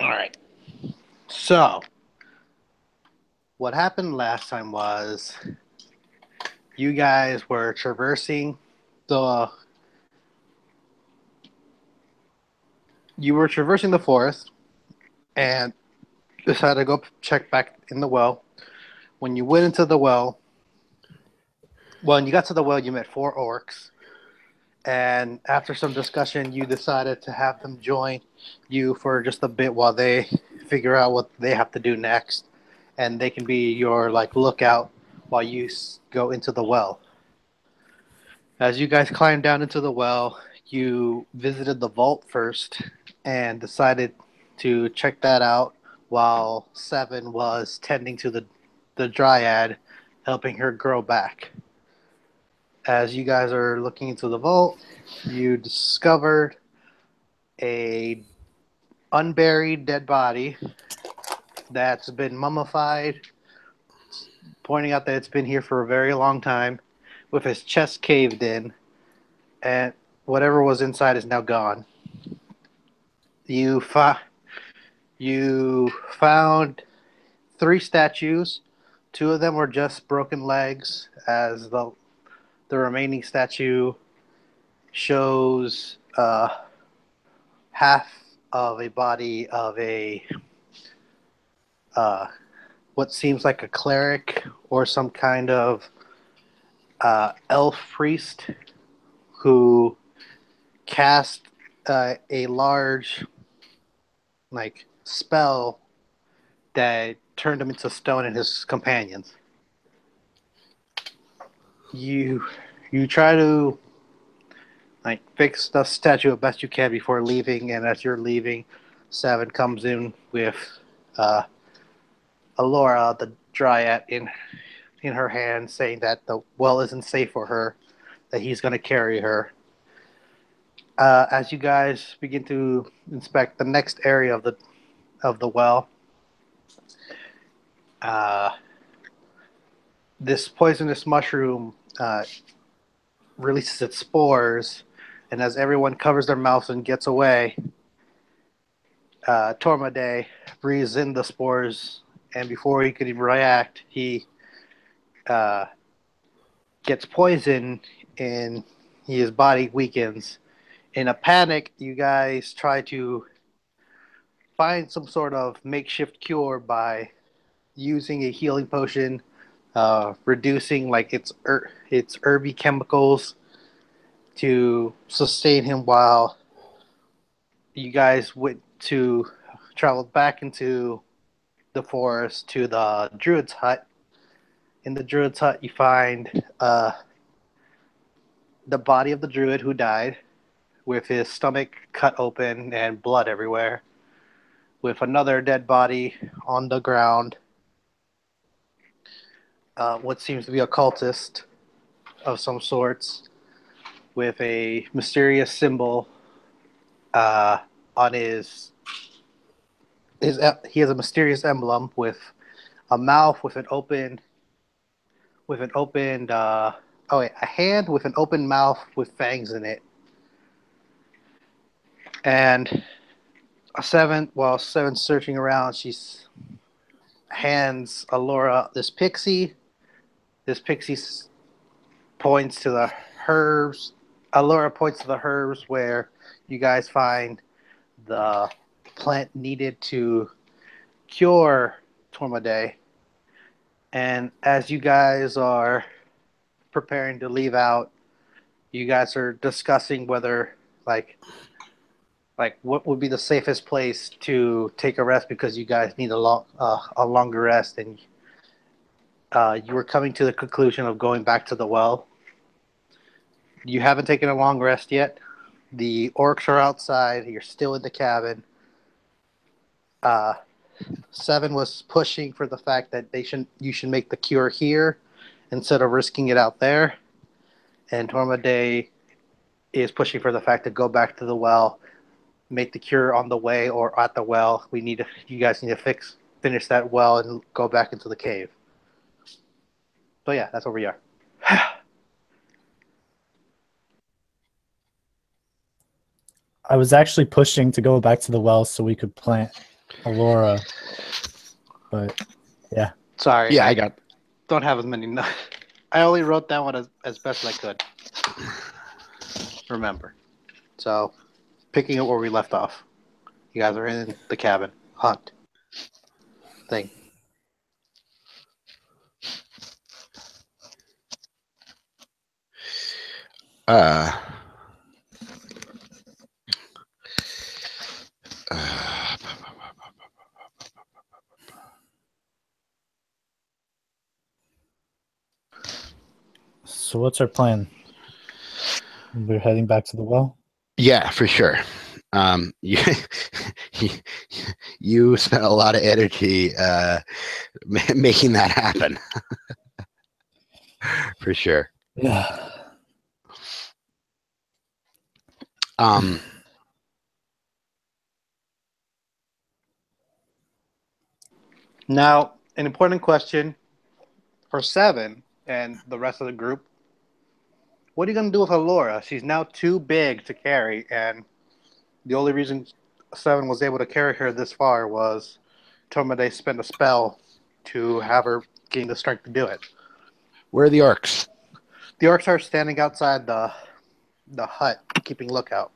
All right. So, what happened last time was you guys were traversing the forest and decided to go check back in the well. When you went into the well, when you got to the well, you met four orcs, and after some discussion, you decided to have them join you for just a bit while they figure out what they have to do next, and they can be your like lookout while you go into the well. As you guys climbed down into the well, you visited the vault first and decided to check that out while Seven was tending to the dryad, helping her grow back. As you guys are looking into the vault, you discovered a unburied dead body that's been mummified, pointing out that it's been here for a very long time, with his chest caved in, and whatever was inside is now gone. You you found three statues. Two of them were just broken legs, as the remaining statue shows half of a body of a uh, what seems like a cleric or some kind of elf priest who cast a large like spell that turned him into stone and his companions. You you try to like fix the statue as best you can before leaving, and as you're leaving, Seven comes in with uh, Alora, the dryad, in her hand, saying that the well isn't safe for her, that he's going to carry her. As you guys begin to inspect the next area of the well, uh, this poisonous mushroom releases its spores, and as everyone covers their mouths and gets away, Tormade breathes in the spores, and before he could even react, he uh, gets poisoned, and his body weakens. In a panic, you guys try to find some sort of makeshift cure by using a healing potion, reducing like its herby chemicals to sustain him while you guys went to travel back into the forest to the druid's hut. In the druid's hut, you find the body of the druid who died, with his stomach cut open and blood everywhere, with another dead body on the ground. What seems to be a cultist of some sorts, with a mysterious symbol uh, on his. He has a mysterious emblem with a mouth with an open a hand with an open mouth with fangs in it. And while Seven's searching around, she hands Alora this pixie. This pixie points to the herbs. Alora points to the herbs where you guys find the plant needed to cure Tormade. And as you guys are preparing to leave out, you guys are discussing whether what would be the safest place to take a rest, because you guys need a longer rest, and you were coming to the conclusion of going back to the well. You haven't taken a long rest yet. The orcs are outside. You're still in the cabin. Uh, Seven was pushing for the fact that you should make the cure here instead of risking it out there, and Tormade is pushing for the fact to go back to the well, make the cure on the way or at the well. You guys need to finish that well and go back into the cave. So yeah, that's where we are. I was actually pushing to go back to the well so we could plant Aurora. But yeah. Sorry, Yeah, I I got. don't have as many notes. I only wrote that one as best as I could remember. So, picking up where we left off. You guys are in the cabin. Hunt. Thing. Uh, So what's our plan? We're heading back to the well? yeah, for sure. You, you spent a lot of energy making that happen. For sure. Yeah. Um, Now, an important question for Seven and the rest of the group. What are you going to do with Alora? She's now too big to carry, and the only reason Seven was able to carry her this far was Tomade spent a spell to have her gain the strength to do it. where are the orcs? The orcs are standing outside the hut, keeping lookout.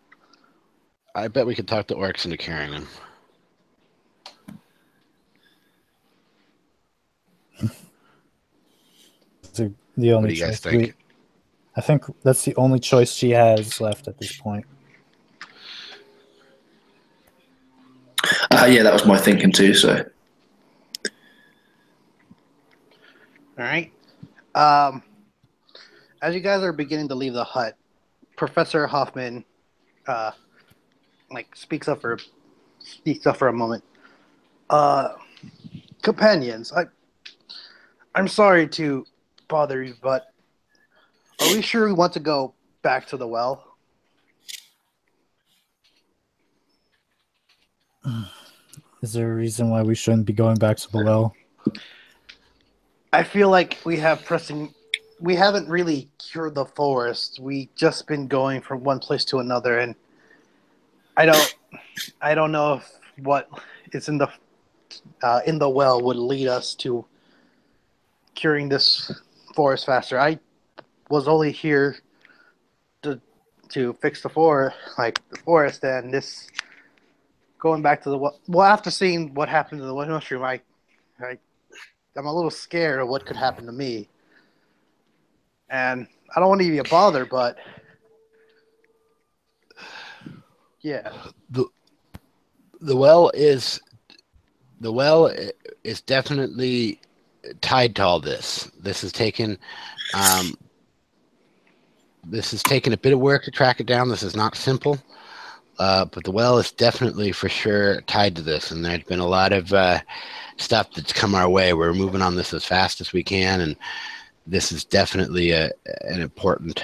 I bet we could talk the orcs into carrying them. The What only do you guys choice. think? I think that's the only choice she has left at this point. Yeah, that was my thinking too. So, All right. As you guys are beginning to leave the hut, Professor Hoffman, uh, speaks up for a moment. Uh, Companions, I'm sorry to bother you, but are we sure we want to go back to the well? Is there a reason why we shouldn't be going back to the well? I feel like we haven't really cured the forest. We just been going from one place to another, and I don't know if what is in the well would lead us to curing this forest faster. I was only here to fix the forest, and this going back to the well. After seeing what happened to the mushroom, I'm a little scared of what could happen to me, and I don't want to give you a bother, but yeah. The the well is definitely tied to all this. This has taken a bit of work to track it down. This is not simple, but the well is definitely for sure tied to this. And there's been a lot of stuff that's come our way. We're moving on this as fast as we can, and this is definitely an important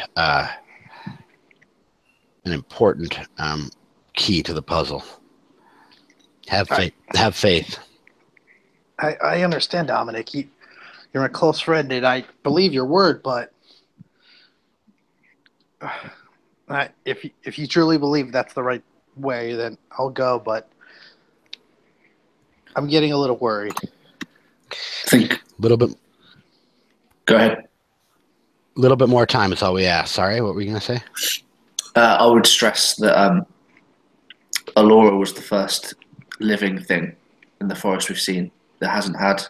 key to the puzzle. Have faith. Have faith. I understand, Dominic. You're a close friend, and I believe your word. But if you truly believe that's the right way, then I'll go. But I'm getting a little worried. I think. A little bit. Go ahead. A little bit more time is all we ask. Sorry, what were you going to say? I would stress that Alora was the first living thing in the forest we've seen that hasn't had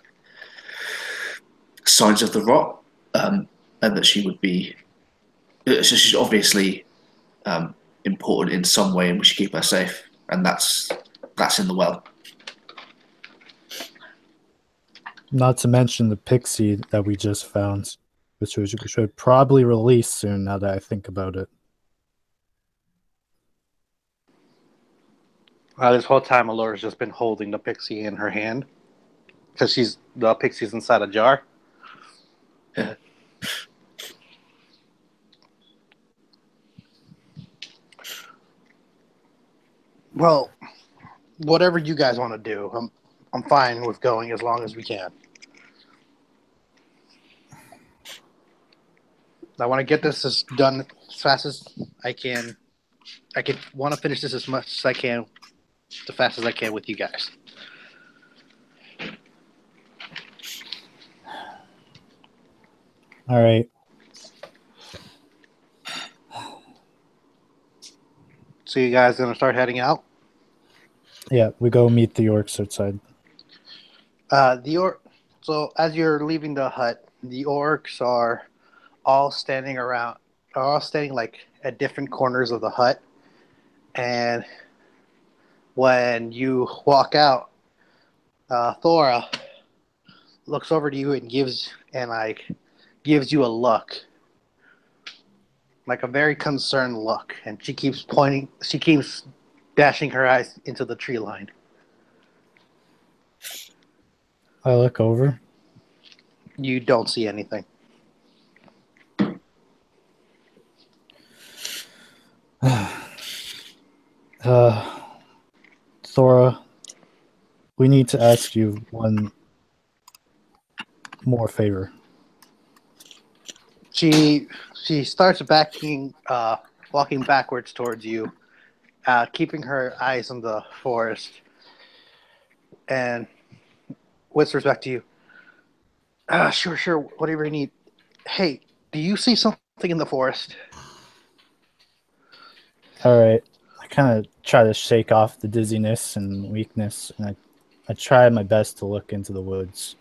signs of the rot, and that she would be. So she's obviously important in some way, and we should keep her safe. And that's in the well. Not to mention the pixie that we just found, which we should probably release soon now that I think about it. This whole time, Alora's just been holding the pixie in her hand because the pixie's inside a jar. Yeah. Well, whatever you guys want to do, I'm fine with going as long as we can. I want to get this done as fast as I can. I want to finish this as much as I can, as fast as I can with you guys. All right. So you guys gonna start heading out? Yeah, we go meet the orcs outside. So as you're leaving the hut, the orcs are all standing around, are all standing like at different corners of the hut. And when you walk out, Thora looks over to you and gives you a look, like a very concerned look, and she keeps pointing. She keeps dashing her eyes into the tree line. I look over. You don't see anything. Thora, we need to ask you one more favor. She starts walking backwards towards you, keeping her eyes on the forest, and whispers back to you. Sure, whatever you need. Hey, do you see something in the forest? All right. I kind of try to shake off the dizziness and weakness, and I try my best to look into the woods.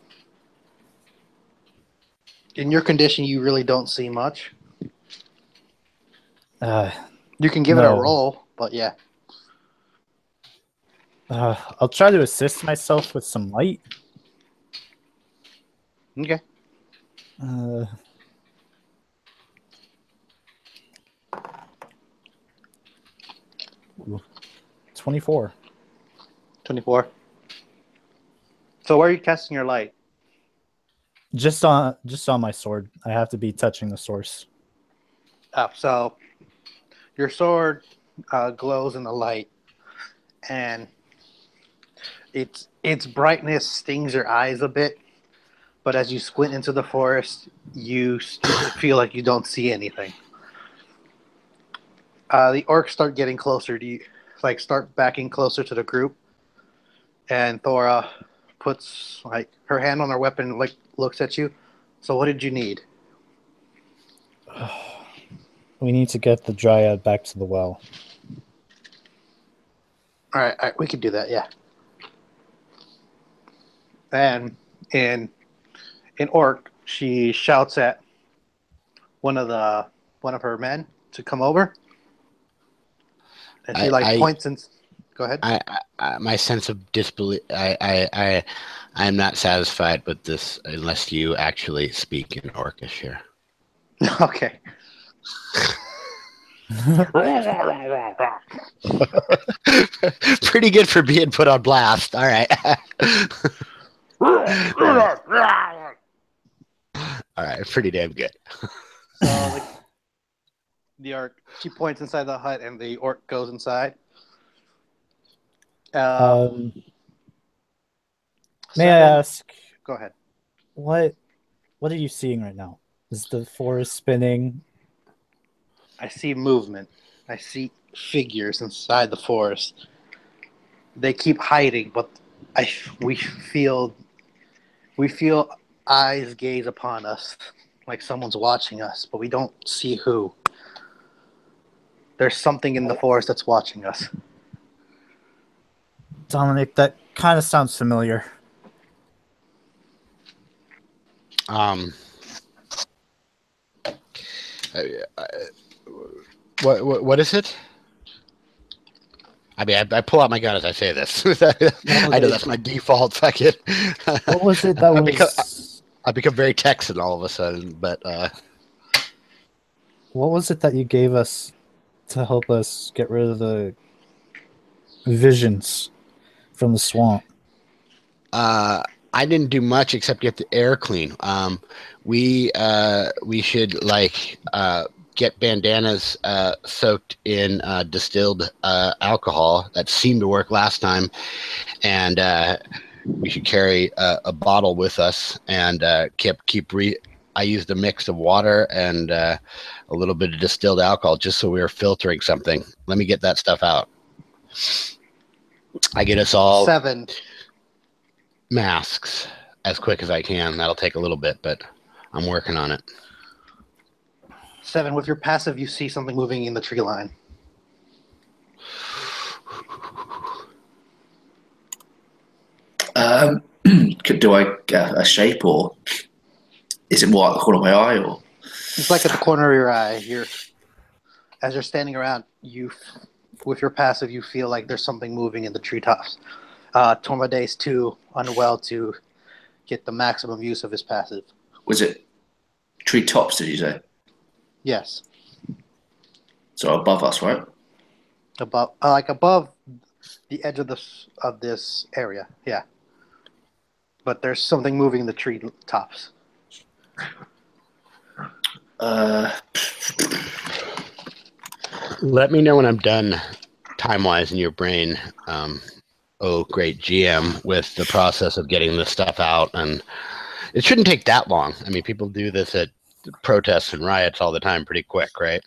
In your condition, you really don't see much. Uh, You can give it a roll, but yeah. I'll try to assist myself with some light. Okay. 24. 24. So where are you casting your light? Just on my sword. I have to be touching the source. So your sword glows in the light, and its brightness stings your eyes a bit. But as you squint into the forest, you feel like you don't see anything. The orcs start getting closer to you, like start backing closer to the group, and Thora puts like her hand on her weapon, like looks at you. So what did you need? We need to get the dryad back to the well. All right, we could do that. Yeah. And in orc, she shouts at one of her men to come over, and she points and go ahead. My sense of disbelief. I am not satisfied with this unless you actually speak in Orcish here. Okay. Pretty good for being put on blast. All right. All right, pretty damn good. So the orc, she points inside the hut, and the orc goes inside. May I ask? Go ahead. What are you seeing right now? Is the forest spinning? I see movement. I see figures inside the forest. They keep hiding, but we feel eyes gaze upon us, like someone's watching us, but we don't see who. There's something in the forest that's watching us. Dominic, that kind of sounds familiar. What is it? I mean, I pull out my gun as I say this. I know that's my default fucking. What was it that I become very Texan all of a sudden, but what was it that you gave us to help us get rid of the visions from the swamp? I didn't do much except get the air clean. We should get bandanas soaked in distilled alcohol. That seemed to work last time, and we should carry a bottle with us and I used a mix of water and a little bit of distilled alcohol just so we were filtering something. Let me get that stuff out. I get us all 7 masks as quick as I can. That'll take a little bit, but I'm working on it. 7, with your passive, you see something moving in the tree line. Do I get a shape, or is it more at the corner of my eye, or? It's like at the corner of your eye. As you're standing around, with your passive, you feel like there's something moving in the treetops. Tormade's too unwell to get the maximum use of his passive. Was it tree tops, did you say? Yes. So above us, right? Above the edge of this area, yeah. But there's something moving in the tree tops. Let me know when I'm done, time-wise, in your brain. Great GM, with the process of getting this stuff out, and it shouldn't take that long. I mean, people do this at protests and riots all the time, pretty quick, right?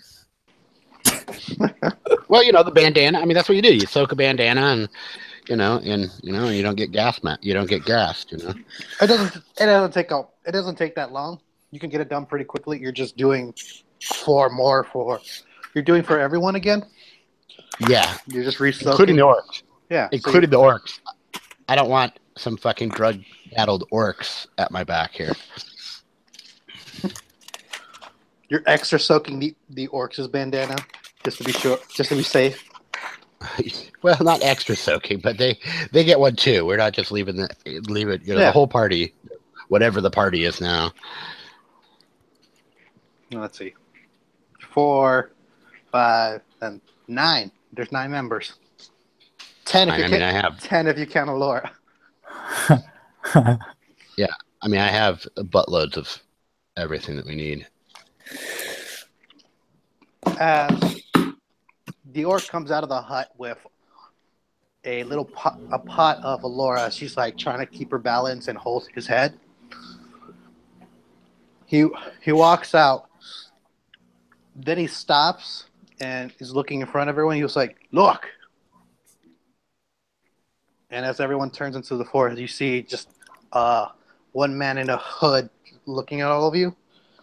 Well, the bandana. I mean, that's what you do. You soak a bandana, and you don't get you don't get gassed. It doesn't take that long. You can get it done pretty quickly. You're just doing you're doing for everyone again. Yeah, you're just resoaking, including the orcs. Yeah, including the orcs. I don't want some fucking drug-addled orcs at my back here. You're extra soaking the orcs' bandana just to be sure, just to be safe. Well, not extra soaking, but they get one too. We're not just leave it. The whole party, whatever the party is now. Let's see, 4, 5, and 9. There's 9 members. 10 if I have 10 if you count Laura. Yeah, I mean, I have buttloads of everything that we need. As the orc comes out of the hut with a pot of Alora, she's like trying to keep her balance and hold his head. He walks out. Then he stops and is looking in front of everyone. He was like, "Look!" And as everyone turns into the forest, you see just one man in a hood looking at all of you.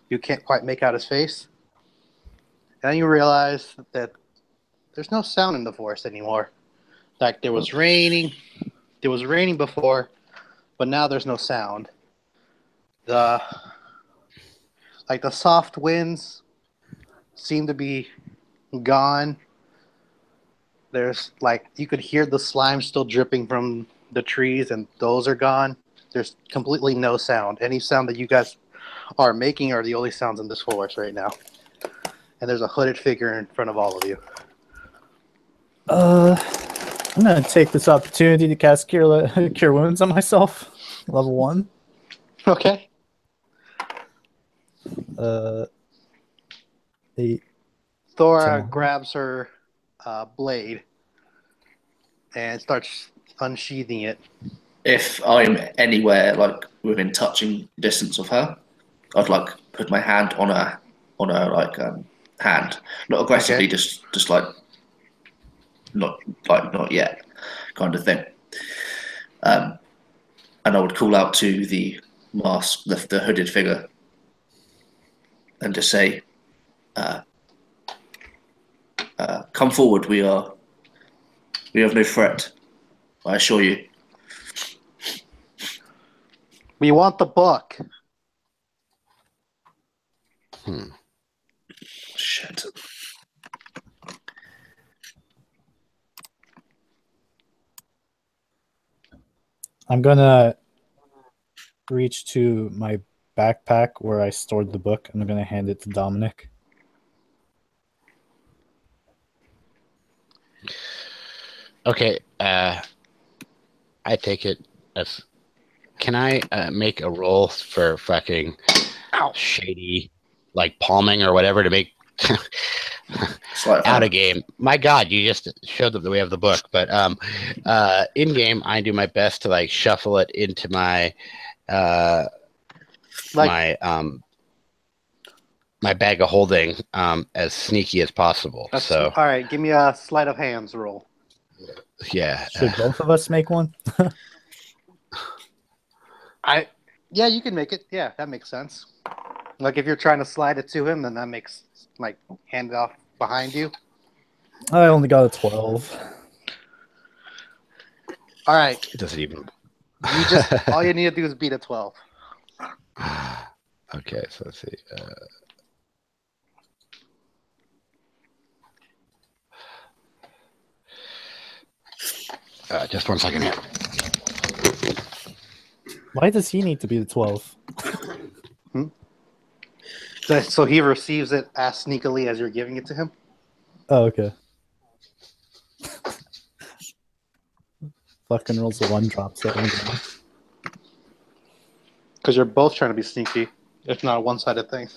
You can't quite make out his face. And then you realize that there's no sound in the forest anymore. Like there was raining before, but now there's no sound. The soft winds seem to be gone. There's you could hear the slime still dripping from the trees, and those are gone. There's completely no sound. Any sound that you guys are making are the only sounds in this forest right now. And there's a hooded figure in front of all of you. I'm gonna take this opportunity to cast Cure Wounds on myself. Level 1. Okay. 8. Thora grabs her blade and starts unsheathing it. If I'm anywhere within touching distance of her, I'd put my hand on her hand, not aggressively, Okay. just not yet, kind of thing. And I would call out to the mask, the hooded figure, and just say, "Come forward. We have no threat. I assure you." We want the book. Shit. I'm gonna reach to my backpack where I stored the book, and I'm gonna hand it to Dominic. Okay, I take it as. Can I make a roll for fucking shady, palming or whatever to make out of game? My God, you just showed them that we have the book, but in game, I do my best to shuffle it into my my bag of holding as sneaky as possible. So all right, give me a sleight of hands roll. Yeah. Should both of us make one? Yeah, you can make it. Yeah, that makes sense. If you're trying to slide it to him, then that makes like hand it off behind you. I only got a 12. All right, It doesn't even. you just all you need to do is beat a 12. Okay, so let's see. Just 1 second here. Why does he need to be the 12? So he receives it as sneakily as you're giving it to him. Oh, okay. Fucking rolls a 1, drops it. Because you're both trying to be sneaky, if not a one-sided thing.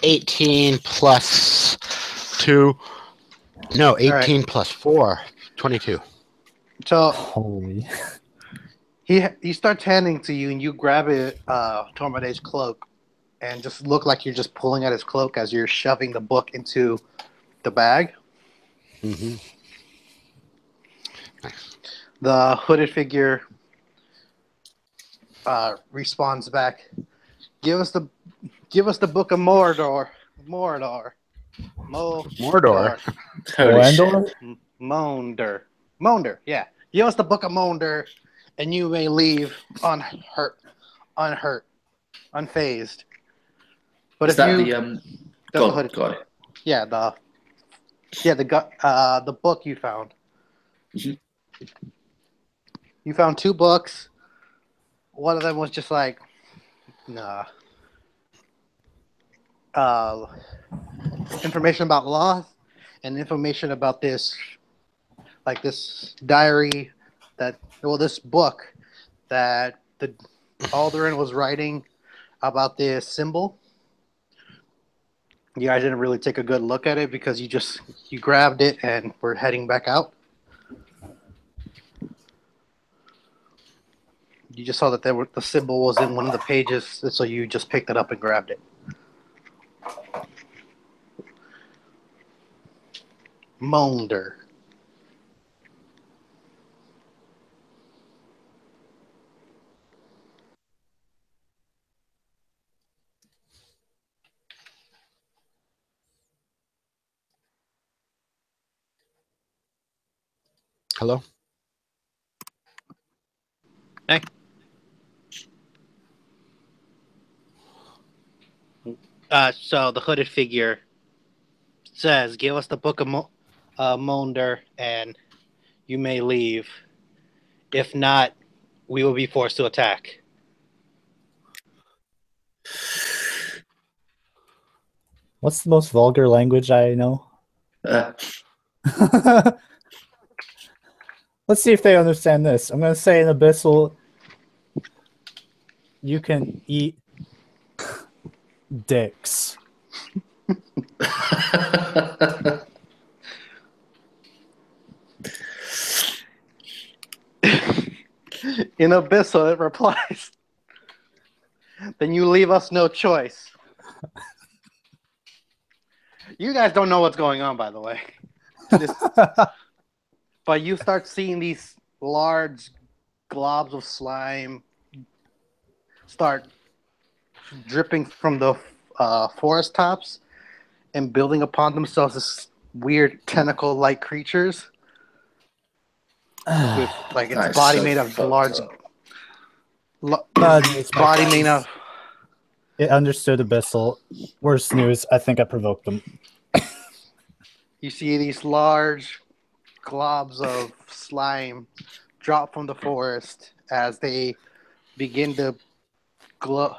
18 plus 2. No, 18 plus 4. 22. So Holy. he starts handing to you, and you grab it, Tormade's cloak, and just look like you're just pulling at his cloak as you're shoving the book into the bag. Mm-hmm. Nice. The hooded figure responds back. Give us the book of Mordor. Mordor. Holy shit. Monder. Yeah. Give us the book of Monder, and you may leave unhurt, unfazed. But Is if that you, the that's the God? hooded. God. Yeah, the book you found. Mhm. You found 2 books. One of them was just like, nah. Information about law and information about this diary this book that the Alderan was writing about this symbol. You guys didn't really take a good look at it because you grabbed it and we're heading back out. You just saw that the symbol was in one of the pages, so you just picked it up and grabbed it. Monder. Hello? Hey. So the hooded figure says, "Give us the book of Monder, and you may leave. If not, we will be forced to attack." What's the most vulgar language I know? Let's see if they understand this. I'm going to say in Abyssal, you can eat dicks. In Abyssal, it replies, "Then you leave us no choice." You guys don't know what's going on, by the way. But you start seeing these large globs of slime start dripping from the forest tops and building upon themselves as weird tentacle-like creatures with like its body so made of large It's body made of. It understood Abyssal. Worst news, I think I provoked them. You see these large globs of slime drop from the forest as they begin to glow.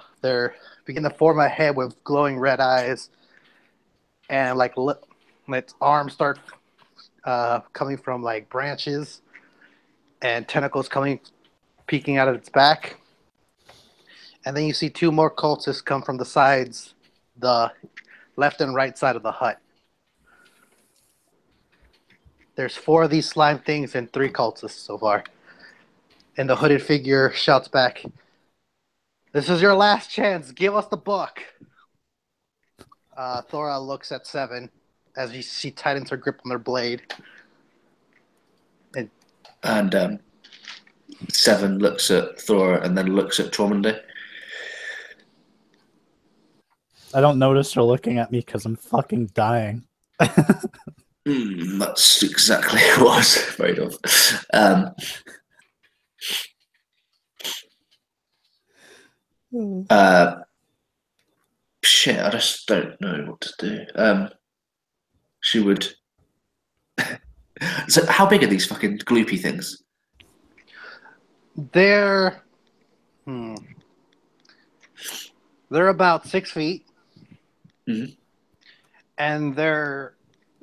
Begin to form a head with glowing red eyes, and like its arms start coming from like branches, and tentacles peeking out of its back. And then you see 2 more cultists come from the sides, the left and right side of the hut. There's 4 of these slime things and 3 cultists so far. And the hooded figure shouts back, "This is your last chance. Give us the book." Thora looks at 7 as she tightens her grip on their blade. And 7 looks at Thora and then looks at Tormund. I don't notice her looking at me because I'm fucking dying. That's exactly what I was afraid of. Shit, I just don't know what to do. She would. So, how big are these fucking gloopy things? They're they're about 6 feet, and they're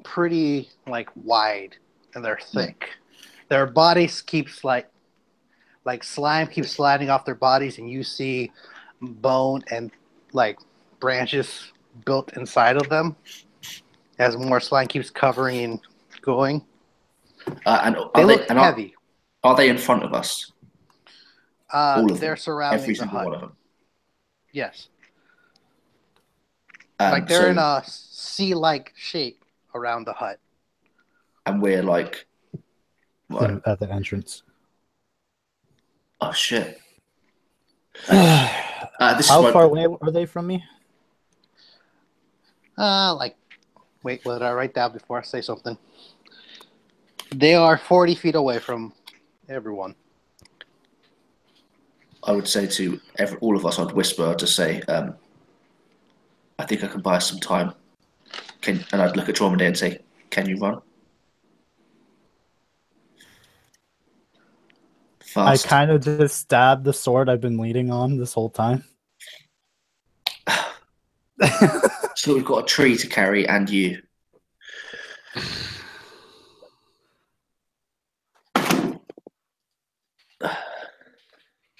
pretty like wide, and they're thick. Their bodies keeps like slime keeps sliding off their bodies, and you see bone and like branches built inside of them as more slime keeps covering and going. And They are look they heavy. Are they in front of us? All of They're them. surrounding Every the single hut. one of them. Yes, like they're in a C-like shape around the hut. And we're like, what? At the entrance. Oh shit! How far away are they from me? Wait, what did I write down before I say something? They are 40 feet away from everyone. I would say to all of us, I'd whisper to say, I think I can buy us some time. And I'd look at Dromedary and say, can you run? Fast. I kind of just stabbed the sword I've been leaning on this whole time. So we've got a tree to carry and you.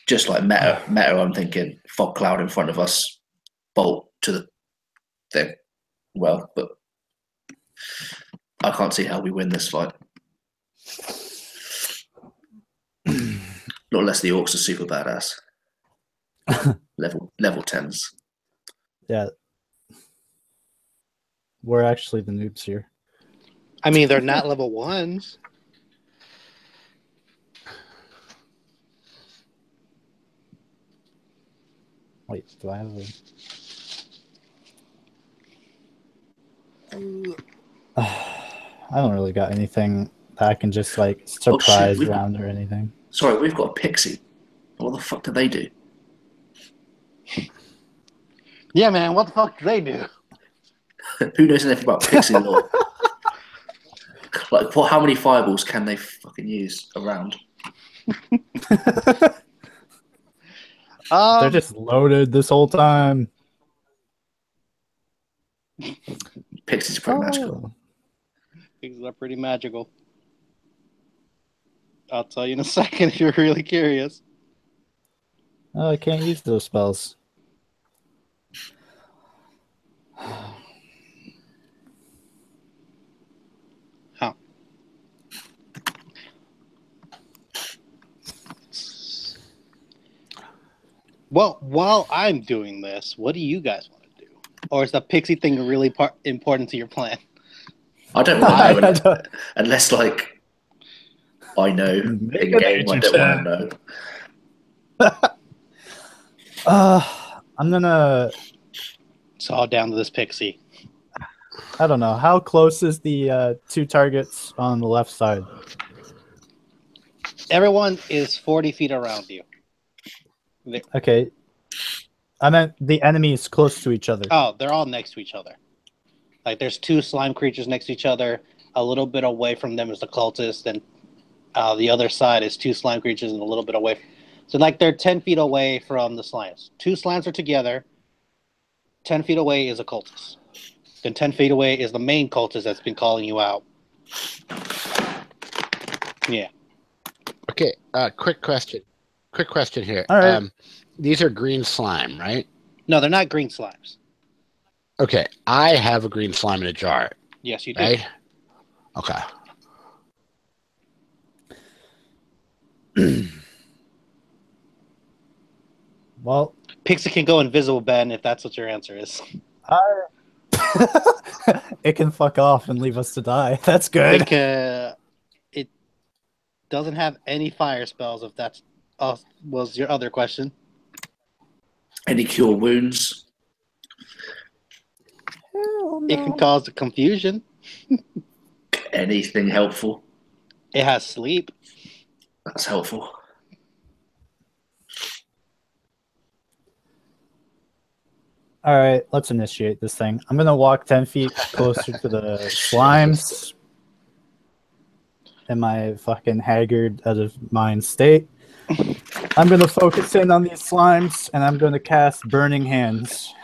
Just like meta, I'm thinking fog cloud in front of us, bolt to the thing. Well, but I can't see how we win this fight. Not unless the orcs are super badass. level 10s. Yeah. We're actually the noobs here. I mean, they're not level 1s. Wait, do I have a... I don't really got anything that I can just like surprise round or anything. Sorry, we've got a pixie. What the fuck do they do? Yeah, man, what the fuck do they do? Who knows anything about pixie lore? Like, how many fireballs can they fucking use around? They're just loaded this whole time. Pixies are pretty magical. Pixies are pretty magical. I'll tell you in a second if you're really curious. Oh, I can't use those spells. Huh. Well, while I'm doing this, what do you guys want to do? Or is the pixie thing really important to your plan? I don't want to know unless, like, I know in game. I don't want to know. I'm gonna. It's all down to this pixie. I don't know. How close is the 2 targets on the left side? Everyone is 40 feet around you. Okay. I meant the enemies close to each other. Oh, they're all next to each other. Like, there's 2 slime creatures next to each other. A little bit away from them is the cultist, and the other side is 2 slime creatures and a little bit away. So, like, they're 10 feet away from the slimes. 2 slimes are together. 10 feet away is a cultist. Then 10 feet away is the main cultist that's been calling you out. Yeah. Okay, quick question here. All right. These are green slime, right? No, they're not green slimes. Okay, I have a green slime in a jar. Yes, you do. Right? Okay. Well, Pixie can go invisible, Ben, if that's what your answer is. It can fuck off and leave us to die. That's good. It doesn't have any fire spells, if that's was your other question. Any cure wounds? Hell It can cause confusion. Anything helpful? It has sleep. That's helpful. All right, let's initiate this thing. I'm gonna walk 10 feet closer to the slimes in my fucking haggard, out of mind state. I'm gonna focus in on these slimes, and I'm gonna cast Burning Hands.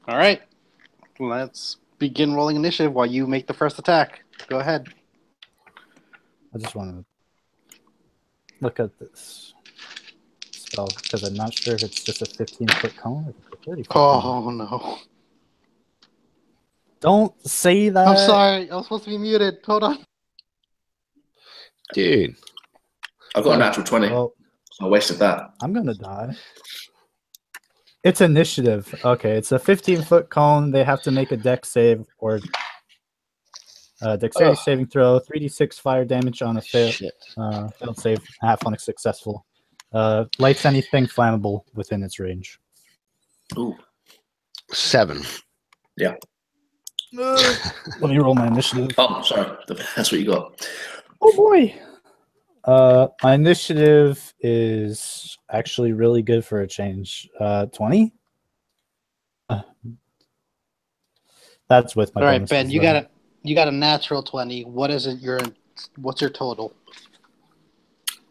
All right. Let's begin rolling initiative while you make the first attack. Go ahead. I just want to look at this spell because I'm not sure if it's just a 15-foot cone or a 30-foot cone. Oh, no. Don't say that. I'm sorry. I was supposed to be muted. Hold on. Dude. I've got a natural 20. Well, So I wasted that. I'm gonna die. It's initiative. Okay, it's a 15-foot cone. They have to make a dex save or dexterity saving throw. 3d6 fire damage on a failed save. Half on a successful. Lights anything flammable within its range. Ooh. 7. Yeah. Let me roll my initiative. Oh, sorry. That's what you got. Oh boy. My initiative is actually really good for a change. 20. That's with my All right, bonus Ben, as you well. got a natural 20. What is it? What's your total?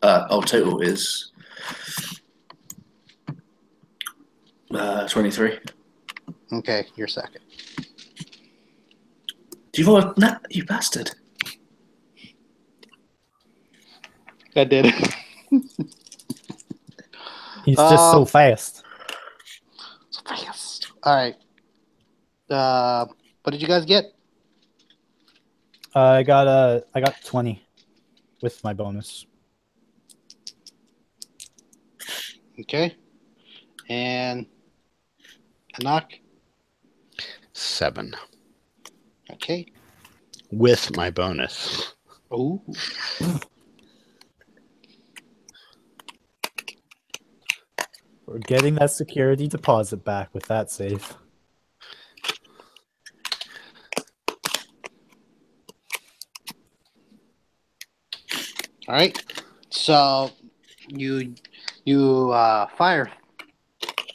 Total is 23. Okay, you're second. Do you roll a you bastard? I did. He's just so fast. So fast. All right. What did you guys get? I got 20 with my bonus. Okay. And Anak? 7. Okay. With my bonus. Ooh. We're getting that security deposit back with that save. All right. So you fire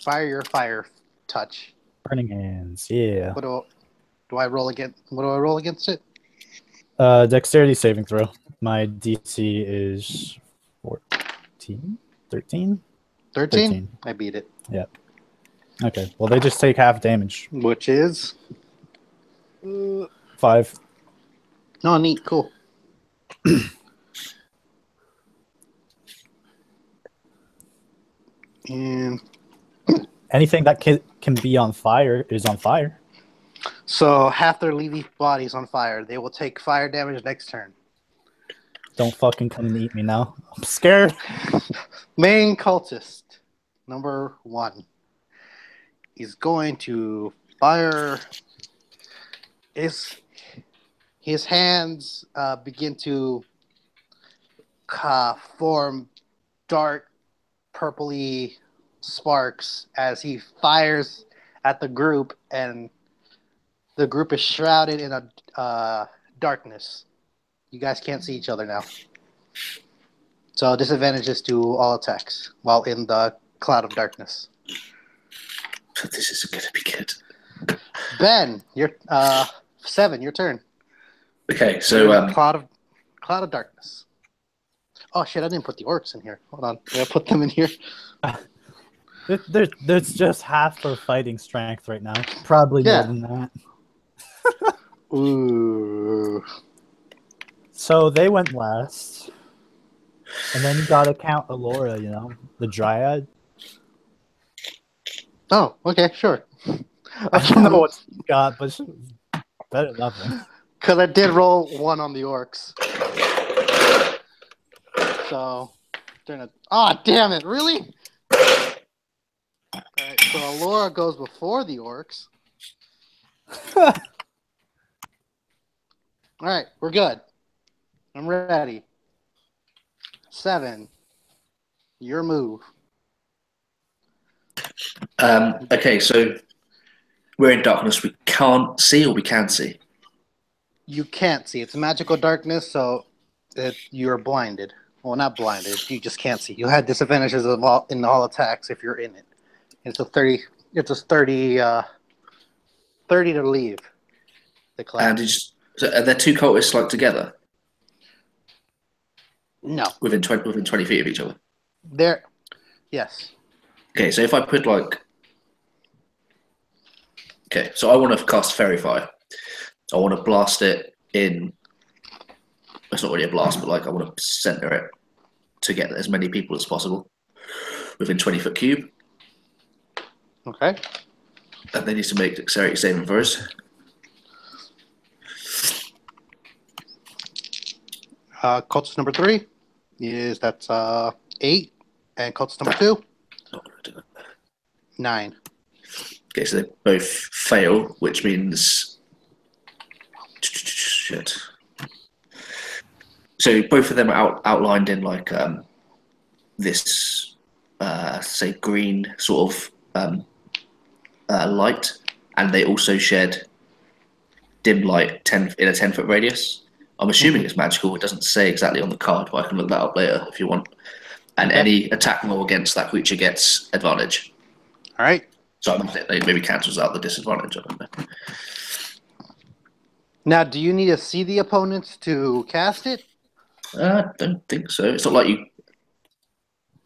your fire touch. Burning Hands, yeah. What do I roll against? What do I roll against it? Dexterity saving throw. My DC is 14? 13? 13? I beat it. Yeah. Okay. Well, they just take half damage. Which is 5. oh, neat, cool. And anything that can be on fire is on fire. So half their leafy bodies on fire. They will take fire damage next turn. Don't fucking come and eat me now. I'm scared. Main cultist, number 1, is going to fire. His hands begin to form dark, purpley sparks as he fires at the group, and the group is shrouded in a darkness. You guys can't see each other now. So disadvantages to all attacks while in the cloud of darkness. This isn't going to be good. Ben, you're 7. Your turn. Okay, so cloud of darkness. Oh shit! I didn't put the orcs in here. Hold on, I put them in here. There's just half their fighting strength right now. Probably more than that. Ooh. So they went last. And then you gotta count Alora, the dryad. Oh, okay, sure. I don't know what you got, but better than nothing. Because I did roll 1 on the orcs. So, damn it, really? Alright, so Alora goes before the orcs. Alright, we're good. I'm ready. 7. Your move. Okay, so we're in darkness. We can't see, or we can see. You can't see. It's magical darkness, so you're blinded. Well, not blinded. You just can't see. You had disadvantages in all attacks if you're in it. It's a 30. It's a 30. 30 to leave the cloud. And so are there two cultists like together No, within 20 feet of each other? there. Yes. Okay, so if I put like, okay, so I want to cast Fairy Fire. I want to blast it in. It's not really a blast, but like I want to center it to get as many people as possible within 20-foot cube. Okay. And they need to make dexterity saving throws. Cultist number 3 is that's 8, and cultist number 2 9. Okay, so they both fail, which means shit. So both of them are outlined in like this, say, green sort of light, and they also shed dim light in a 10-foot radius. I'm assuming it's magical. It doesn't say exactly on the card, but I can look that up later if you want. And any attack roll against that creature gets advantage. All right. So it maybe cancels out the disadvantage. I don't know. Now, do you need to see the opponents to cast it? I don't think so. It's not like you.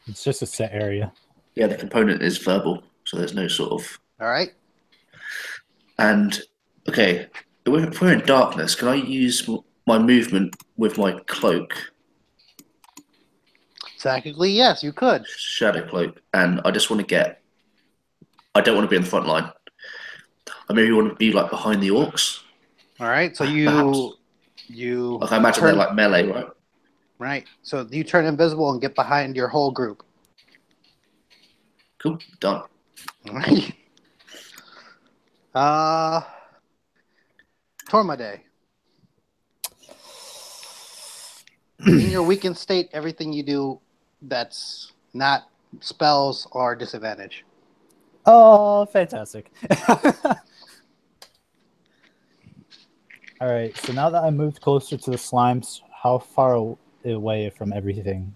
It's just a set area. Yeah, the component is verbal, so there's no sort of. All right. And okay, if we're in darkness, can I use my movement with my cloak? Technically, yes, you could. Shadow cloak, and I just want to get. I don't want to be in the front line. I maybe want to be like behind the orcs. All right. So Perhaps. you. Like I imagine they're like melee, right? Right. So you turn invisible and get behind your whole group. Cool. Done. All right. Tormade. In your weakened state, everything you do that's not spells or disadvantage. Oh, fantastic. All right, so now that I moved closer to the slimes, how far away from everything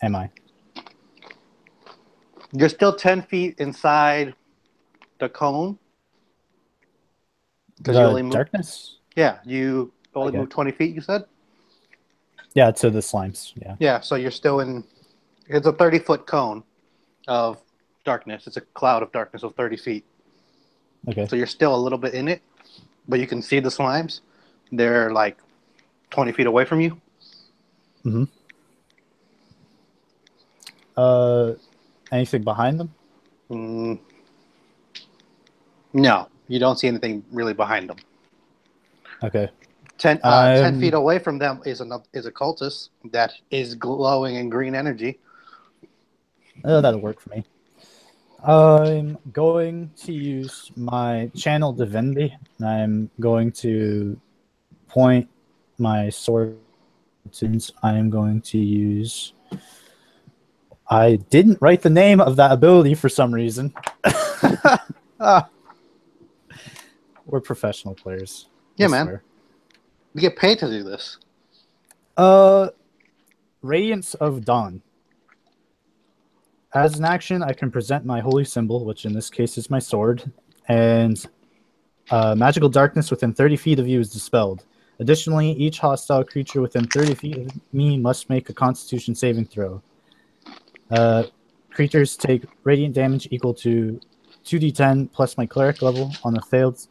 am I? You're still 10 feet inside the cone. The You only move, darkness? yeah, you only Okay. move 20 feet, you said? Yeah, to the slimes, yeah. Yeah, so you're still in. It's a 30-foot cone of darkness. It's a cloud of darkness of 30 feet. Okay. So you're still a little bit in it, but you can see the slimes. They're like 20 feet away from you. Mm-hmm. Anything behind them? No, you don't see anything really behind them. Okay. 10 feet away from them is a cultist that is glowing in green energy. That'll work for me. I'm going to use my channel divinity, and I'm going to point my sword. Since I am going to use. I didn't write the name of that ability for some reason. We're professional players. Yeah, I man. swear. We get paid to do this. Radiance of Dawn. As an action, I can present my holy symbol, which in this case is my sword, and magical darkness within 30 feet of you is dispelled. Additionally, each hostile creature within 30 feet of me must make a Constitution saving throw. Creatures take radiant damage equal to 2d10 plus my cleric level on a failed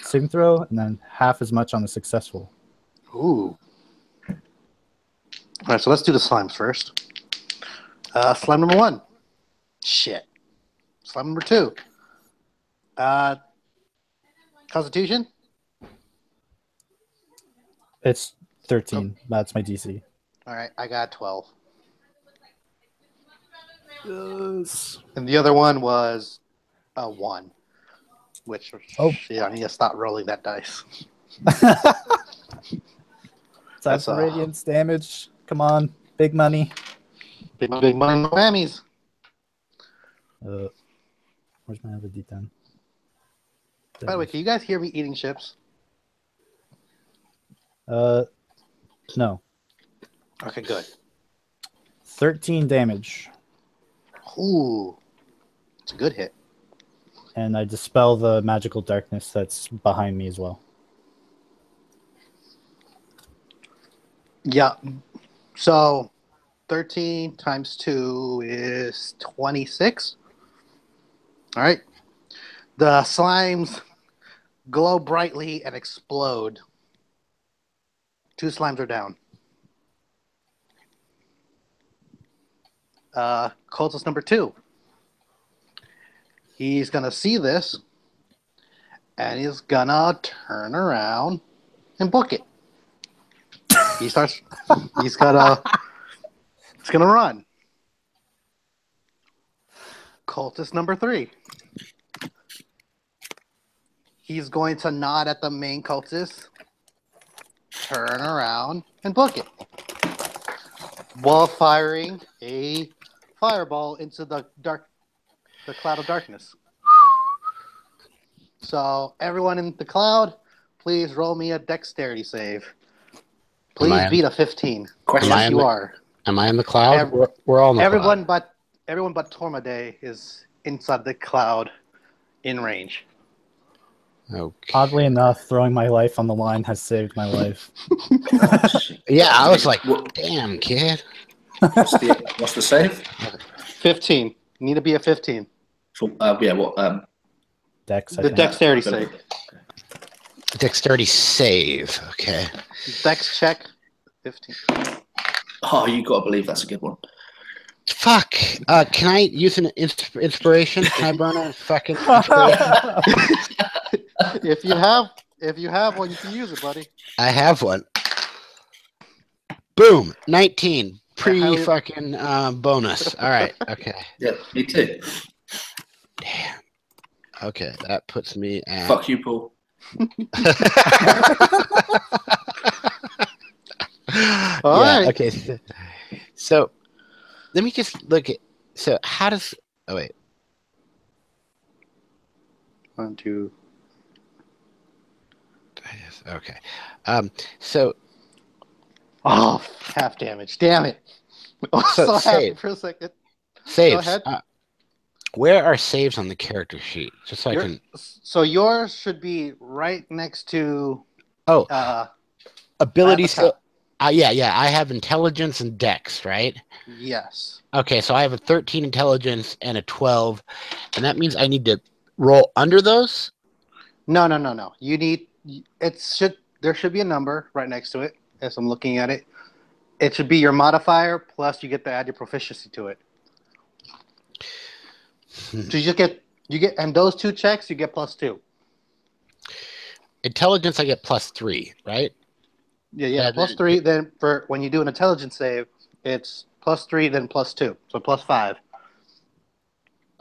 saving throw, and then half as much on a successful. Ooh. All right, so let's do the slimes first. Slime number 1. Shit. Slime number 2. Constitution? It's 13. That's my DC. All right, I got 12. Yes. And the other one was a 1, which, yeah, I need to stop rolling that dice. Time for radiance damage. Come on, big money. Big money, no whammies. Where's my other D10? By the way, can you guys hear me eating chips? No. Okay, good. 13 damage. Ooh, it's a good hit. And I dispel the magical darkness that's behind me as well. Yeah. So 13 times 2 is 26. All right. The slimes glow brightly and explode. 2 slimes are down. Cultist number 2. He's going to see this, and he's going to turn around and book it. He's going to run. Cultist number 3. He's going to nod at the main cultist, turn around, and book it, while firing a fireball into the cloud of darkness. So everyone in the cloud, please roll me a dexterity save. Please beat a 15. Yes, you are. Am I in the cloud? We're all in the everyone cloud. Everyone but Tormade is inside the cloud in range. Okay. Oddly enough, throwing my life on the line has saved my life. Yeah, I was like, damn, kid. What's the save? 15. You need to be a 15. For, what? Dex, the dexterity save. Dexterity save. Okay. Dex check. 15. Oh, you got to believe that's a good one. Fuck. Can I use an inspiration? Can I burn a fucking inspiration? If you have one, you can use it, buddy. I have one. Boom. 19. Fucking bonus. All right. Okay. Yeah, me too. Damn. Okay, that puts me at. Fuck you, Paul. All right. Okay. So let me just look at. So how does? Oh wait. 1, 2. Okay. So. Oh, half damage. Damn it. I was so happy for a second. Saves. Go ahead. Where are saves on the character sheet? Just so I can. So yours should be right next to. Ability skill. Yeah. I have intelligence and dex, right? Yes. Okay, so I have a 13 intelligence and a 12, and that means I need to roll under those? No. You need. There should be a number right next to it. As I'm looking at it, it should be your modifier plus you get to add your proficiency to it. So you get, and those 2 checks you get +2. Intelligence, I get +3, right? Yeah, +3. Then for when you do an intelligence save, it's +3, then +2, so +5.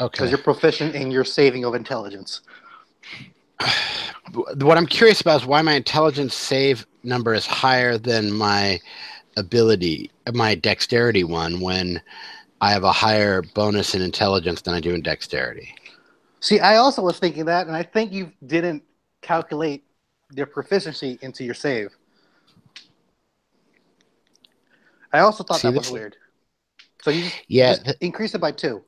Okay. Because you're proficient in your saving of intelligence. What I'm curious about is why my intelligence save number is higher than my dexterity one, when I have a higher bonus in intelligence than I do in dexterity. See, I also was thinking that, and I think you didn't calculate your proficiency into your save. I also thought that was weird. So you just increase it by 2.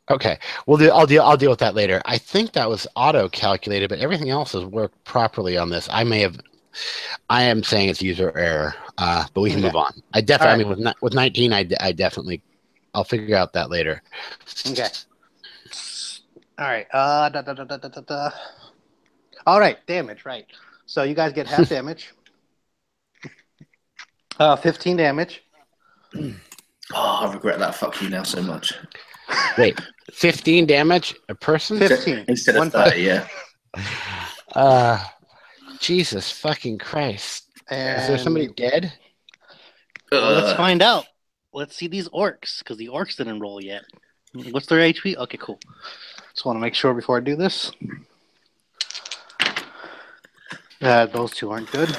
Okay. Well, I'll deal with that later. I think that was auto-calculated, but everything else has worked properly on this. I am saying it's user error, but we can move on. I mean, with 19, I'll figure out that later. Okay. All right. All right. Damage. Right. So you guys get half damage. 15 damage. Oh, I regret that. Fuck you now so much. Wait, 15 damage a person? 15 instead of 30. Yeah. Jesus fucking Christ! And is there somebody dead? Well, let's find out. Let's see these orcs, because the orcs didn't roll yet. What's their HP? Okay, cool. Just want to make sure before I do this. Those 2 aren't good.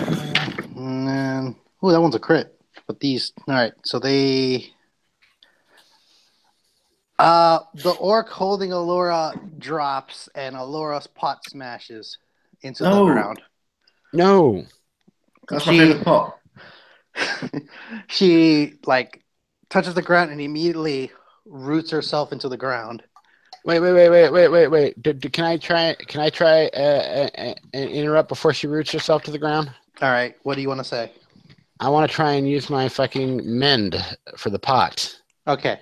And then, that one's a crit. But these, all right. So they The orc holding Allura drops, and Allura's pot smashes into the No. ground. No. That's my favorite pot. She like touches the ground and immediately roots herself into the ground. Wait. Can I try and interrupt before she roots herself to the ground? All right, what do you want to say? I want to try and use my fucking mend for the pot. Okay,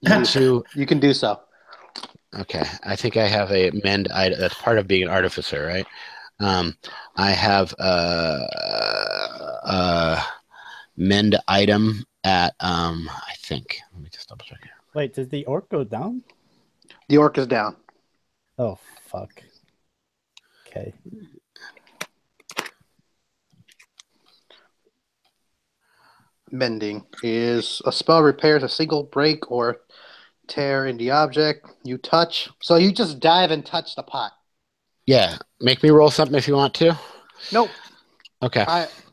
You can do so. Okay, I think I have a mend item. That's part of being an artificer, right? I have a mend item at I think. Let me just double check here. Wait, did the orc go down? The orc is down. Oh, fuck. Okay. Mending is a spell repairs a single break or tear in the object you touch. So you just dive and touch the pot. Yeah, make me roll something if you want to. Nope. Okay.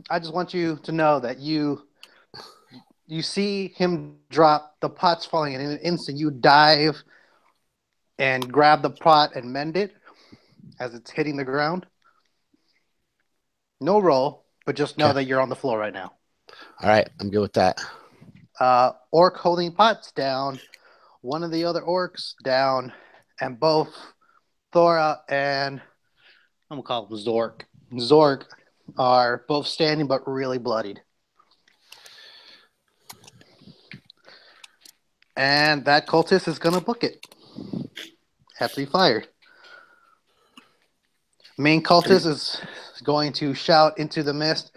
I just want you to know that you see him drop, the pot's falling, and in an instant you dive and grab the pot and mend it as it's hitting the ground. No roll, but just know that you're on the floor right now. All right, I'm good with that. Orc holding pots down, one of the other orcs down, and both Thora and I'm gonna call him Zork are both standing but really bloodied. And that cultist is gonna book it. Have to be fired. Main cultist is going to shout into the mist,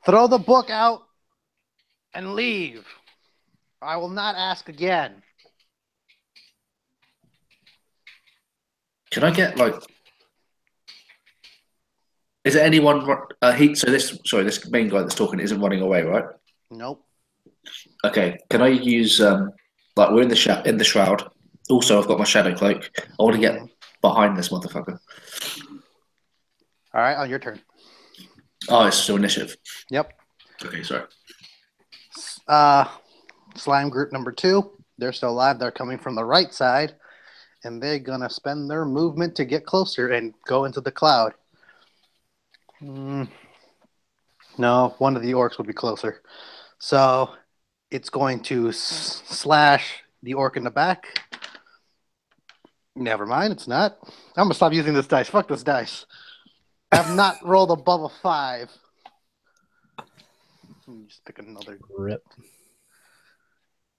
"Throw the book out and leave. I will not ask again." Can I get like? Is there anyone? This main guy that's talking isn't running away, right? Nope. Okay. Can I use like we're in the shroud? Also, I've got my shadow cloak. I want to get behind this motherfucker. All right, on your turn. Oh, it's still initiative. Yep. Okay, sorry. Slime group number 2. They're still alive. They're coming from the right side, and they're gonna spend their movement to get closer and go into the cloud. No, one of the orcs will be closer. So it's going to slash the orc in the back. Never mind, it's not. I'm going to stop using this dice. Fuck this dice. I have not rolled above a 5. Let me just pick another. Rip.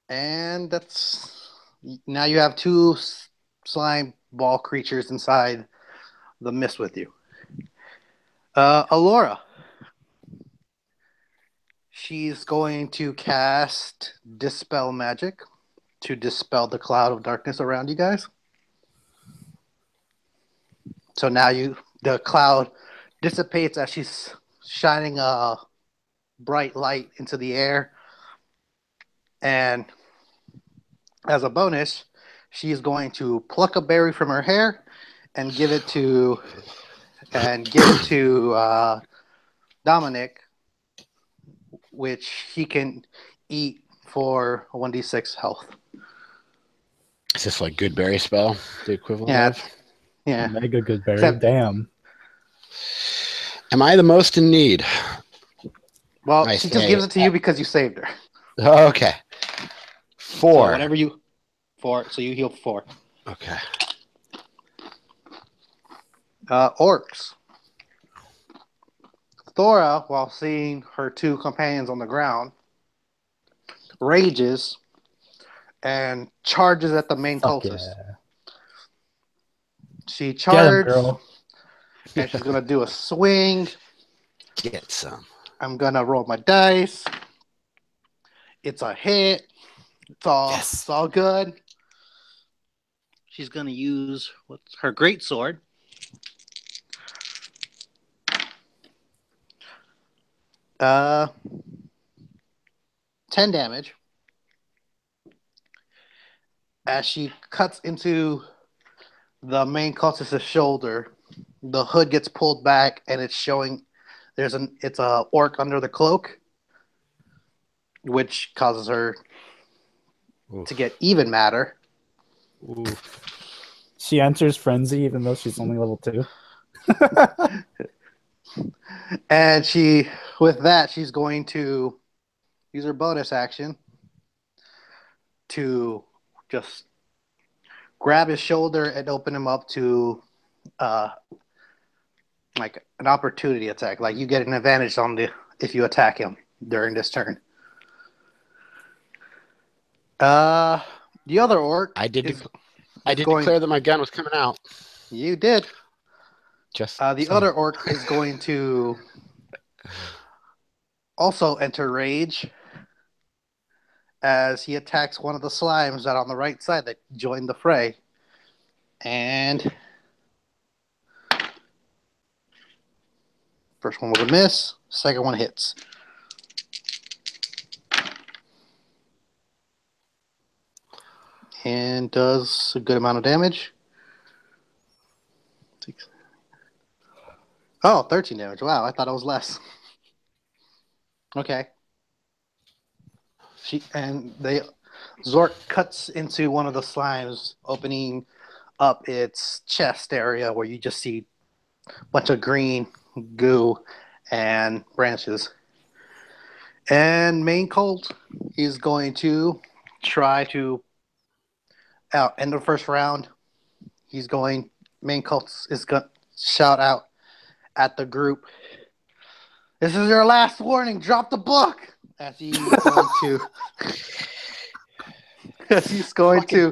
And that's... Now you have 2 slime ball creatures inside the mist with you. Allura. She's going to cast Dispel Magic to dispel the cloud of darkness around you guys. So now the cloud dissipates as she's shining a bright light into the air. And as a bonus, she's going to pluck a berry from her hair and give it to Dominic, which he can eat for a 1d6 health. Is this like good berry spell? The equivalent Yeah. of? Yeah. Mega good berry. Except- Damn. Am I the most in need? Well, I she just say- gives it to you because you saved her. Okay. 4. So whatever you... 4, so you heal 4. Okay. Orcs. Thora, while seeing her 2 companions on the ground, rages and charges at the main Fuck cultist. yeah. She Get him, charged, girl. and she's gonna do a swing. Get some. I'm gonna roll my dice. It's a hit. It's all good. She's gonna use what's her great sword. Uh, 10 damage as she cuts into the main cultist's shoulder. The hood gets pulled back, and it's showing it's a orc under the cloak, which causes her to get even madder. Ooh. She enters frenzy even though she's only level 2. And with that, she's going to use her bonus action to just grab his shoulder and open him up to like an opportunity attack. Like you get an advantage if you attack him during this turn. The other orc. I did declare that my gun was coming out. You did. Just the other orc is going to also enter rage as he attacks one of the slimes that on the right side that joined the fray. And first one was a miss, second one hits. And does a good amount of damage. 13 damage. Wow, I thought it was less. Okay. Zork cuts into one of the slimes, opening up its chest area where you just see a bunch of green goo and branches. And Main Colt is going to try to end the first round. Main Colt is going to shout out at the group, "This is your last warning. Drop the book." As he's going to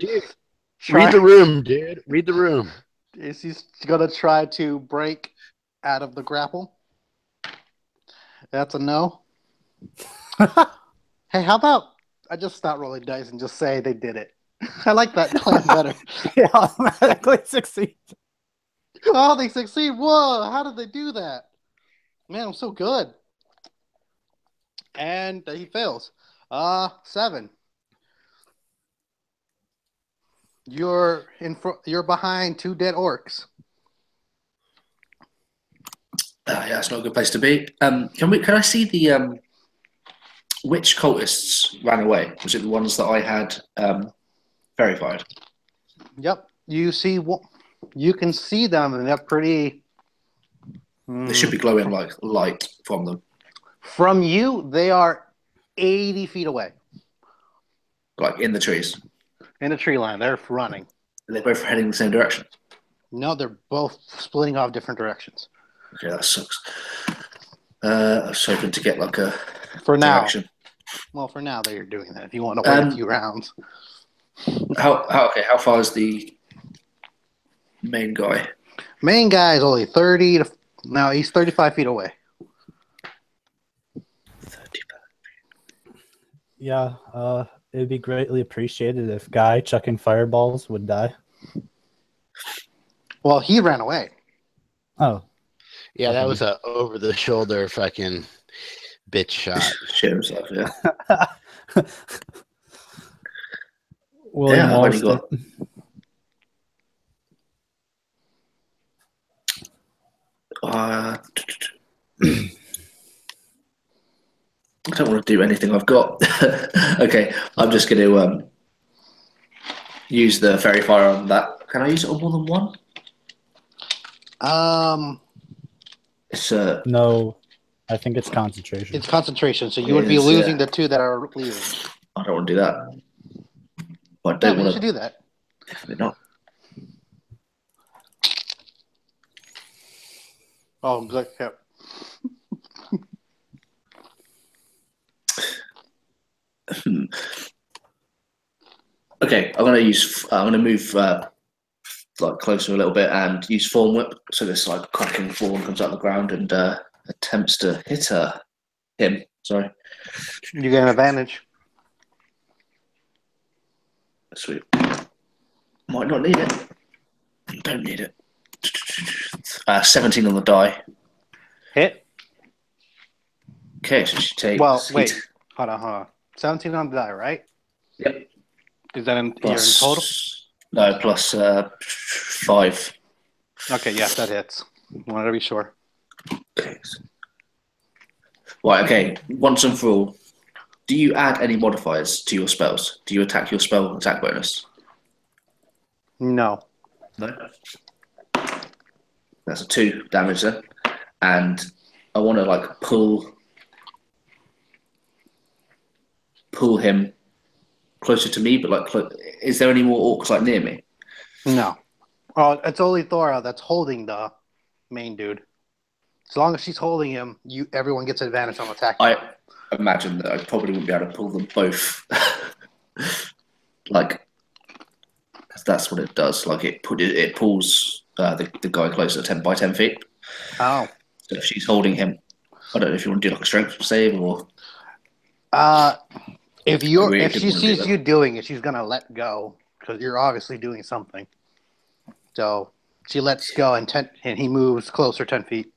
read the room, dude. Read the room. He's going to try to break out of the grapple. That's a no. Hey, how about I just stop rolling dice and just say they did it? I like that plan better. Yeah, automatically succeed. Oh, they succeed. Whoa, how did they do that? Man, I'm so good. And he fails. 7. You're behind 2 dead orcs. Yeah, it's not a good place to be. Can I see the which cultists ran away? Was it the ones that I had verified? Yep. You can see them, and they're pretty. They should be glowing like light from them. From you, they are 80 feet away. Like in the trees. In the tree line. They're running. Are they both heading in the same direction? No, they're both splitting off different directions. Okay, that sucks. I was hoping to get like a direction. Well, for now they're doing that. If you want to wait a few rounds. How far is the main guy? Main guy is only 30 to now. He's 35 feet away. 35 feet. Yeah, it'd be greatly appreciated if Guy chucking fireballs would die. Well, he ran away. Oh. Yeah, that was a over-the-shoulder fucking bitch shot. Shit himself, yeah. William I've only got... I don't want to do anything I've got. Okay, I'm just going to use the fairy fire on that. Can I use it on more than one? It's no, I think it's concentration. It's concentration, so you would be losing the 2 that are leaving. I don't want to do that. But I don't want to do that. Definitely not. Oh, good. Yep. Okay, I'm gonna move like closer a little bit and use form whip. So this like cracking form comes out of the ground and attempts to hit him. Sorry. You get an advantage. Sweet. Might not need it. Don't need it. 17 on the die. Hit. Okay, so she takes. Well, wait. Hold on. 17 on the die, right? Yep. Is that in total? No, plus 5. Okay, yeah, that hits. Want to be sure. Okay. Right, okay. Once and for all, do you add any modifiers to your spells? Do you attack your spell attack bonus? No. No. That's a 2 damage then. And I want to like pull him closer to me, but like, is there any more orcs like near me? No. Oh, it's only Thora that's holding the main dude. As long as she's holding him, everyone gets advantage on attack. I imagine that I probably wouldn't be able to pull them both. Like, because that's what it does. Like it pulls the guy closer 10 by 10 feet. Oh. So if she's holding him, I don't know if you want to do like a strength save or. If she sees you doing it, she's gonna let go because you're obviously doing something. So she lets go and he moves closer 10 feet.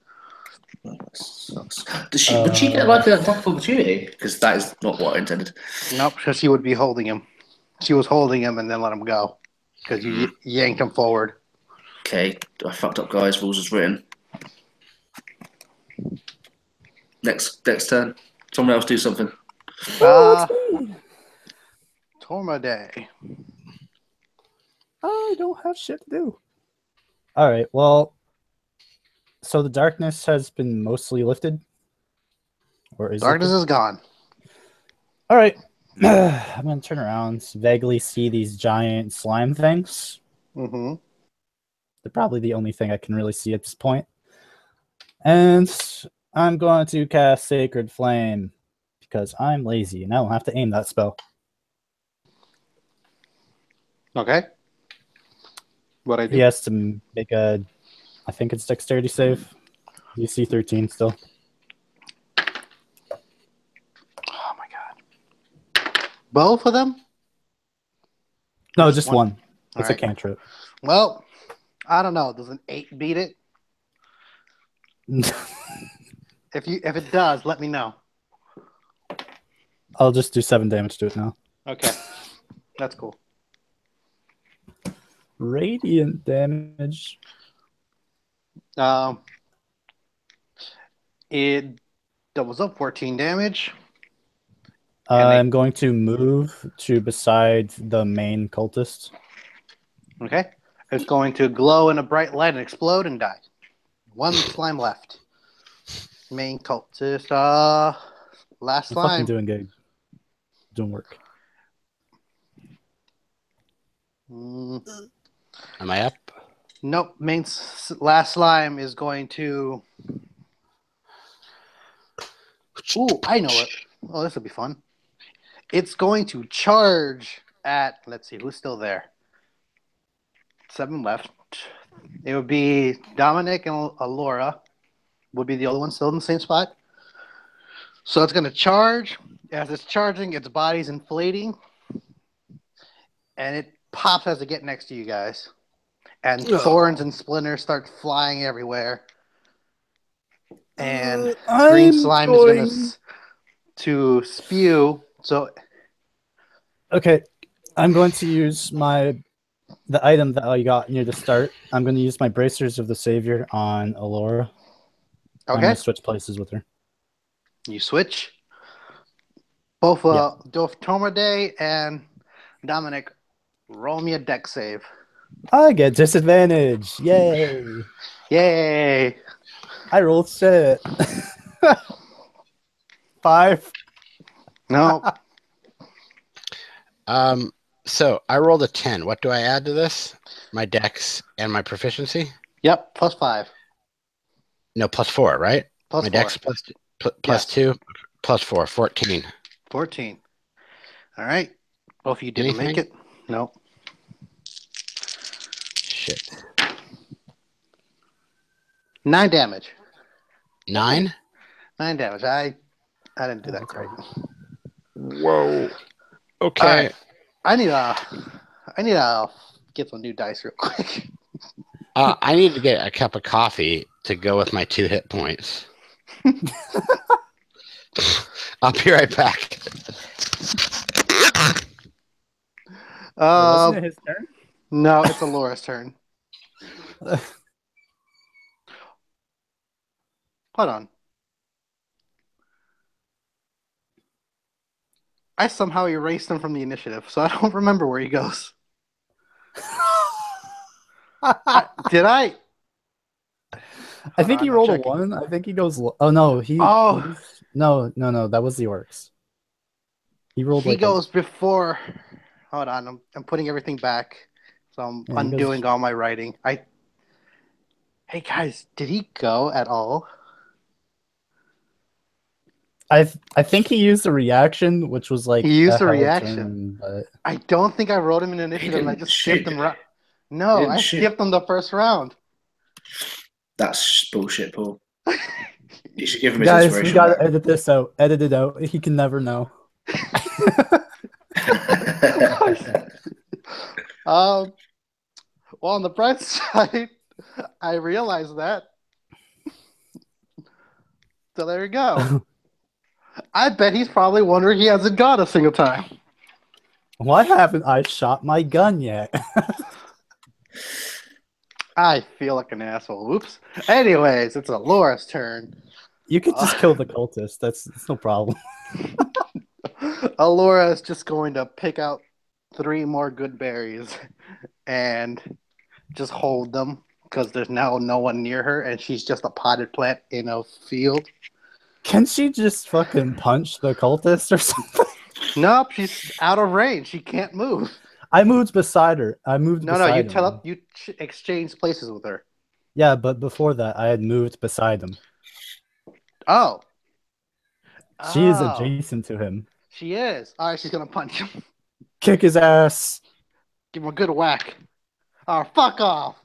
Sucks. Would she get like an attack of opportunity? Because that is not what I intended. Nope, because she would be holding him. She was holding him and then let him go because you yanked him forward. Okay, I fucked up, guys. Rules as written. Next turn. Someone else do something. Tormaday. I don't have shit to do. All right, well, so the darkness has been mostly lifted? Or is Darkness lifted? is gone. All right. I'm going to turn around, vaguely see these giant slime things. Mm-hmm. They're probably the only thing I can really see at this point. And I'm going to cast Sacred Flame because I'm lazy and I don't have to aim that spell. Okay. What I do? He has to make I think it's dexterity save. DC 13 still. Oh my god. Both of them? No, just one. It's right. a cantrip. Well, I don't know. Does an 8 beat it? If it does, let me know. I'll just do 7 damage to it now. Okay. That's cool. Radiant damage. It doubles up 14 damage. I'm going to move to beside the main cultist. Okay. It's going to glow in a bright light and explode and die. One slime left. Main cultist. Last I'm slime. fucking doing good. Doing work. Am I up? Nope. Last slime is going to. Ooh, I know it. Oh, this will be fun. It's going to charge at. Let's see, who's still there? 7 left. It would be Dominic and Laura. Would be the other one still in the same spot. So it's going to charge. As it's charging, its body's inflating. And it pops as it gets next to you guys. And thorns and splinters start flying everywhere. And green slime is going to spew. So, okay, I'm going to use the item that I got near the start. I'm going to use my Bracers of the Savior on Alora. okay. I'm going to switch places with her. You switch. Both Tormaday and Dominic, roll me a dex save. I get disadvantage. Yay. Yay. I rolled shit. 5. No. So I rolled a 10. What do I add to this? My dex and my proficiency? Yep, +5. No, +4, right? Plus my 4. dex plus 2, +4, 14. 14. All right. Both of you didn't make it. No. Shit. 9 damage. 9? 9 damage. I didn't do that great. Whoa. Okay. Right. I need to get some new dice real quick. I need to get a cup of coffee to go with my 2 hit points. I'll be right back. Wasn't it his turn? No, it's Alora's turn. Hold on. I somehow erased him from the initiative, so I don't remember where he goes. Did I? I think on, he I'm rolled a checking. 1. I think he goes. Oh no, Oh, no. That was the orcs. He rolled he like a. goes before. Hold on, I'm putting everything back, so I'm Yeah, he goes. undoing all my writing. Hey guys, did he go at all? I think he used a reaction, which was like He a used a held reaction. turn, but I don't think I wrote him in He initiative. I didn't just skipped shoot. him. He No, didn't I shoot. skipped him the first round. That's bullshit, Paul. You should give him his guys, we inspiration gotta back. edit this out. Edit it out. He can never know. Well, on the bright side, I realized that. So there you go. I bet he's probably wondering he hasn't gone a single time. Why haven't I shot my gun yet? I feel like an asshole. Oops. Anyways, it's Alora's turn. You could just kill the cultist. That's no problem. Alora is just going to pick out 3 more good berries and just hold them because there's now no one near her and she's just a potted plant in a field. Can she just fucking punch the cultist or something? Nope, she's out of range. She can't move. I moved beside her. No, you him. you exchange places with her. Yeah, but before that, I had moved beside him. Oh. She is adjacent to him. She is. All right, she's going to punch him. Kick his ass. Give him a good whack. Oh, fuck off.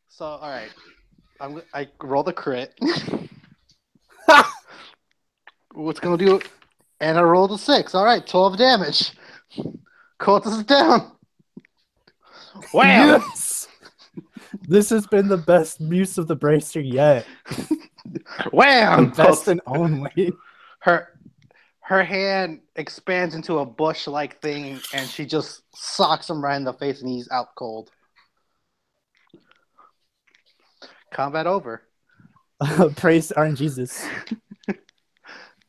So, all right. I roll the crit. What's going to do? And I rolled a 6. All right, 12 damage. Cultist is down. Wow. Yes! This has been the best use of the bracer yet. Wow. The best and only. Her hand expands into a bush-like thing, and she just socks him right in the face, and he's out cold. Combat over. Praise Iron Jesus.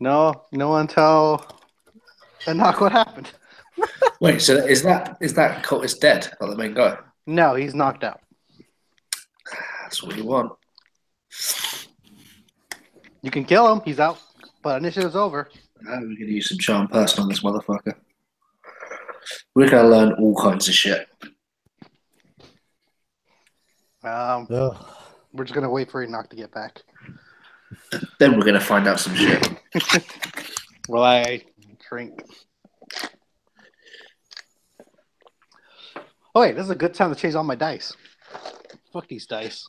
No until Enoch, what happened? Wait, so is that cultist dead? Like the main guy? No, he's knocked out. That's what you want. You can kill him. He's out. But initiative's over. We're going to use some charm person on this motherfucker. We're going to learn all kinds of shit. Ugh. We're just going to wait for Enoch to get back. Then we're going to find out some shit. Will I drink? Oh, wait, this is a good time to change all my dice. Fuck these dice.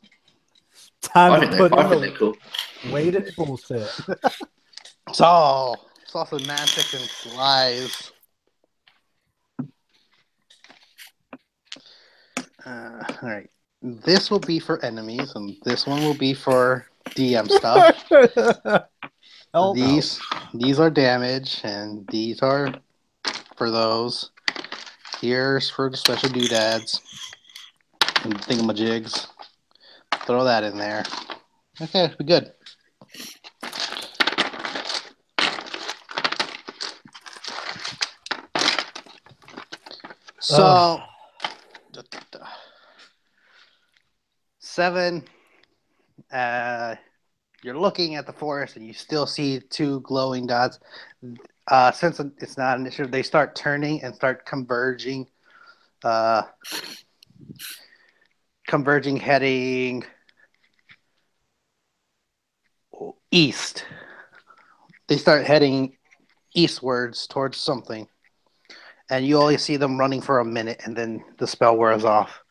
Time I to think put in they're the cool. weighted bullshit. It's all semantics and lies. All right. This will be for enemies, and this one will be for DM stuff. These are damage, and these are for those. Here's for the special doodads and thingamajigs. Throw that in there. Okay, we're good. So, 7. You're looking at the forest and you still see 2 glowing dots. Since it's not an issue, they start turning and start converging. Heading east. They start heading eastwards towards something. And you only see them running for a minute, and then the spell wears off.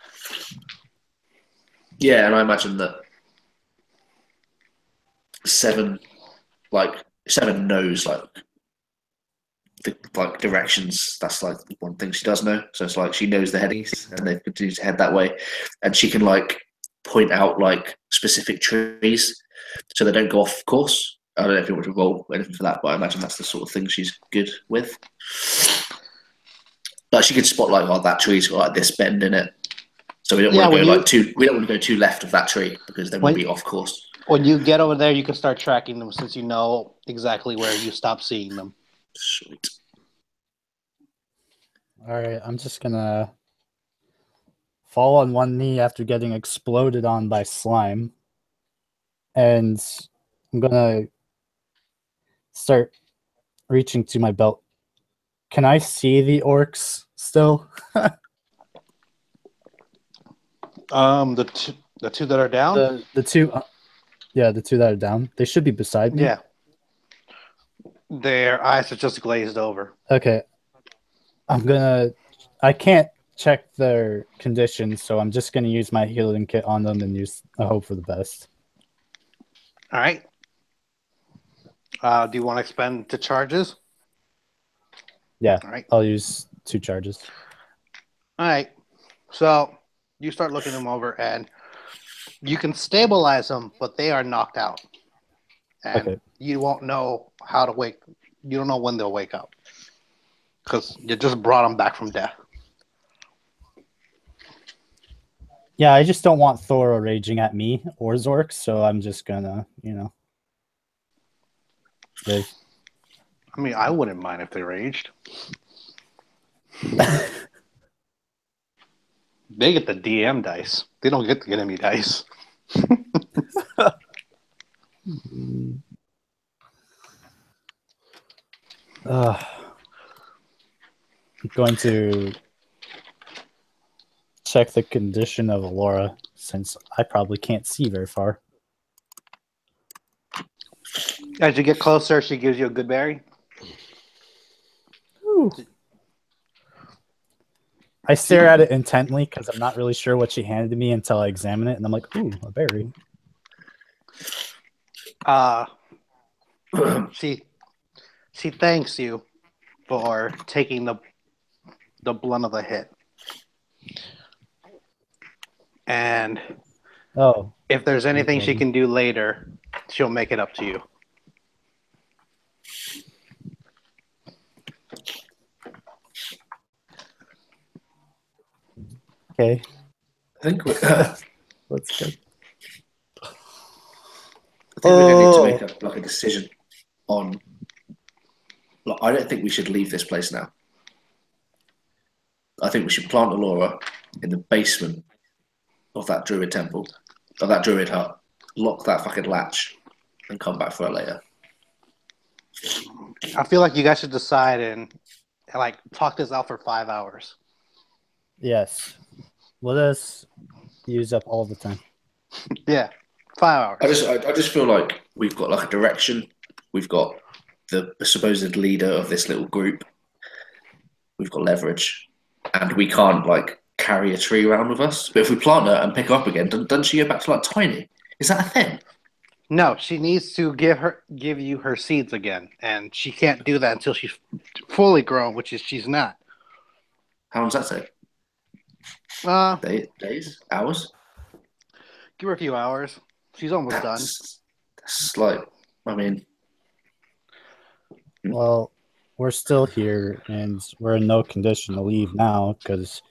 Yeah, and I imagine that 7 knows the directions. That's like one thing she does know. So it's like she knows the head east, and they continue to head that way, and she can point out specific trees so they don't go off course. I don't know if you want to roll anything for that, but I imagine that's the sort of thing she's good with. Like she could spot that tree's got this bend in it, so we don't want to go we don't want to go too left of that tree because then we'll be off course. When you get over there, you can start tracking them since you know exactly where you stop seeing them. Sweet. All right, I'm just gonna fall on one knee after getting exploded on by slime. And I'm gonna start reaching to my belt. Can I see the orcs still? The two that are down. The two, the two that are down. They should be beside me. Yeah. Their eyes are just glazed over. Okay. I can't check their conditions, so I'm just gonna use my healing kit on them and use a hope for the best. All right. Do you want to expend the charges? Yeah. All right. I'll use 2 charges. All right. So you start looking them over, and you can stabilize them, but they are knocked out. And Okay. you won't know how to wake. You don't know when they'll wake up because you just brought them back from death. Yeah, I just don't want Thor raging at me or Zork, so I'm just gonna, live. I mean, I wouldn't mind if they raged. They get the DM dice. They don't get the enemy dice. I'm going to check the condition of Alora, since I probably can't see very far. As you get closer, she gives you a good berry. Ooh. I stare at it intently because I'm not really sure what she handed me until I examine it, and I'm like, ooh, a berry. She thanks you for taking the blunt of the hit. And if there's anything she can do later, she'll make it up to you. Okay. I think Let's go. I think we're going to need to make a decision on. I don't think we should leave this place now. I think we should plant Alora in the basement of that druid temple, of that druid hut, lock that fucking latch, and come back for her later. I feel like you guys should decide and talk this out for 5 hours. Yes. Let us use up all the time. Yeah, 5 hours. I just feel like we've got like a direction. We've got the supposed leader of this little group. We've got leverage, and we can't carry a tree around with us. But if we plant her and pick her up again, doesn't she go back to tiny? Is that a thing? No, she needs to give you her seeds again, and she can't do that until she's fully grown, which is she's not. How long does that take? Days? Hours? Give her a few hours. She's almost done. That's Well, we're still here, and we're in no condition to leave now because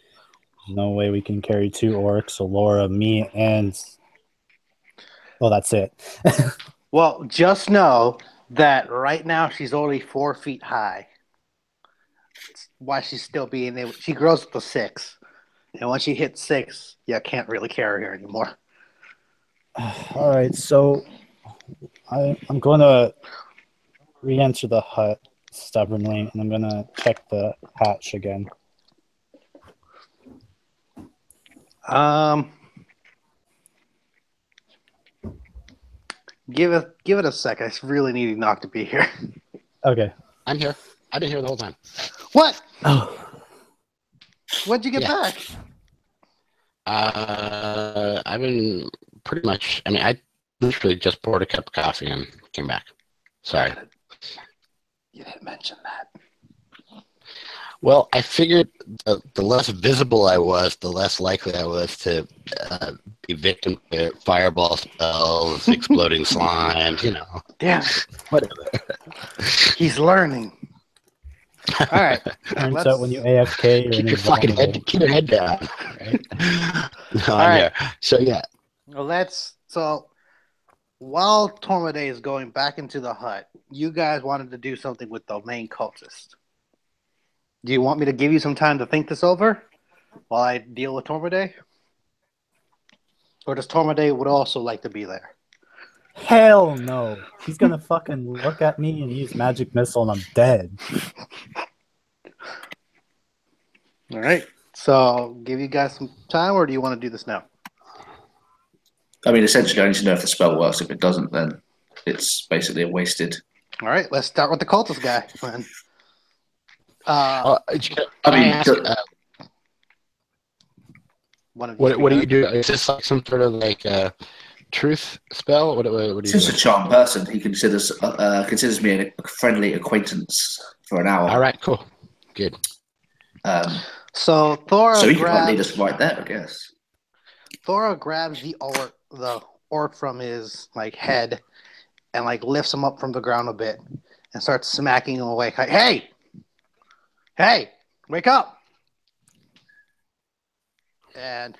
there's no way we can carry 2 orcs, Alora, me, and that's it. Well, just know that right now she's only 4 feet high. That's why she's still being able. She grows up to 6, and once she hits 6, you can't really carry her anymore. All right, so I'm going to re-enter the hut stubbornly, and I'm going to check the hatch again. Give it a sec. I really need Enoch to be here. Okay. I'm here. I've been here the whole time. What? Oh. When'd you get back? I've been pretty much. I mean, I literally just poured a cup of coffee and came back. Sorry. You didn't mention that. Well, I figured the less visible I was, the less likely I was to be victim to fireball spells, exploding slime, Damn. whatever. He's learning. All right. Turns out when you AFK, you're keep your head down. Right? No, I'm here. So yeah. Well, while Tormade is going back into the hut, you guys wanted to do something with the main cultist. Do you want me to give you some time to think this over while I deal with Tormade? Or does Tormade would also like to be there? Hell no. He's gonna fucking look at me and use magic missile and I'm dead. All right. So give you guys some time, or do you want to do this now? I mean, essentially, I need to know if the spell works. If it doesn't, then it's basically a wasted. All right. Let's start with the cultist guy. Then. Can I ask, what do you do? Is this like some sort of like truth spell? What do you Since do? a charmed person, he considers me a friendly acquaintance for an hour. All right, cool, good. So Thora So he could grabs, lead us right there, I guess. Thora grabs the orc from his like head and like lifts him up from the ground a bit and starts smacking him awake. Like, hey, wake up! And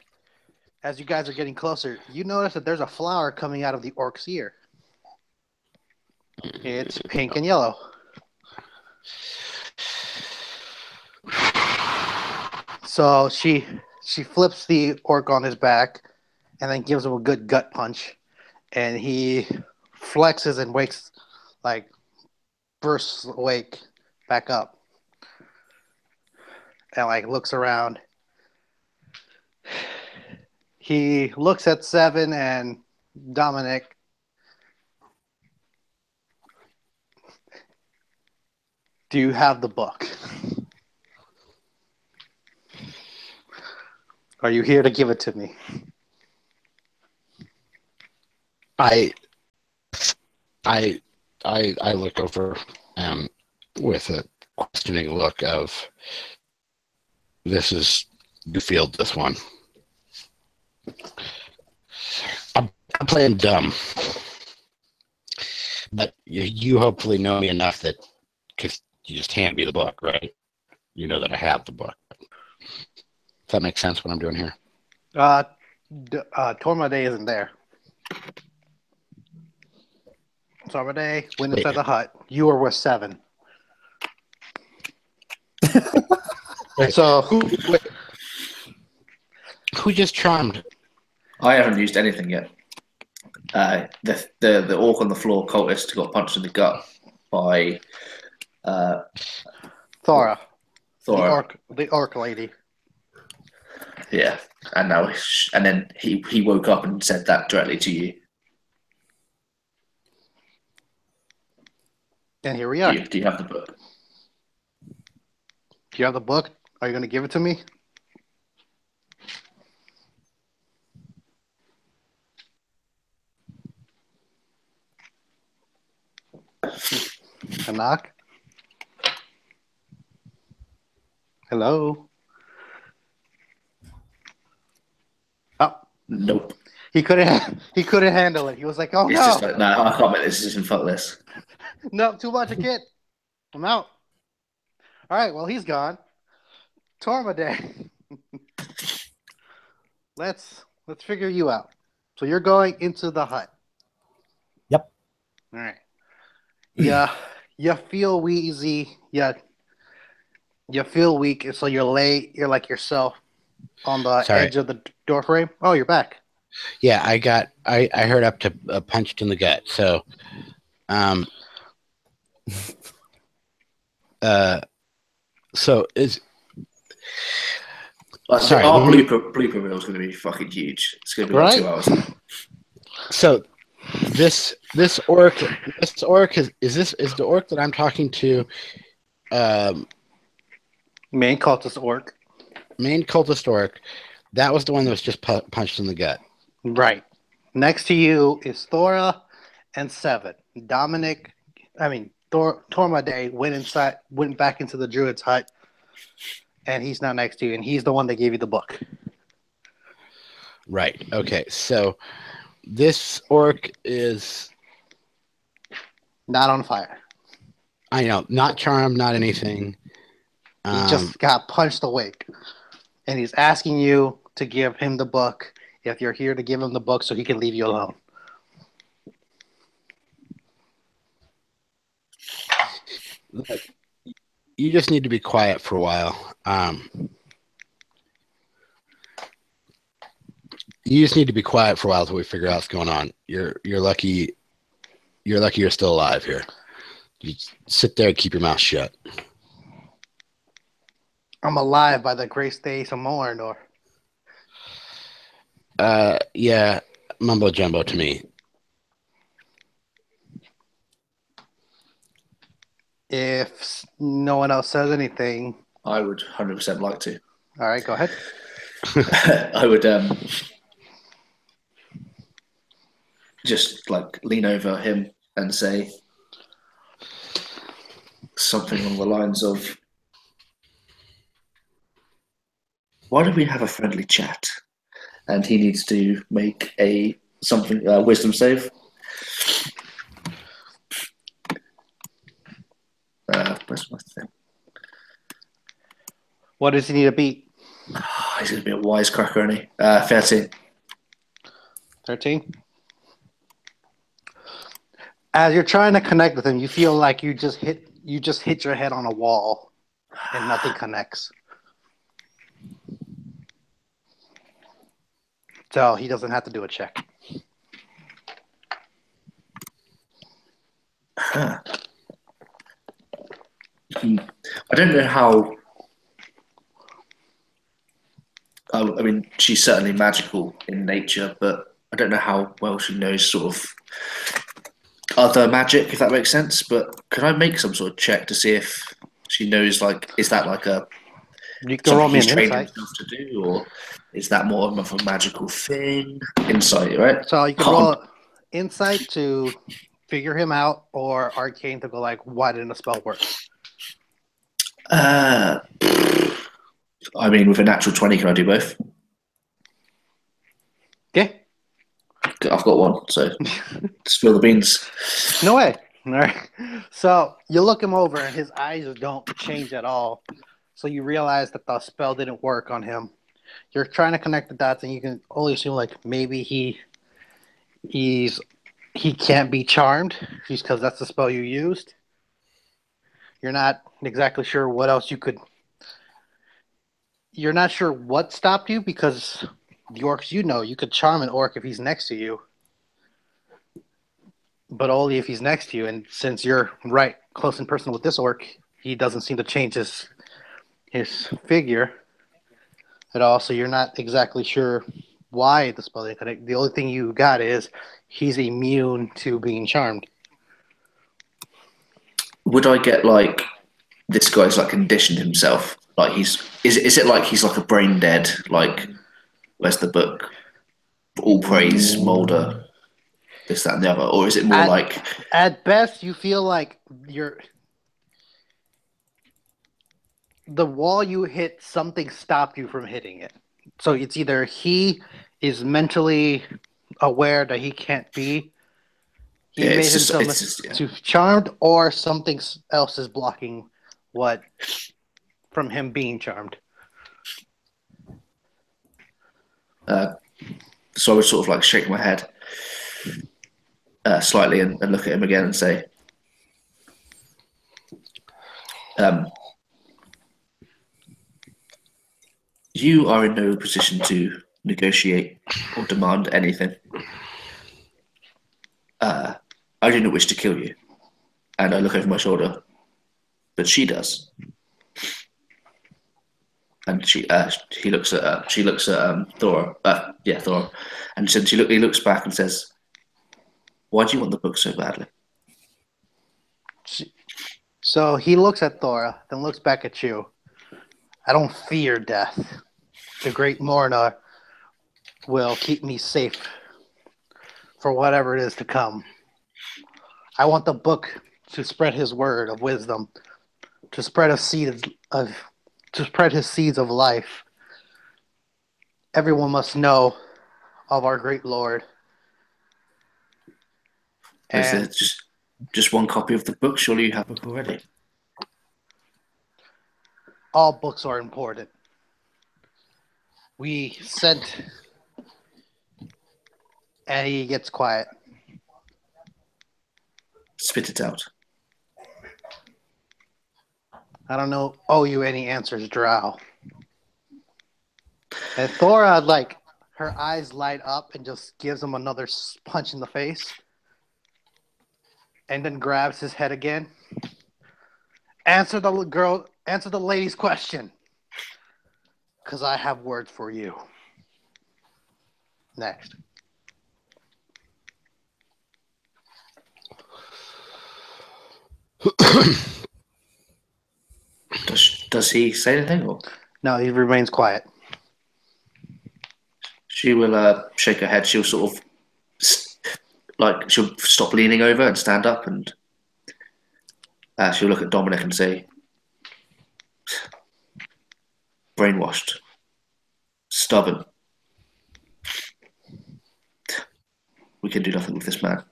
as you guys are getting closer, you notice that there's a flower coming out of the orc's ear. It's pink and yellow. So she flips the orc on his back and then gives him a good gut punch. And he flexes and wakes, like, bursts awake back up. And, like, looks around. He looks at Seven and Dominic. Do you have the book? Are you here to give it to me? I look over with a questioning look of you field this one. I'm playing dumb, but you hopefully know me enough that because you just hand me the book, right? You know that I have the book. Does that make sense what I'm doing here? Tormade isn't there. Tormade went inside the hut. You were with Seven. So who just charmed? I haven't used anything yet. The orc on the floor cultist got punched in the gut by Thora. Thora. The orc lady. Yeah, and then he woke up and said that directly to you. And here we are. Do you have the book? Do you have the book? Are you going to give it to me? A knock? Hello? Oh. Nope. He couldn't handle it. He was like, oh, He's no. just like, no, I can't make this decision. Fuck this. No, too much a kid. I'm out. All right, well, he's gone. Tormade. Let's figure you out. So you're going into the hut. Yep. All right. Yeah, you feel wheezy. Yeah, you feel weak, so you're like yourself on the edge of the door frame. Oh, you're back. Yeah, I heard up to punched in the gut. So, so is. Sorry, our blooper reel is going to be fucking huge. It's going to be like 2 hours. So this orc is the orc that I'm talking to. Main cultist orc. Main cultist orc. That was the one that was just punched in the gut. Right. Next to you is Thora and Seven. Tormade went back into the druid's hut, and he's not next to you, and he's the one that gave you the book. Right. Okay. So this orc is not on fire. I know, not charmed, not anything. He just got punched awake, and he's asking you to give him the book. If you're here to give him the book, so he can leave you alone. Look, you just need to be quiet for a while. You just need to be quiet for a while until we figure out what's going on. You're lucky. You're lucky you're still alive here. You sit there and keep your mouth shut. I'm alive by the grace days of Morinor. Yeah, mumbo jumbo to me. If no one else says anything, I would 100% like to. all right, go ahead. I would just like lean over him and say something along the lines of, why don't we have a friendly chat? And he needs to make a wisdom save. Where's my thing? What does he need to beat? He's going to be a wisecracker, isn't he? 13. 13. As you're trying to connect with him, you feel like you just hit your head on a wall and nothing connects. So he doesn't have to do a check. Huh. I don't know how. I mean, she's certainly magical in nature, but I don't know how well she knows sort of other magic, if that makes sense. But could I make some sort of check to see if she knows, like, is that like a You can roll something me he's an trained insight. himself to do, or is that more of a magical thing? Insight, right? So you can roll insight to figure him out, or arcane to go like, why didn't the spell work? I mean, with a natural 20, can I do both? Yeah. I've got one, so spill the beans. No way. All right. So you look him over, and his eyes don't change at all. So you realize that the spell didn't work on him. You're trying to connect the dots, and you can only assume like maybe he can't be charmed just because that's the spell you used. You're not exactly sure what else you could. You're not sure what stopped you because the orcs, you could charm an orc if he's next to you, but only if he's next to you. And since you're right close in person with this orc, he doesn't seem to change his figure at all. So you're not exactly sure why the spell didn't connect. The only thing you got is he's immune to being charmed. Would I get like this guy's like conditioned himself? Like is it like he's like a brain dead? Like where's the book? All praise Mulder, this, that, and the other, or is it more like at best you feel like the wall you hit, something stopped you from hitting it. So it's either he is mentally aware that he can't be. He made himself too charmed, or something else is blocking from him being charmed. So I would sort of like shake my head slightly and look at him again and say, you are in no position to negotiate or demand anything. I do not wish to kill you. And I look over my shoulder, but she does. And she looks at Thora. Thora, and he looks back and says, "Why do you want the book so badly?" So he looks at Thora, then looks back at you. I don't fear death. The great Morna will keep me safe for whatever it is to come. I want the book to spread his word of wisdom, to spread his seeds of life. Everyone must know of our great Lord. Is there just one copy of the book? Surely you have it already. All books are important. We sent, and he gets quiet. Spit it out. I don't owe you any answers, Drow. And Thora, her eyes light up and just gives him another punch in the face, and then grabs his head again. Answer the lady's question, because I have words for you. Next. Does he say anything? Or? No, he remains quiet. She will shake her head. She'll sort of she'll stop leaning over and stand up, and she'll look at Dominic and say, "Brainwashed, stubborn. We can do nothing with this man."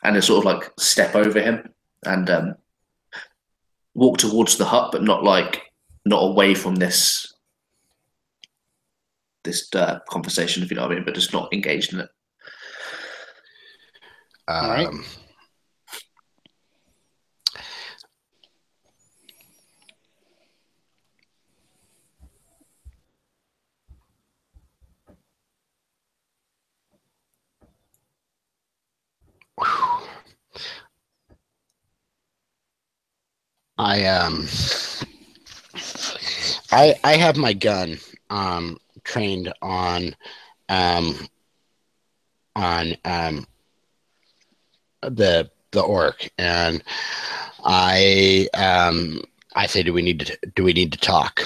And they sort of like step over him and walk towards the hut, but not away from this conversation, if you know what I mean, but just not engaged in it. All right. I have my gun trained on the orc, and I say, do we need to talk?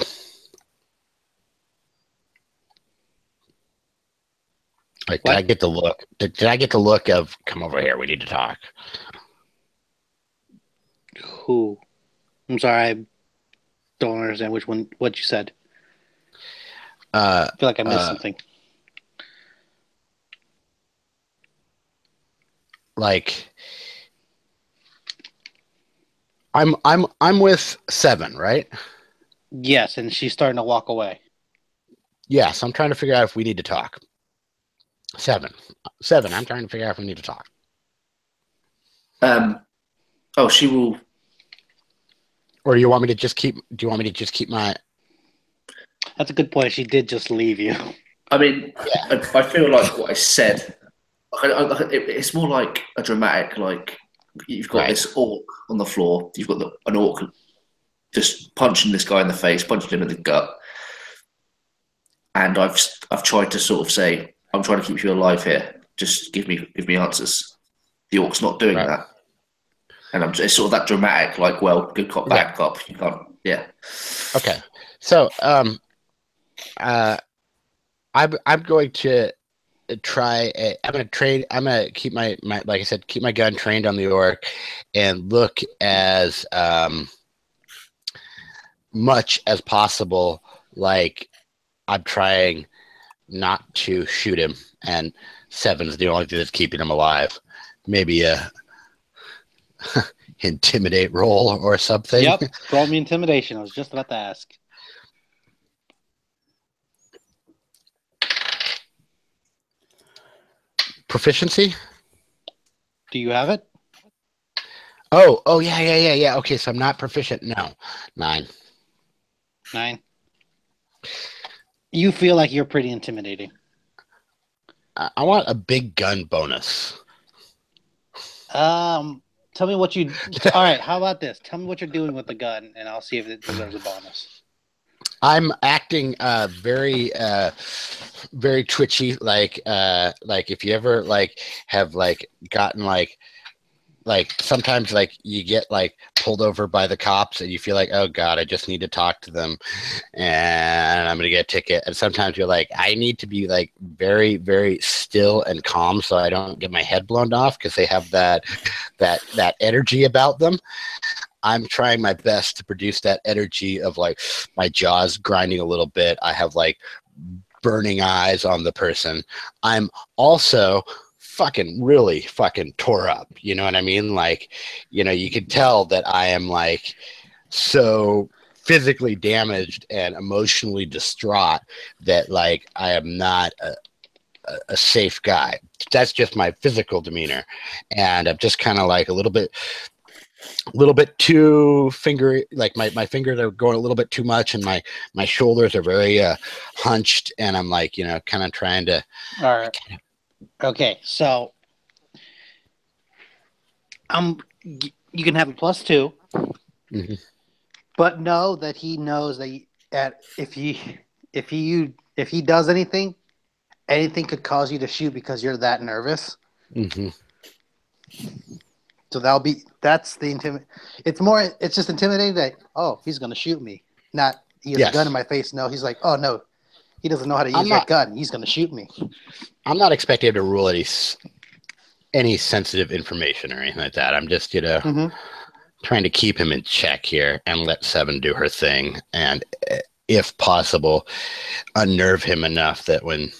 Like, did I get the look? Did I get the look of, come over here, we need to talk? Who? I'm sorry, I don't understand what you said. I feel like I missed something. Like, I'm with Seven, right? Yes, and she's starting to walk away. Yes, I'm trying to figure out if we need to talk. Seven, I'm trying to figure out if we need to talk. She will. Or do you want me to just keep my... That's a good point. She did just leave you. I mean, yeah. I feel like what I said, it's more like a dramatic, like, you've got this orc on the floor, you've got an orc just punching this guy in the face, punching him in the gut. And I've tried to sort of say, I'm trying to keep you alive here. Just give me answers. The orc's not doing that. And it's sort of that dramatic, like, well, good cop, bad cop. You can't, Okay. So, I'm going to try. I'm going to keep my like I said, keep my gun trained on the orc, and look as much as possible like I'm trying not to shoot him, and Seven's the only thing that's keeping him alive. Maybe a intimidate roll or something. Yep, roll me intimidation. I was just about to ask. Proficiency? Do you have it? Oh, yeah. Okay, so I'm not proficient. No. 9. You feel like you're pretty intimidating. I want a big gun bonus. Tell me what you... All right, how about this? Tell me what you're doing with the gun, and I'll see if it deserves a bonus. I'm acting very very twitchy, like if you ever have gotten sometimes you get pulled over by the cops and you feel like, oh god, I just need to talk to them and I'm gonna get a ticket. And sometimes you're like, I need to be very, very still and calm so I don't get my head blown off, because they have that energy about them. I'm trying my best to produce that energy of my jaws grinding a little bit. I have burning eyes on the person. I'm also really fucking tore up. You know what I mean? You could tell that I am so physically damaged and emotionally distraught that I am not a safe guy. That's just my physical demeanor. And I'm just kind of a little bit a little bit too like my fingers are going a little bit too much, and my shoulders are very hunched, and I'm like, kind of trying to. All right. Okay, so you can have a +2, but know that he knows that if he does anything could cause you to shoot because you're that nervous. So that's the it's just intimidating that, oh, he's going to shoot me. Not he has a gun in my face. No, he's like, oh no, he doesn't know how to use that gun. He's going to shoot me. I'm not expecting him to rule any sensitive information or anything like that. I'm just, trying to keep him in check here and let Seven do her thing. And if possible, unnerve him enough that when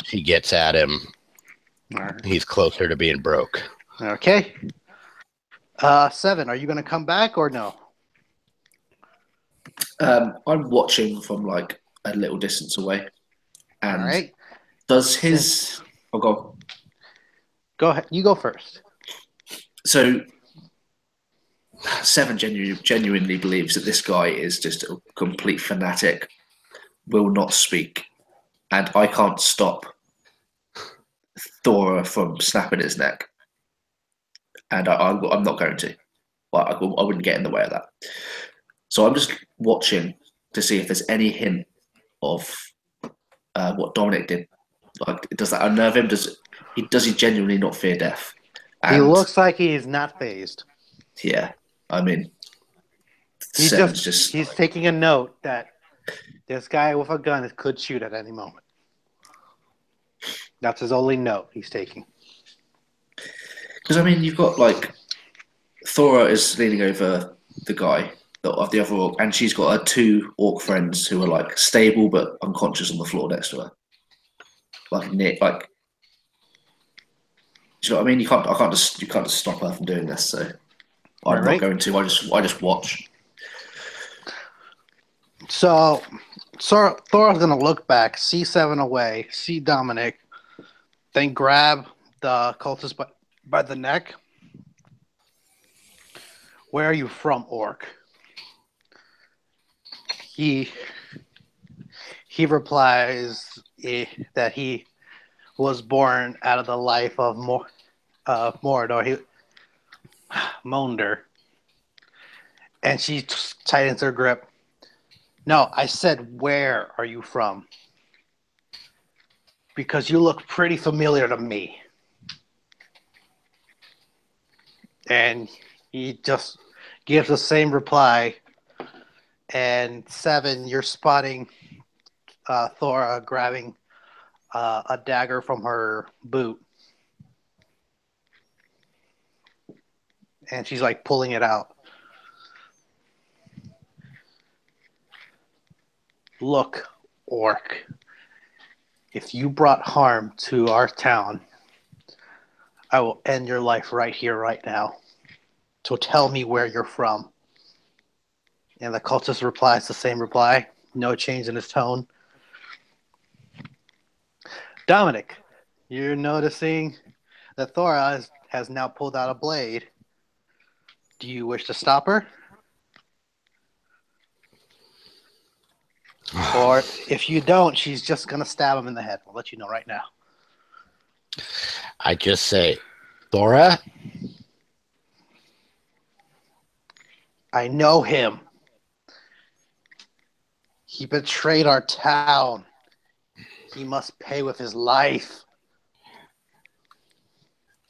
she gets at him, he's closer to being broke. Okay. 7, are you going to come back or no? I'm watching from like a little distance away. And all right. Does his... Oh, go on. Go ahead. You go first. So 7 genuinely believes that this guy is just a complete fanatic, will not speak, and I can't stop Thora from snapping his neck. And I'm not going to. I wouldn't get in the way of that. So I'm just watching to see if there's any hint of what Dominic did. Like, does that unnerve him? Does he genuinely not fear death? And he looks like he is not fazed. Yeah, I mean, he's taking a note that this guy with a gun could shoot at any moment. That's his only note he's taking. Because, I mean, you've got, like, Thora is leaning over the guy of the other orc, and she's got her 2 orc friends who are, like, stable but unconscious on the floor next to her. Like, do you know what I mean? You can't just stop her from doing this, so I'm not going to. I just watch. So Thora's going to look back, see 7 away, see Dominic, then grab the cultist by the neck. Where are you from, orc? He replies that he was born out of the life of Mordor, Monder. And she tightens her grip. No, I said, where are you from? Because you look pretty familiar to me. And he just gives the same reply. And 7, you're spotting Thora grabbing a dagger from her boot. And she's like pulling it out. Look, orc, if you brought harm to our town, I will end your life right here, right now. So tell me where you're from. And the cultist replies the same reply. No change in his tone. Dominic, you're noticing that Thora has now pulled out a blade. Do you wish to stop her? Or if you don't, she's just going to stab him in the head. I'll let you know right now. I just say, Thora? I know him. He betrayed our town. He must pay with his life.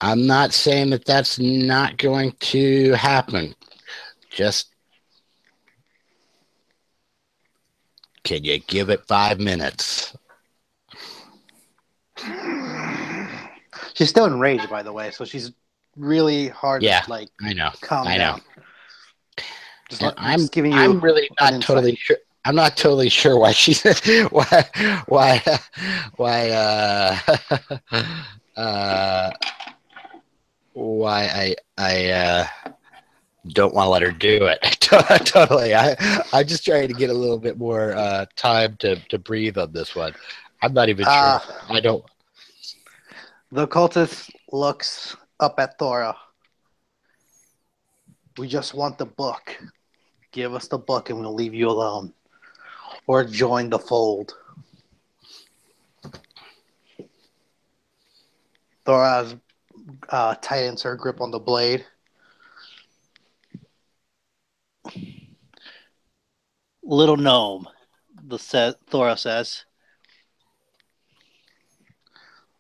I'm not saying that that's not going to happen. Just, can you give it 5 minutes? She's still enraged, by the way, so she's really hard to I know. calm down. I'm really not totally sure. I'm not totally sure why she's why I don't want to let her do it. Totally. I'm just trying to get a little bit more time to breathe on this one. I'm not even sure. I don't. The cultist looks up at Thora. We just want the book. Give us the book and we'll leave you alone. Or join the fold. Thora tightens her grip on the blade. Little gnome, Thora says.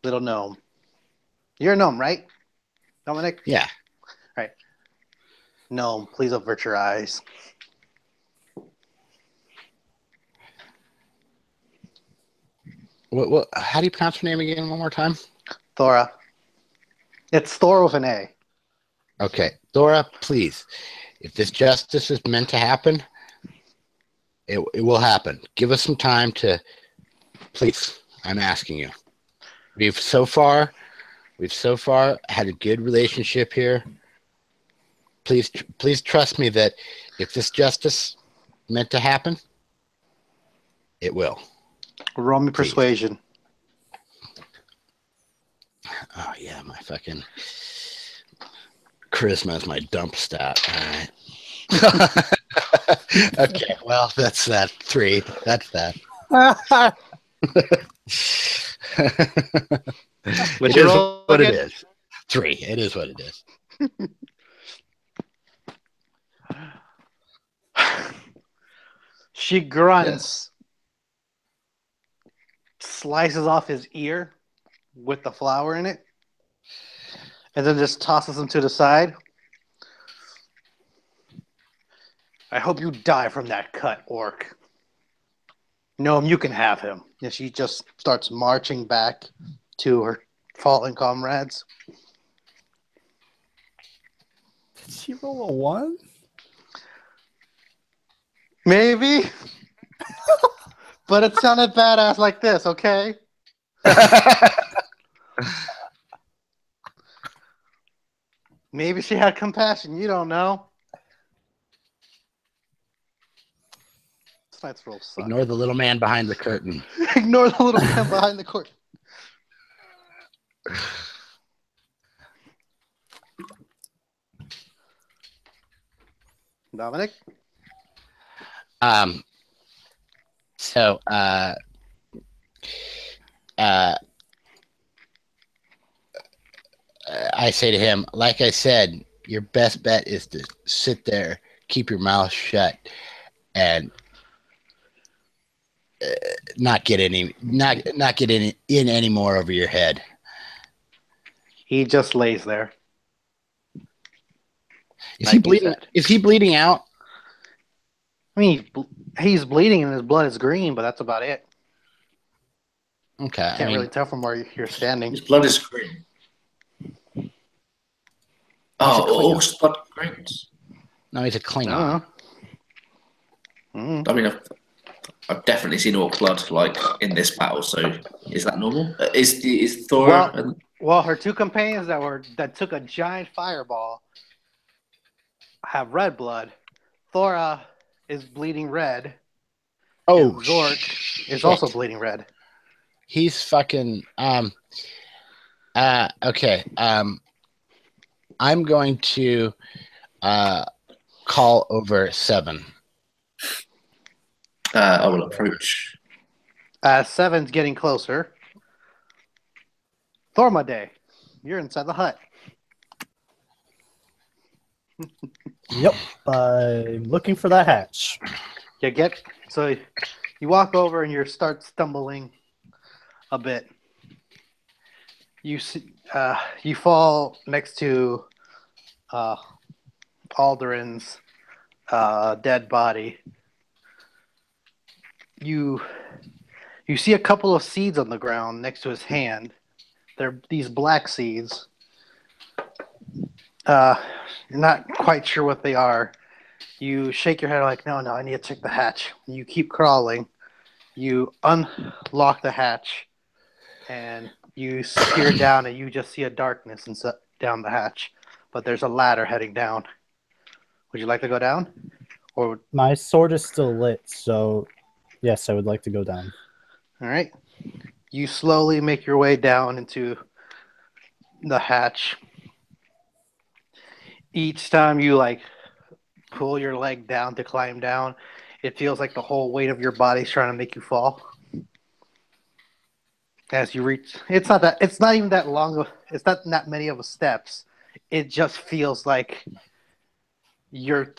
Little gnome. You're a gnome, right, Dominic? Yeah. Right. Gnome, please avert your eyes. What? How do you pronounce your name again one more time? Thora. It's Thor with an A. Okay. Thora, please. If this justice is meant to happen, it will happen. Give us some time to... Please, I'm asking you. We've so far had a good relationship here. Please trust me that if this justice meant to happen, it will. Roll me Please. persuasion. Oh yeah, my fucking charisma is my dump stat. All right. Okay, well that's that. 3. That's that. Which is what it is. 3. It is what it is. She grunts, slices off his ear with the flower in it, and then just tosses him to the side. I hope you die from that cut, orc. Gnome, you can have him. And she just starts marching back to her fallen comrades. Did she roll a 1? Maybe. But it sounded badass like this, okay? Maybe she had compassion. You don't know. Tonight's roll sucks. Ignore the little man behind the curtain. Ignore the little man behind the curtain. Dominic? So, I say to him, like I said, your best bet is to sit there, keep your mouth shut, and not get in any more over your head. He just lays there. Is he bleeding? Is he bleeding out? I mean, he's bleeding and his blood is green, but that's about it. Okay. Can't really tell from where you're standing. His blood is green. Oh, orc's blood green. No, he's a Klingon. I mean, I've definitely seen orc blood like in this battle. So is that normal? Is Thora? Well, her two companions that took a giant fireball have red blood. Thora is bleeding red. Oh, Zork is also bleeding red. He's fucking okay. I'm going to call over 7. I will approach. 7's getting closer. Thormaday, you're inside the hut. Yep, I'm looking for that hatch. So you walk over and you start stumbling a bit. You see, you fall next to Aldrin's dead body. You see a couple of seeds on the ground next to his hand. They're these black seeds. You're not quite sure what they are. You shake your head like, no, I need to check the hatch. You keep crawling. You unlock the hatch, and you peer down, and you just see a darkness down the hatch. But there's a ladder heading down. Would you like to go down? Or my sword is still lit, so yes, I would like to go down. All right. You slowly make your way down into the hatch. Each time you pull your leg down to climb down, it feels like the whole weight of your body's trying to make you fall. As you reach, it's not even that long. It's not that many of a steps. It just feels like you're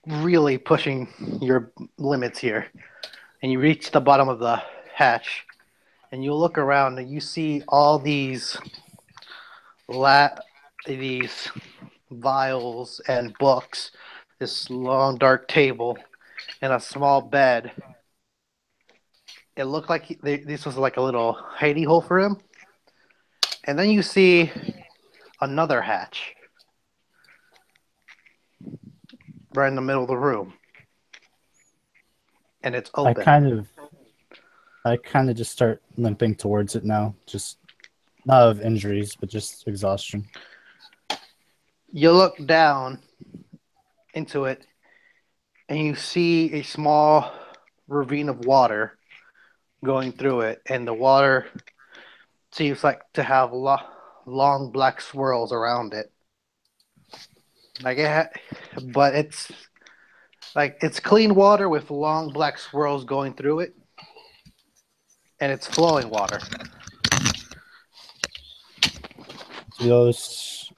really pushing your limits here. And you reach the bottom of the hatch, and you look around, and you see all these vials and books, this long dark table, and a small bed. It looked like this was like a little hidey hole for him. And then you see another hatch right in the middle of the room, and it's open. I kind of just start limping towards it now, just not of injuries, but just exhaustion. You look down into it, and you see a small ravine of water going through it, and the water seems like to have long black swirls around it. But it's like it's clean water with long black swirls going through it, and it's flowing water. Do those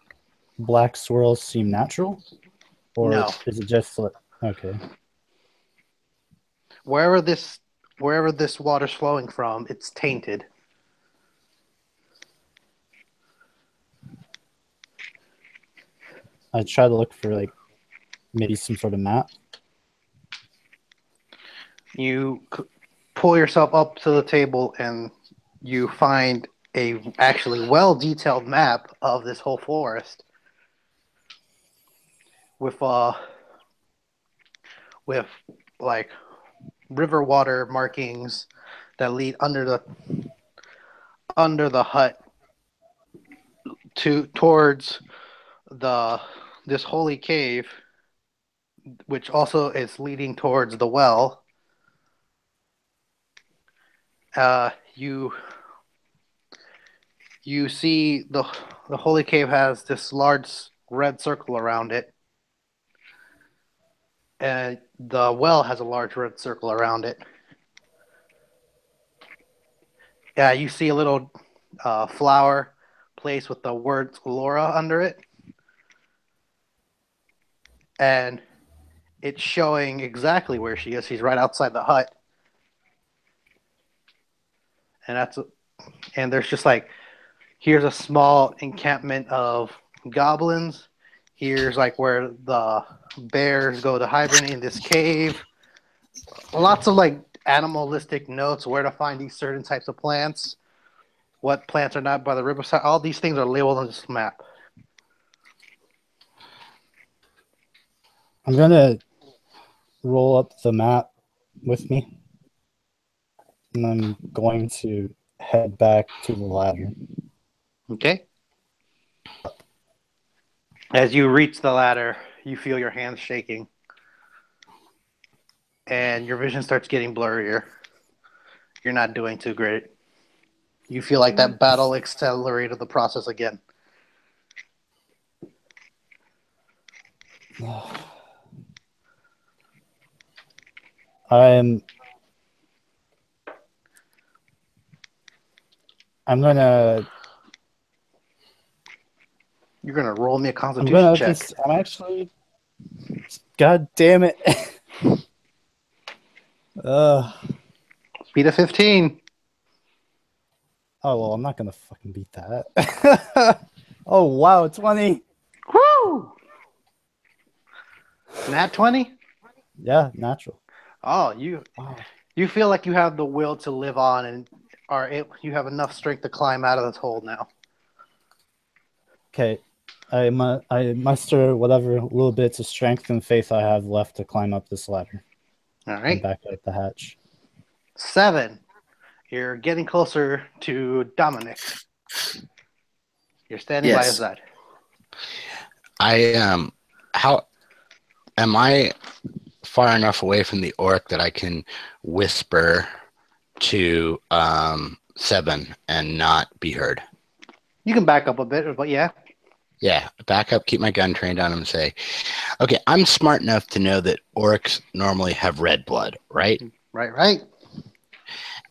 black swirls seem natural? Or No. is it just okay? Wherever this water's flowing from, it's tainted. I try to look for like maybe some sort of map. You pull yourself up to the table and you find a actually well-detailed map of this whole forest with like river water markings that lead under the hut towards this holy cave, which also is leading towards the well. You see the holy cave has this large red circle around it, and the well has a large red circle around it. Yeah, you see a little flower placed with the words Laura under it, and it's showing exactly where she is. She's right outside the hut, and there's just like, here's a small encampment of goblins. Here's like where the bears go to hibernate in this cave. Lots of like animalistic notes, where to find these certain types of plants, what plants are not by the riverside. All these things are labeled on this map. I'm gonna roll up the map with me, and I'm going to head back to the ladder. Okay. As you reach the ladder, you feel your hands shaking, and your vision starts getting blurrier. You're not doing too great. You feel like that battle accelerated the process again. I'm gonna. You're gonna roll me a Constitution check. I'm actually. God damn it! Beat a 15. Oh well, I'm not gonna fucking beat that. Oh wow, 20. Woo! Nat 20? Yeah, natural. Oh, you feel like you have the will to live on, and you have enough strength to climb out of this hole now. Okay, I muster whatever little bits of strength and faith I have left to climb up this ladder. All And right. back up the hatch. 7. You're getting closer to Dominic. You're standing by his side. How am I far enough away from the orc that I can whisper to 7 and not be heard? You can back up a bit, but yeah. Yeah, back up, keep my gun trained on him and say, Okay, I'm smart enough to know that orcs normally have red blood, right? Right.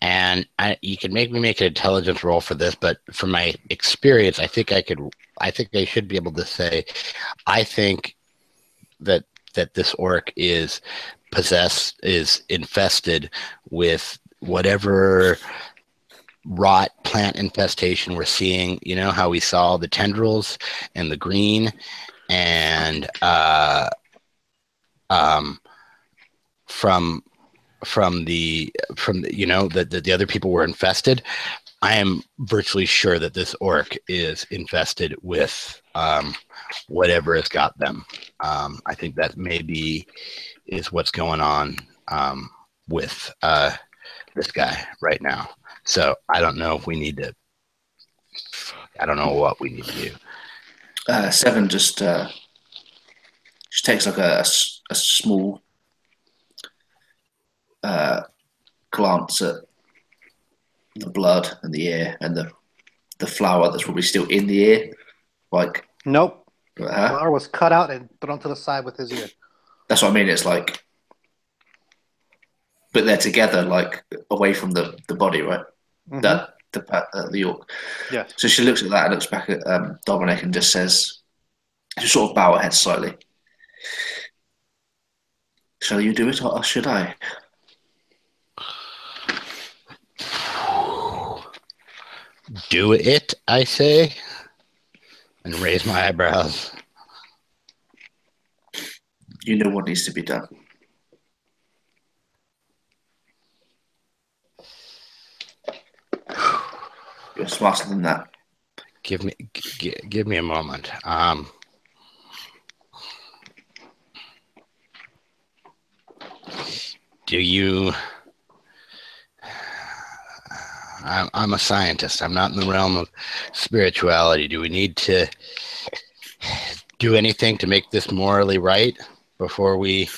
And you can make me make an intelligence roll for this, but from my experience, I think I should be able to say, I think that this orc is infested with whatever rot plant infestation we're seeing. You know how we saw the tendrils and the green, and from the the other people were infested. I am virtually sure that this orc is infested with whatever has got them. I think that maybe is what's going on with this guy right now. So I don't know if we need to. I don't know what we need to do. Seven just takes like a small glance at the blood and the ear and the flower that's probably still in the ear. Like, nope. Flower was cut out and thrown to the side with his ear. That's what I mean. It's like, but they're together, like away from the body, right? Mm-hmm. The York. Yes. So she looks at that and looks back at Dominic and just says, just sort of bow her head slightly. Shall you do it or should I? Do it, I say, and raise my eyebrows. You know what needs to be done. You're smarter than that. Give me a moment. Do you? I'm a scientist. I'm not in the realm of spirituality. Do we need to do anything to make this morally right before we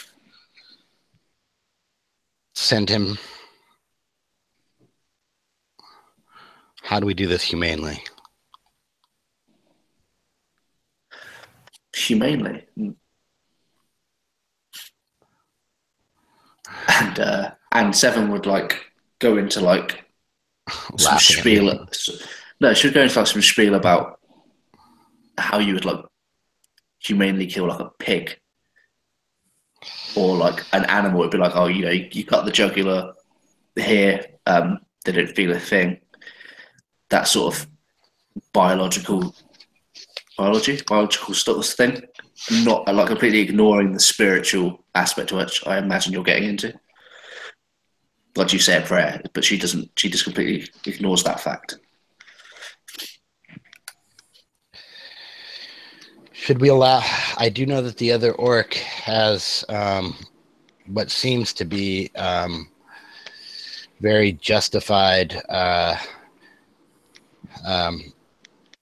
send him? How do we do this humanely? Humanely. And Seven would like go into like some spiel. No, she would go into like some spiel about how you would like humanely kill like a pig or like an animal. It'd be like, oh, you cut the jugular here, they don't feel a thing. That sort of biological sort of thing. Not like completely ignoring the spiritual aspect, which I imagine you're getting into. Like you say a prayer, but she doesn't. She just completely ignores that fact. Should we allow? I do know that the other orc has what seems to be very justified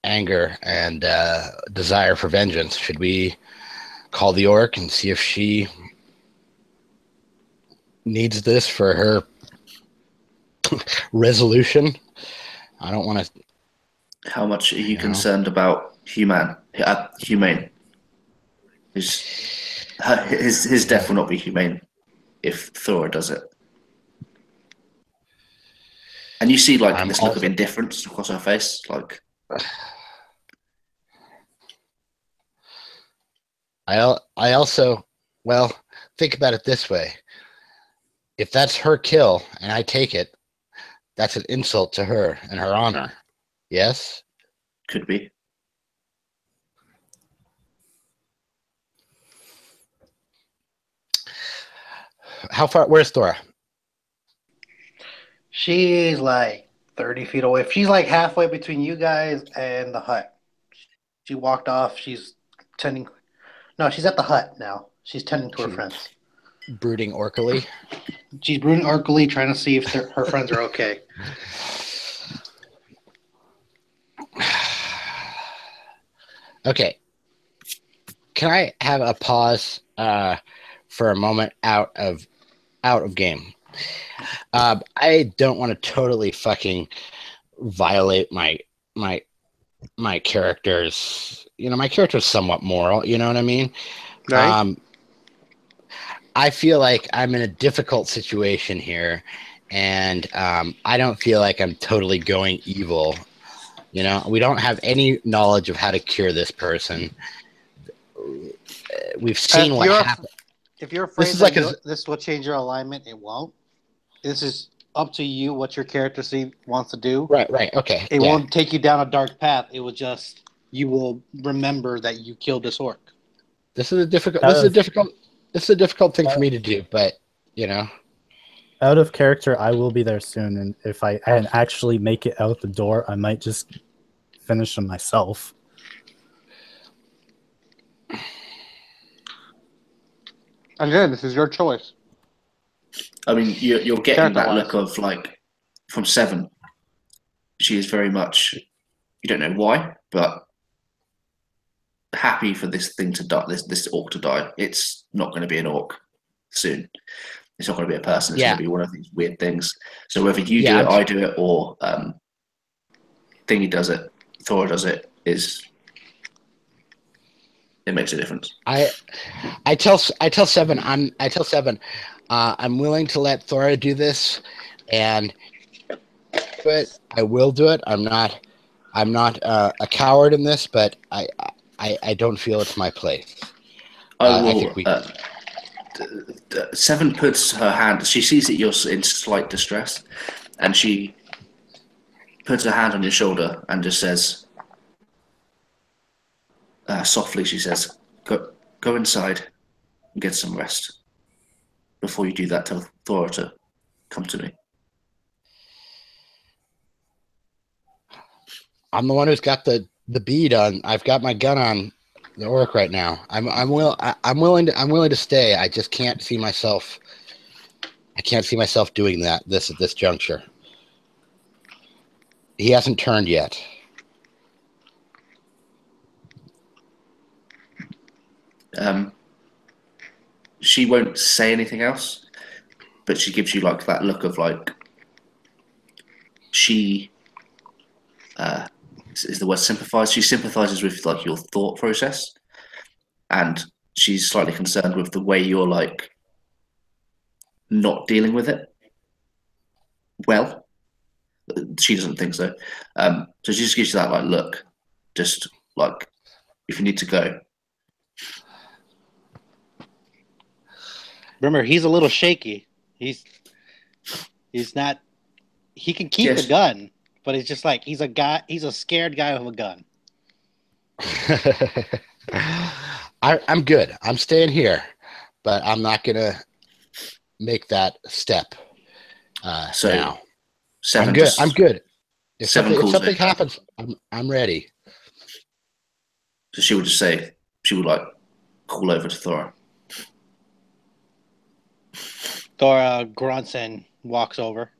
anger and desire for vengeance. Should we call the orc and see if she needs this for her resolution? I don't want to. How much are you concerned about humane? His death will not be humane if Thora does it. And you see like this look of indifference across her face, like. I also, well, think about it this way. If that's her kill and I take it, that's an insult to her and her honor. Yes? Could be. How far? Where's Thora? She's like 30 feet away. She's like halfway between you guys and the hut. She walked off. She's tending. No, she's at the hut now. She's tending to her friends. Brooding orcally? She's brooding orcally, trying to see if her friends are okay. Okay. Can I have a pause for a moment out of game? I don't want to totally fucking violate my character's. My character's somewhat moral. You know what I mean? Right? I feel like I'm in a difficult situation here, and I don't feel like I'm totally going evil. You know, we don't have any knowledge of how to cure this person. We've seen If what you're happened. if you're This afraid is that like a this will change your alignment, it won't. This is up to you what your character wants to do. right. Okay, It yeah. won't take you down a dark path. It will just you will remember that you killed this orc. This is a difficult. Out This is a of difficult. This is a difficult thing for uh, me to do, but you know, out of character, I will be there soon, and if I actually make it out the door, I might just finish them myself. Again, this is your choice. I mean, you're getting that Character-wise. look of like from Seven. She is very much, you don't know why, but happy for this thing to die, this orc to die. It's not going to be an orc soon. It's not going to be a person. It's yeah, going to be one of these weird things. So whether you yeah. do it, I do it, or Thingy does it, Thor does it, it makes a difference. I tell Seven I'm willing to let Thora do this, and but I will do it. I'm not a coward in this, but I don't feel it's my place. I I will. think we. Seven puts her hand. She sees that you're in slight distress, and she puts her hand on your shoulder and just says, softly, she says, "Go inside and get some rest. Before you do that, tell Thora to come to me." I'm the one who's got the bead on. I've got my gun on the orc right now. I'm willing to stay. I just can't see myself. I can't see myself doing this at this juncture. He hasn't turned yet. She won't say anything else, but she gives you like that look of like she is the word sympathize. She sympathizes with like your thought process, and she's slightly concerned with the way you're like not dealing with it well. She doesn't think so. So she just gives you that like look, just like if you need to go. Remember, he's a little shaky. He's not. He can keep Yes. the gun, but it's just like he's a guy. He's a scared guy with a gun. I'm good. I'm staying here, but I'm not gonna make that step So now. Seven I'm good. I'm good. If Seven something calls it. happens, I'm ready. So she would just say, she would like call over to Thora. Thora grunts and walks over.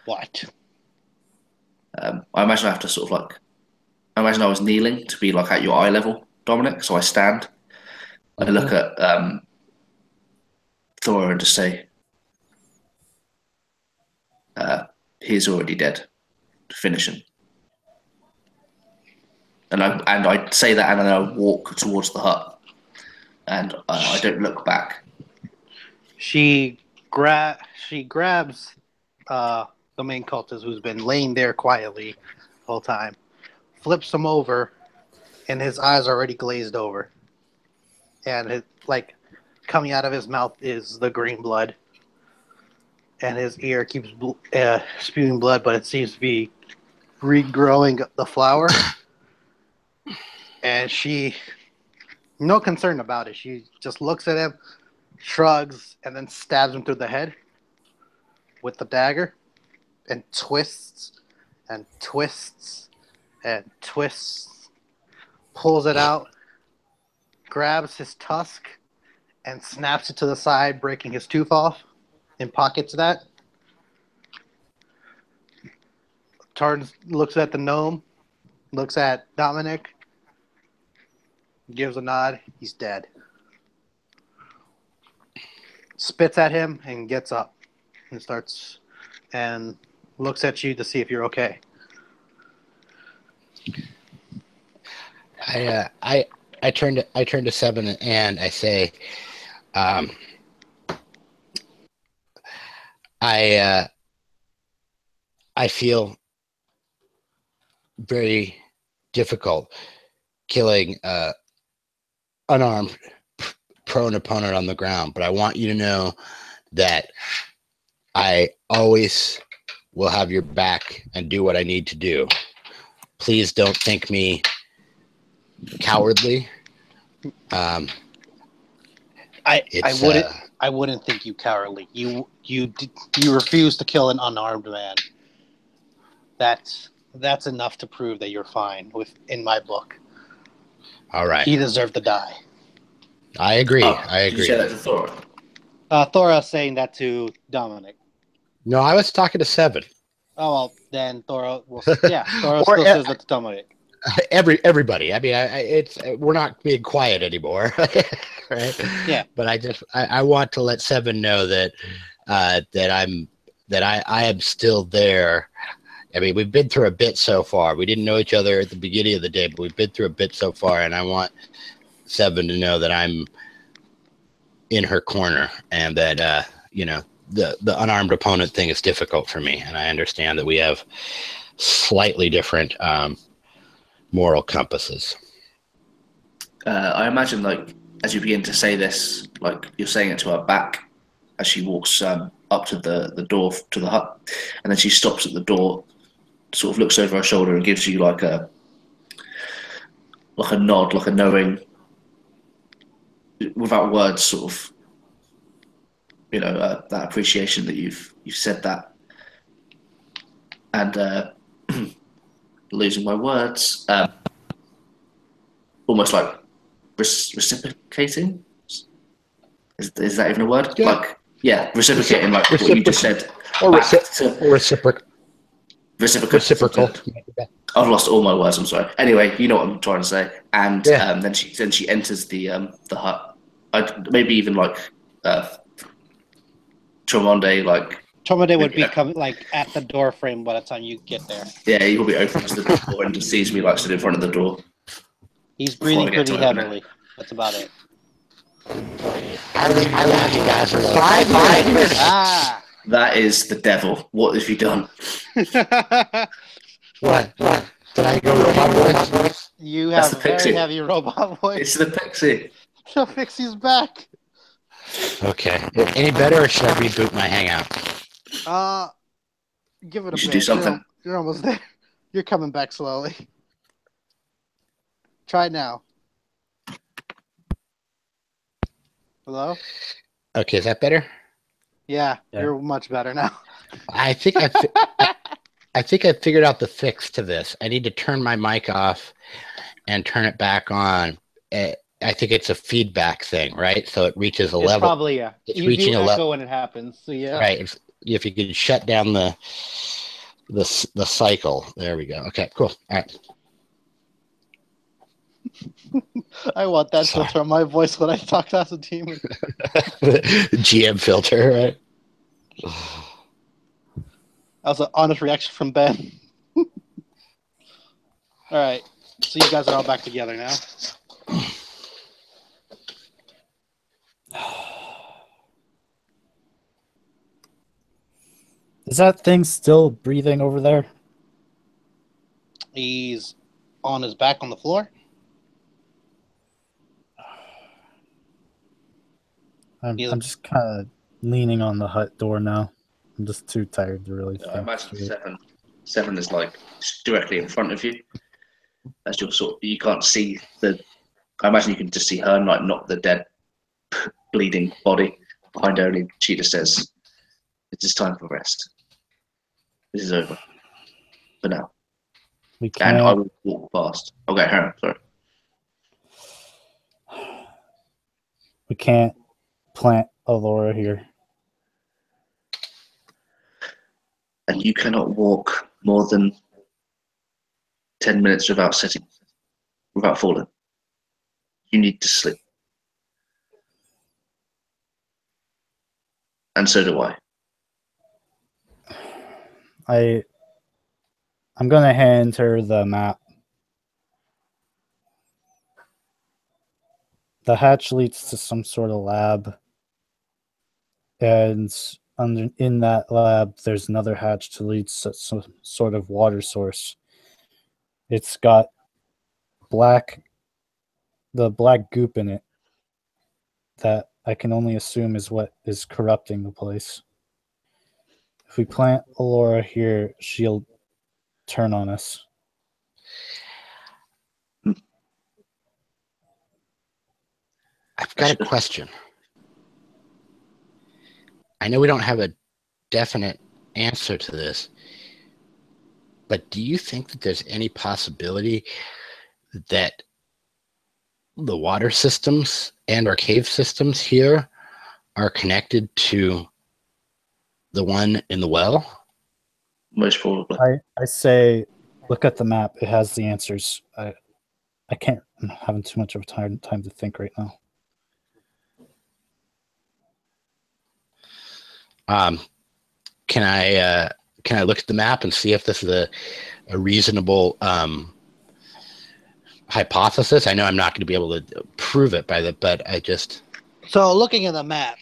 What? I imagine I have to sort of like, I imagine I was kneeling to be like at your eye level, Dominic. So I stand. I look at Thora and just say, he's already dead. Finish him. And I say that, and then I walk towards the hut, and I don't look back. She grabs the main cultist who's been laying there quietly the whole time, flips him over, and his eyes are already glazed over, and his, like coming out of his mouth is the green blood, and his ear keeps spewing blood, but it seems to be regrowing the flower. And she, no concern about it. She just looks at him, shrugs, and then stabs him through the head with the dagger, and twists and twists and twists, pulls it out, grabs his tusk, and snaps it to the side, breaking his tooth off, and pockets that. Turns, looks at the gnome, looks at Dominic, gives a nod. He's dead. Spits at him and gets up and starts and looks at you to see if you're okay. I turn to Seven and I say, I feel very difficult killing unarmed prone opponent on the ground, but I want you to know that I always will have your back and do what I need to do. Please don't think me cowardly. I wouldn't think you cowardly. You refuse to kill an unarmed man. That's enough to prove that you're fine in my book. All right. He deserved to die. I agree. Did you say that to Thora? Thora saying that to Dominic. No, I was talking to Seven. Oh well, then Thora will. Yeah, Thora still says that to Dominic. Everybody. I mean, we're not being quiet anymore, right? Yeah. But I want to let Seven know that I am still there. I mean, we've been through a bit so far. We didn't know each other at the beginning of the day, but we've been through a bit so far, and I want Seven to know that I'm in her corner, and that the unarmed opponent thing is difficult for me, and I understand that we have slightly different moral compasses. I imagine, like, as you begin to say this, like, you're saying it to her back as she walks up to the door to the hut, and then she stops at the door, sort of looks over her shoulder and gives you like a nod, like a knowing, without words, sort of, that appreciation that you've said that, and losing my words, almost like reciprocating. Is that even a word? Yeah. Like, yeah, reciprocating, like what you just said. Or reciprocal. I've lost all my words. I'm sorry. Anyway, you know what I'm trying to say. And Yeah. then she enters the hut. Maybe even like Tremonde, like. Tremonde would be coming like at the door frame by the time you get there. Yeah, he will be open to the door and just sees me like sitting in front of the door. He's breathing pretty heavily. That's about it. I love you guys for 5 minutes. That is the devil. What have you done? What? Did I go robot voice? You have a very heavy robot voice. It's the pixie. The pixie's back. Okay. Any better, or should I reboot my Hangout? Give it a bit. You should do something. You're almost there. You're coming back slowly. Try it now. Hello? Okay, is that better? Yeah, you're much better now. I think I figured out the fix to this. I need to turn my mic off and turn it back on. I think it's a feedback thing, right? So it reaches a level. Probably, yeah. It's you reaching do a level when it happens. So yeah. Right. If you could shut down the cycle. There we go. Okay, cool. All right. I want that filter on my voice when I talk as a demon. GM filter, right? That was an honest reaction from Ben. All right. So you guys are all back together now. Is that thing still breathing over there? He's on his back on the floor. I'm just kind of leaning on the hut door now. I'm just too tired to really think. I imagine seven is like directly in front of you. As you're you can't see I imagine you can just see her, like, not the dead, bleeding body behind her. Only she just says, "It is time for rest. This is over for now." And I will walk past. Okay, Harry, sorry. We can't plant Aurora here. And you cannot walk more than 10 minutes without falling. You need to sleep. And so do I. I'm gonna hand her the map. The hatch leads to some sort of lab, and in that lab, there's another hatch to lead to some sort of water source. It's got the black goop in it that I can only assume is what is corrupting the place. If we plant Alora here, she'll turn on us. I've got a question. I know we don't have a definite answer to this, but do you think that there's any possibility that the water systems and our cave systems here are connected to the one in the well? Most probably. I say, look at the map. It has the answers. I can't. I'm having too much of a time to think right now. Can I look at the map and see if this is a reasonable hypothesis? I know I'm not going to be able to prove it but I just. So looking at the map,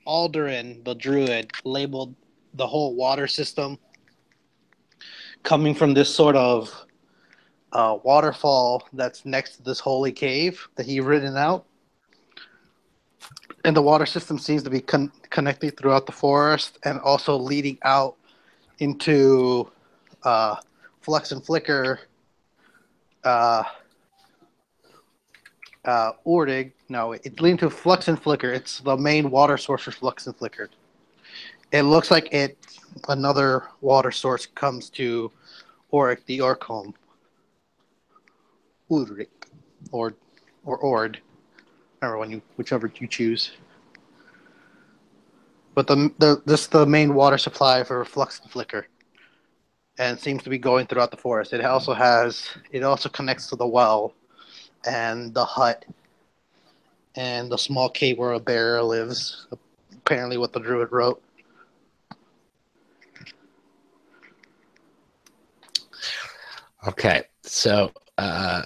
Aldurin, the druid, labeled the whole water system coming from this sort of waterfall that's next to this holy cave that he written out. And the water system seems to be connected throughout the forest and also leading out into Flux and Flicker, Ordig. No, it's leading to Flux and Flicker. It's the main water source for Flux and Flicker. It looks like another water source comes to Oric, the Orcombe. Ulrich. Or Ord. Whichever you choose. But this is the main water supply for Flux and Flicker, and seems to be going throughout the forest. It also connects to the well, and the hut, and the small cave where a bear lives. Apparently, what the druid wrote. Okay, so all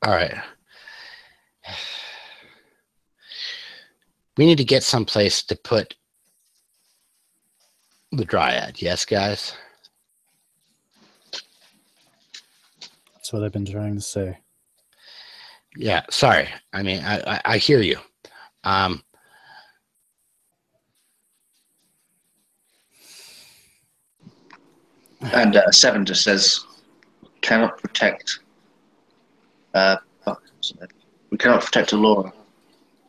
right. We need to get someplace to put the dryad. Yes, guys? That's what I've been trying to say. Yeah, sorry. I mean, I hear you. And Seven just says, cannot protect. We cannot protect Alora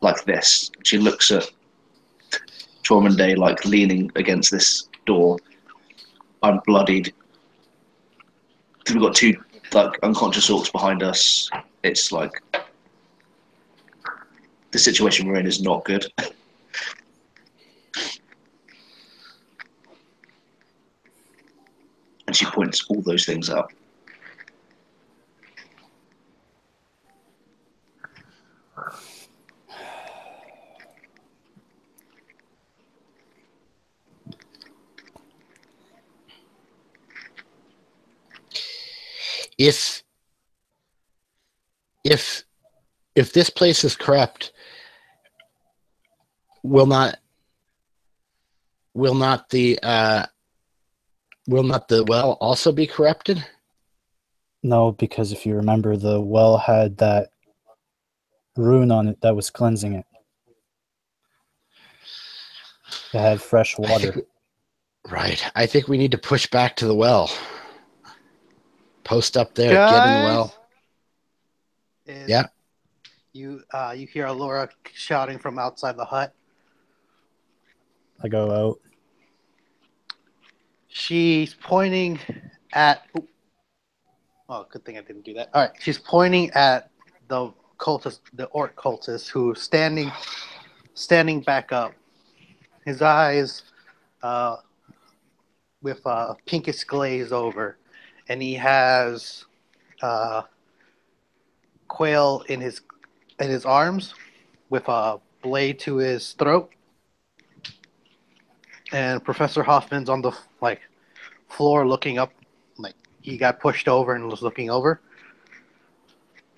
like this. She looks at Tormund like leaning against this door, unbloodied. We've got two like unconscious orcs behind us. It's like the situation we're in is not good. And she points all those things out. If this place is corrupt, will not the well also be corrupted? No, because if you remember, the well had that rune on it that was cleansing it. It had fresh water. Right. I think we need to push back to the well. Post up there. Guys, Get in the well. Yeah. You hear Alora shouting from outside the hut. I go out. She's pointing at. Oh, good thing I didn't do that. All right, she's pointing at the cultist, the orc cultist, who's standing back up. His eyes, with a pinkish glaze over, and he has Quail in his arms, with a blade to his throat. And Professor Hoffman's on the floor looking up, like he got pushed over and was looking over.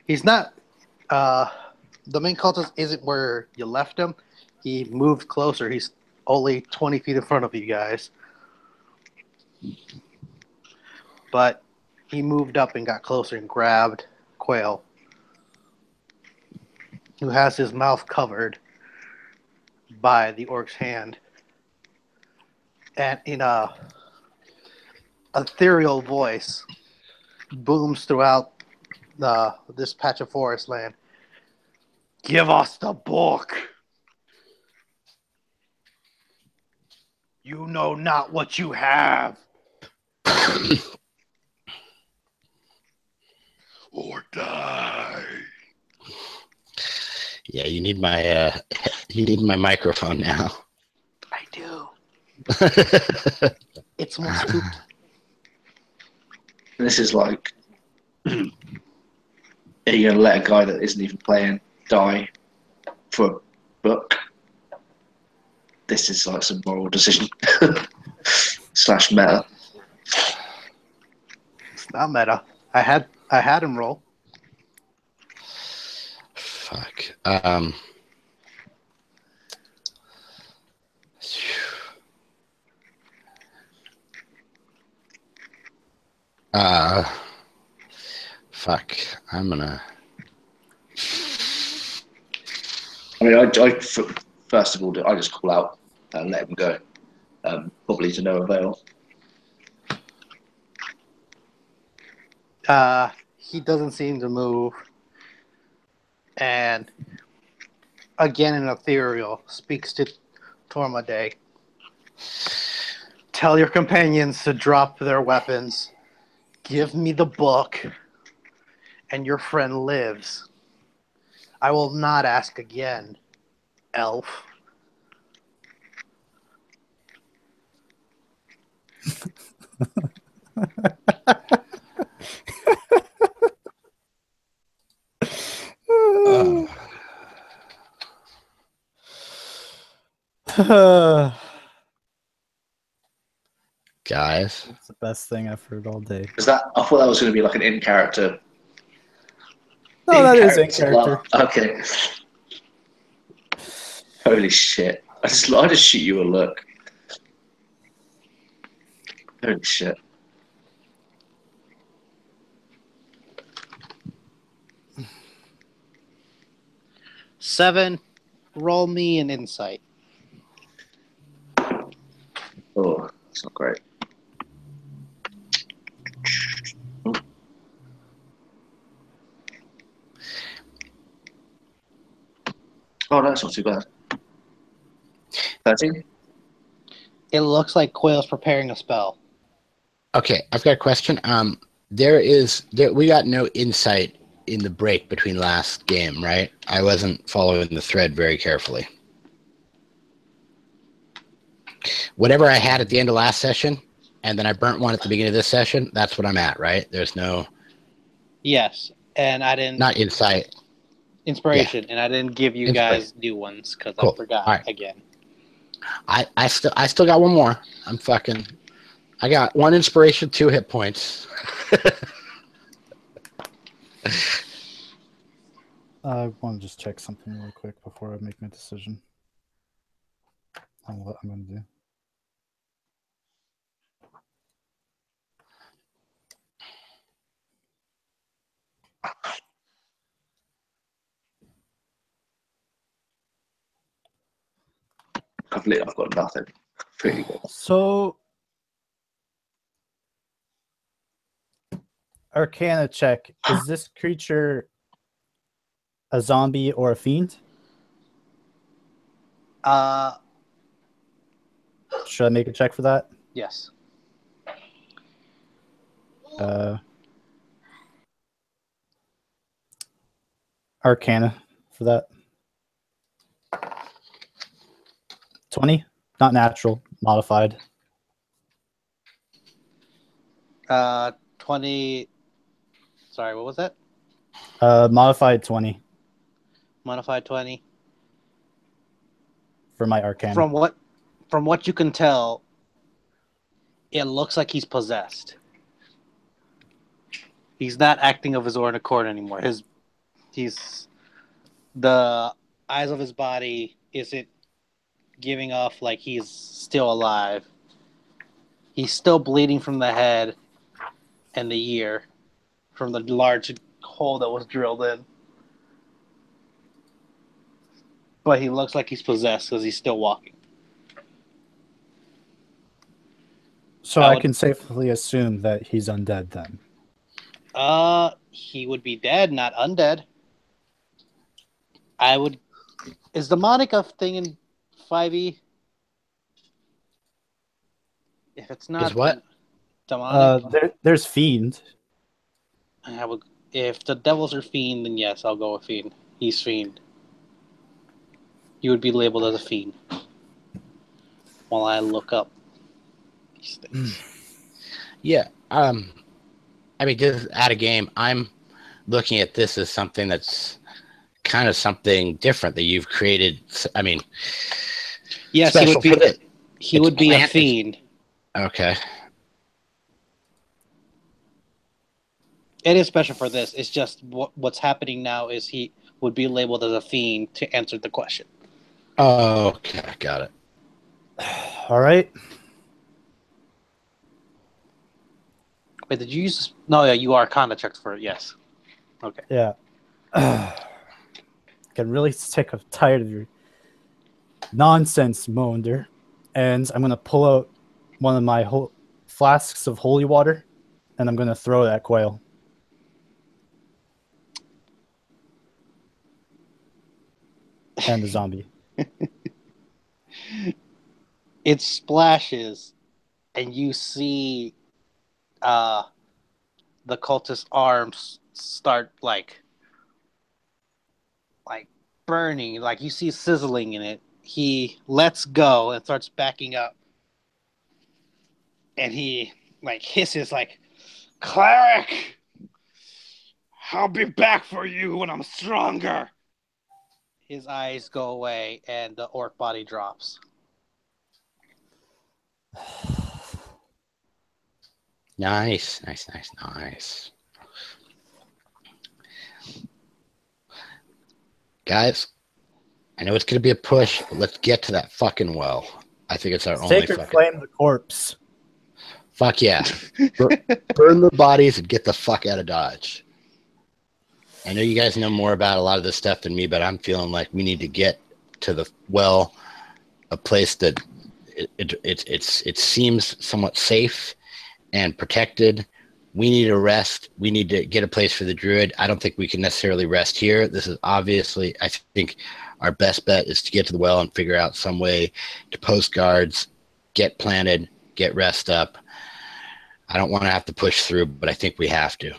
He's not. The main cultist isn't where you left him. He moved closer. He's only 20 feet in front of you guys. But he moved up and got closer and grabbed Quail, who has his mouth covered by the orc's hand. And in a ethereal voice booms throughout this patch of forest land. Give us the book. You know not what you have. Or die. Yeah, you need my microphone now. I do. It's more spooky. This is like, are you going to let a guy that isn't even playing die for a book? This is like some moral decision / meta. It's not meta. I had him roll. Fuck. Fuck. I'm gonna. I mean, first of all, I just call out and let him go. Probably to no avail. He doesn't seem to move. And again, an ethereal speaks to Tormade. Tell your companions to drop their weapons. Give me the book, and your friend lives. I will not ask again, elf. Guys. It's the best thing I've heard all day. I thought that was going to be like an in character. No, that is in character. Okay. Holy shit! I just shoot you a look. Holy shit! Seven. Roll me an insight. Oh, that's not great. Oh, that's not too bad. 13? It looks like Quail's preparing a spell. Okay, I've got a question. We got no insight in the break between last game, right? I wasn't following the thread very carefully. Whatever I had at the end of last session, and then I burnt one at the beginning of this session, that's what I'm at, right? There's no... Yes, and I didn't... Not insight. Inspiration, yeah. And I didn't give you guys new ones because I forgot again. I still got one more. I got 1 inspiration, 2 hit points. I want to just check something really quick before I make my decision on what I'm going to do. I've got nothing. Pretty good. So, Arcana check. Is this creature a zombie or a fiend? Should I make a check for that? Yes. Arcana for that. 20? Not natural, modified. 20. Sorry, what was that? Modified 20. Modified 20. For my Arcana. From what you can tell, it looks like he's possessed. He's not acting of his own accord anymore. His the eyes of his body isn't giving off like he's still alive. He's still bleeding from the head and the ear from the large hole that was drilled in. But he looks like he's possessed because he's still walking. So I can safely assume that he's undead then. He would be dead, not undead. Is demonic a thing in 5e? If it's not, Is what? Demonic. There's fiend. If the devils are fiend, then yes, I'll go with fiend. He's fiend. He would be labeled as a fiend. While I look up these things. Yeah. I mean, just out of game, I'm looking at this as something that's kind of something different that you've created. I mean, yes, he would be. He would be a fiend. Okay. It is special for this. It's just what's happening now is he would be labeled as a fiend to answer the question. Oh, okay, got it. All right. Wait, did you use? No, yeah, you are kind of checked for it. Yes. Okay. Yeah. Get really sick of tired of your nonsense, Monder, and I'm gonna pull out one of my flasks of holy water, and I'm gonna throw it at Quail. And the zombie. It splashes, and you see the cultist's arms start like burning, like you see sizzling in it. He lets go and starts backing up, and he hisses like, "Cleric, I'll be back for you when I'm stronger." His eyes go away, and the orc body drops. Nice. Guys, I know it's going to be a push, but let's get to that fucking well. I think it's our only Sacred fucking... flame the corpse. Fuck yeah. Burn the bodies and get the fuck out of Dodge. I know you guys know more about a lot of this stuff than me, but I'm feeling like we need to get to the well, a place that it seems somewhat safe and protected. We need a rest. We need to get a place for the druid. I don't think we can necessarily rest here. This is obviously, I think our best bet is to get to the well and figure out some way to post guards, get planted, get rest up. I don't want to have to push through, but I think we have to.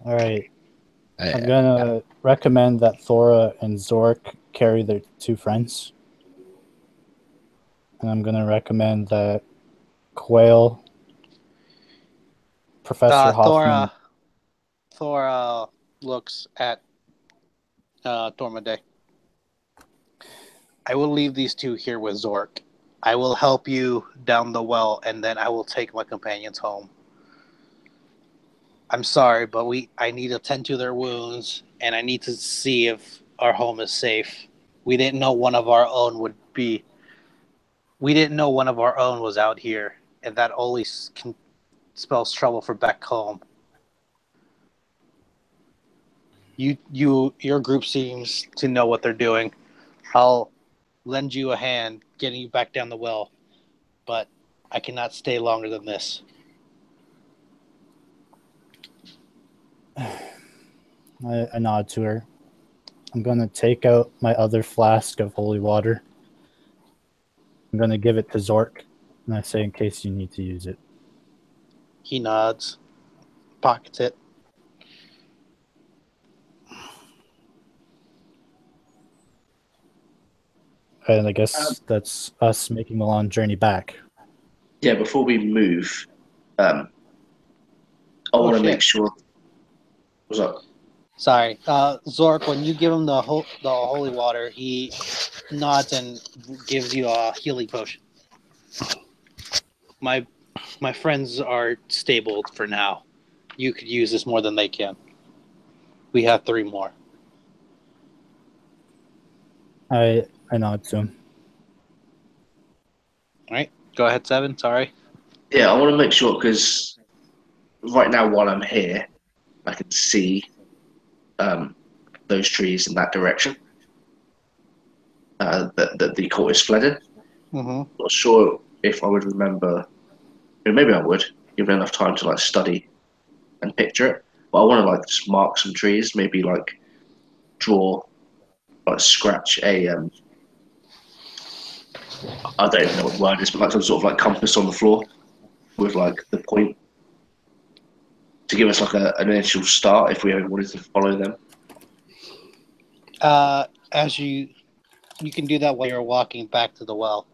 All right. I'm going to recommend that Thora and Zork carry their two friends. And I'm going to recommend that Quail, Professor Hoffman. Thora looks at Tormade. I will leave these two here with Zork. I will help you down the well, and then I will take my companions home. I'm sorry, but I need to tend to their wounds, and I need to see if our home is safe. We didn't know one of our own would be. We didn't know one of our own was out here, and that always spells trouble for back home. Your group seems to know what they're doing. I'll lend you a hand getting you back down the well, but I cannot stay longer than this. I nod to her. I'm going to take out my other flask of holy water. I'm going to give it to Zork, and I say in case you need to use it. He nods, pockets it. And I guess that's us making a long journey back. Yeah, before we move, I want to make sure. What's up? Sorry, Zork. When you give him the holy water, he nods and gives you a healing potion. My friends are stable for now. you could use this more than they can. We have 3 more. I nod to him. All right, go ahead, 7. Sorry. Yeah, I want to make sure because right now while I'm here, I can see those trees in that direction that the court is fled in. Mm-hmm. Not sure if I would remember. Maybe I would, given enough time to like study and picture it. But I want to like just mark some trees, maybe like draw, like scratch a I don't even know what the word is, but like some sort of like compass on the floor with like the point to give us like an initial start if we ever wanted to follow them. As you can do that while you're walking back to the well.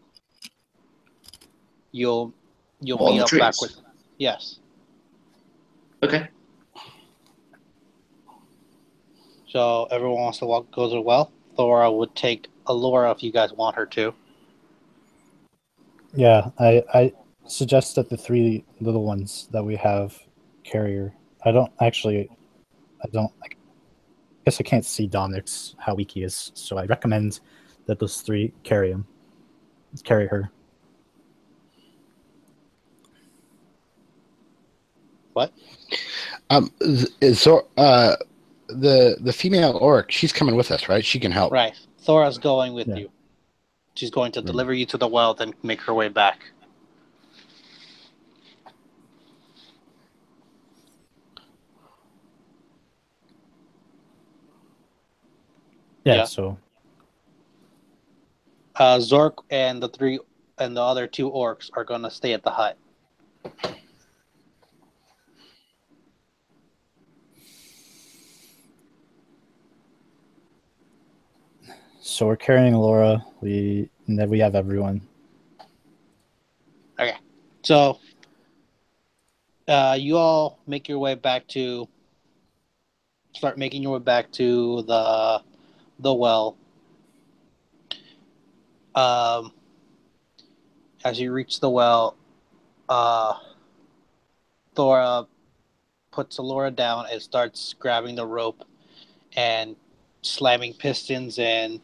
You'll On meet the up trees? back with. Yes. Okay. So everyone wants to go to the well. Thora would take Alora if you guys want her to. Yeah, I suggest that the 3 little ones that we have carry her. I guess I can't see Dominic's how weak he is, so I recommend that those 3 carry her. What? The female orc, she's coming with us, right? She can help. Right. Thora's going with Yeah. you. She's going to deliver you to the well, then make her way back. Yeah. So Zork and the other 2 orcs are going to stay at the hut. we're carrying Laura. We have everyone. Okay. So you all make your way back to start making your way back to the well. As you reach the well, Thora puts Alora down and starts grabbing the rope and slamming pistons and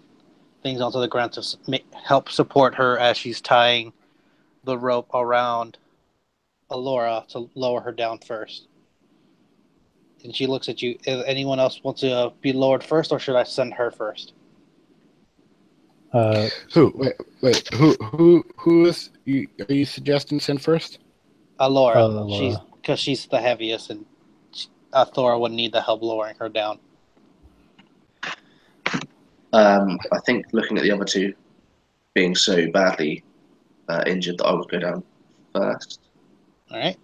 things onto the ground to help support her as she's tying the rope around Alora to lower her down first. And she looks at you. If anyone else wants to be lowered first, or should I send her first? Who? Wait. Who is? Are you suggesting send first? Alora. Laura. She's the heaviest, and Thora would need the help lowering her down. I think looking at the other 2 being so badly injured that I would go down first. All right.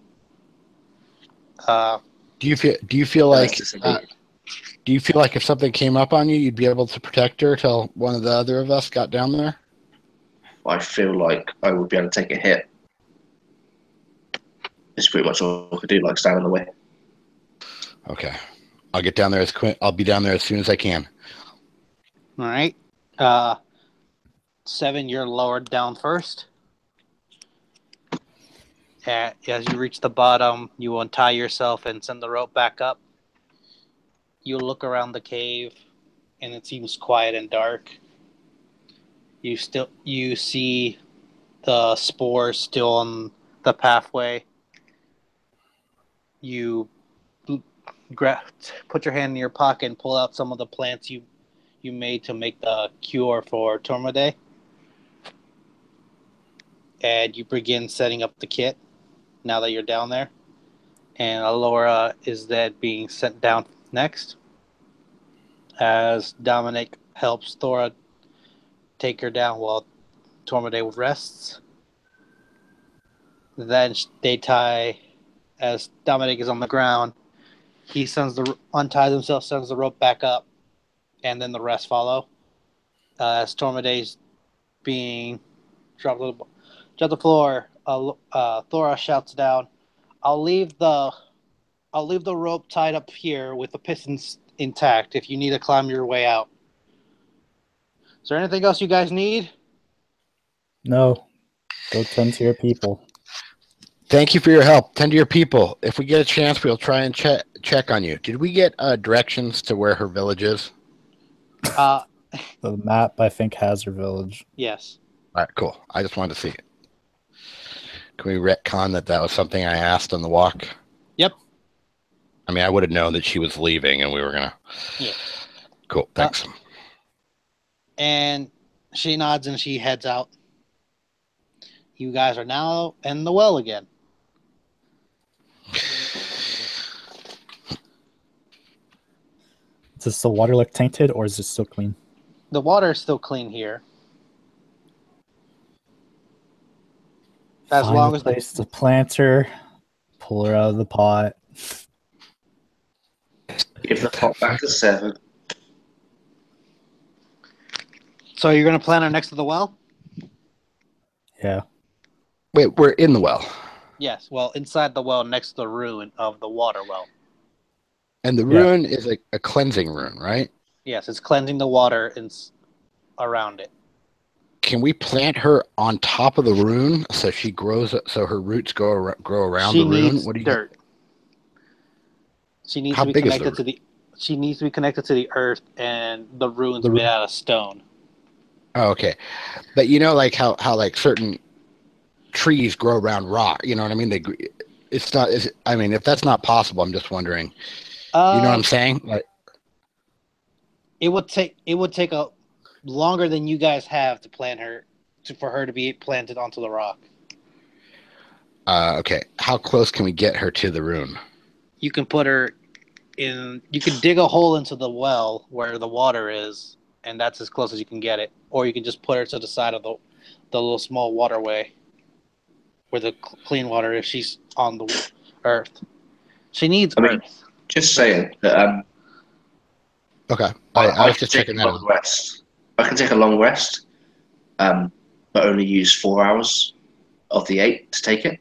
Do you feel like? Do you feel like if something came up on you, you'd be able to protect her till one of the other of us got down there? I feel like I would be able to take a hit. It's pretty much all I could do, like stand in the way. Okay, I'll get down there as quick. I'll be down there as soon as I can. All right. 7, you're lowered down first. As you reach the bottom, you untie yourself and send the rope back up. You look around the cave, and it seems quiet and dark. You see the spores still on the pathway. You put your hand in your pocket and pull out some of the plants you made to make the cure for Tormode. And you begin setting up the kit now that you're down there. And Alora is then being sent down next as Dominic helps Thora take her down while Tormode rests. Then they tie, as Dominic is on the ground, he unties himself, sends the rope back up, and then the rest follow. As Tormode's being dropped to the floor, Thora shouts down, I'll leave the rope tied up here with the pistons intact if you need to climb your way out. Is there anything else you guys need? No. Go tend to your people. Thank you for your help. Tend to your people. If we get a chance, we'll try and check on you. Did we get directions to where her village is? The map, I think, has her village. Yes. All right, cool. I just wanted to see it. Can we retcon that was something I asked on the walk? Yep. I mean, I would have known that she was leaving and we were going to... Yeah. Cool, thanks. And she nods and she heads out. You guys are now in the well again. Does the water look tainted or is it still clean? The water is still clean here. As Find long a as place to plant her, pull her out of the pot. Give the pot back to 7. So you're going to plant her next to the well? Yeah. Wait, we're in the well. Yes. Well, inside the well, next to the ruin of the water well. And the rune is a cleansing rune, right? Yes, it's cleansing the water around it. Can we plant her on top of the rune so she grows? So her roots grow around the rune. What do you dirt? She needs How to be big is connected to the. She needs to be connected to the earth, and the rune's made out of stone. Oh, okay. But you know, like how like certain trees grow around rock. You know what I mean? It's not. I mean, if that's not possible, I'm just wondering. You know what I'm saying? Like, it would take a longer than you guys have to plant her for her to be planted onto the rock. Okay. How close can we get her to the rune? You can put her in. You can dig a hole into the well where the water is, and that's as close as you can get it. Or you can just put her to the side of the little small waterway where the clean water is. She's on the earth. She needs earth. Just saying that. Okay. I was just checking that out. Rest. I can take a long rest, but only use 4 hours of the 8 to take it.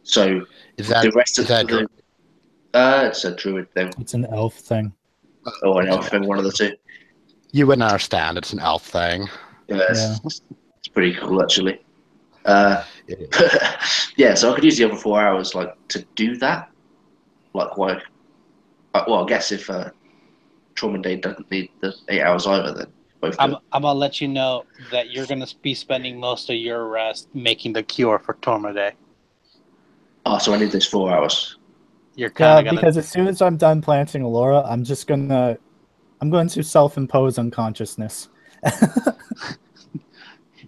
So is that the rest of the? It's a druid thing. It's an elf thing. Or an elf thing, one of the two. You wouldn't understand. It's an elf thing. Yeah, it's pretty cool actually. Yeah, so I could use the other 4 hours like to do that. Like why? Well, I guess if Trauma doesn't need the 8 hours either, then both. I'm gonna let you know that you're gonna be spending most of your rest making the cure for Torma Day. Oh, so I need those 4 hours. You're kind of because as soon as I'm done planting Alora, I'm going to self-impose unconsciousness.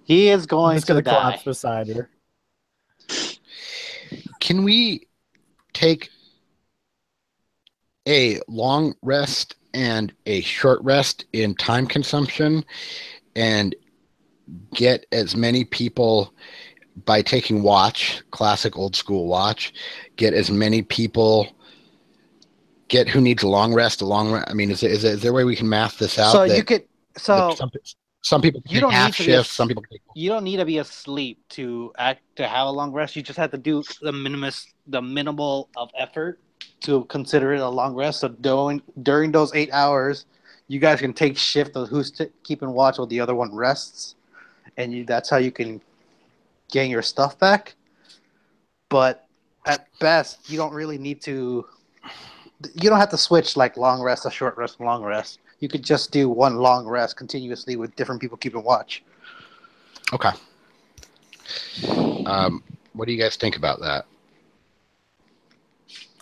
He is going to collapse beside her. Can we take a long rest and a short rest in time consumption and get as many people by taking watch, classic old school watch, get as many people who needs a long rest, I mean, is there a way we can math this out? So you could, some people you don't half need to shifts, some people you don't need to be asleep to have a long rest. You just have to do the minimal of effort to consider it a long rest. So during those 8 hours, you guys can take shift of who's keeping watch while the other one rests, and that's how you can gain your stuff back. But at best, you don't really need to. You don't have to switch like long rest, a short rest, long rest. You could just do one long rest continuously with different people keeping watch. Okay. What do you guys think about that?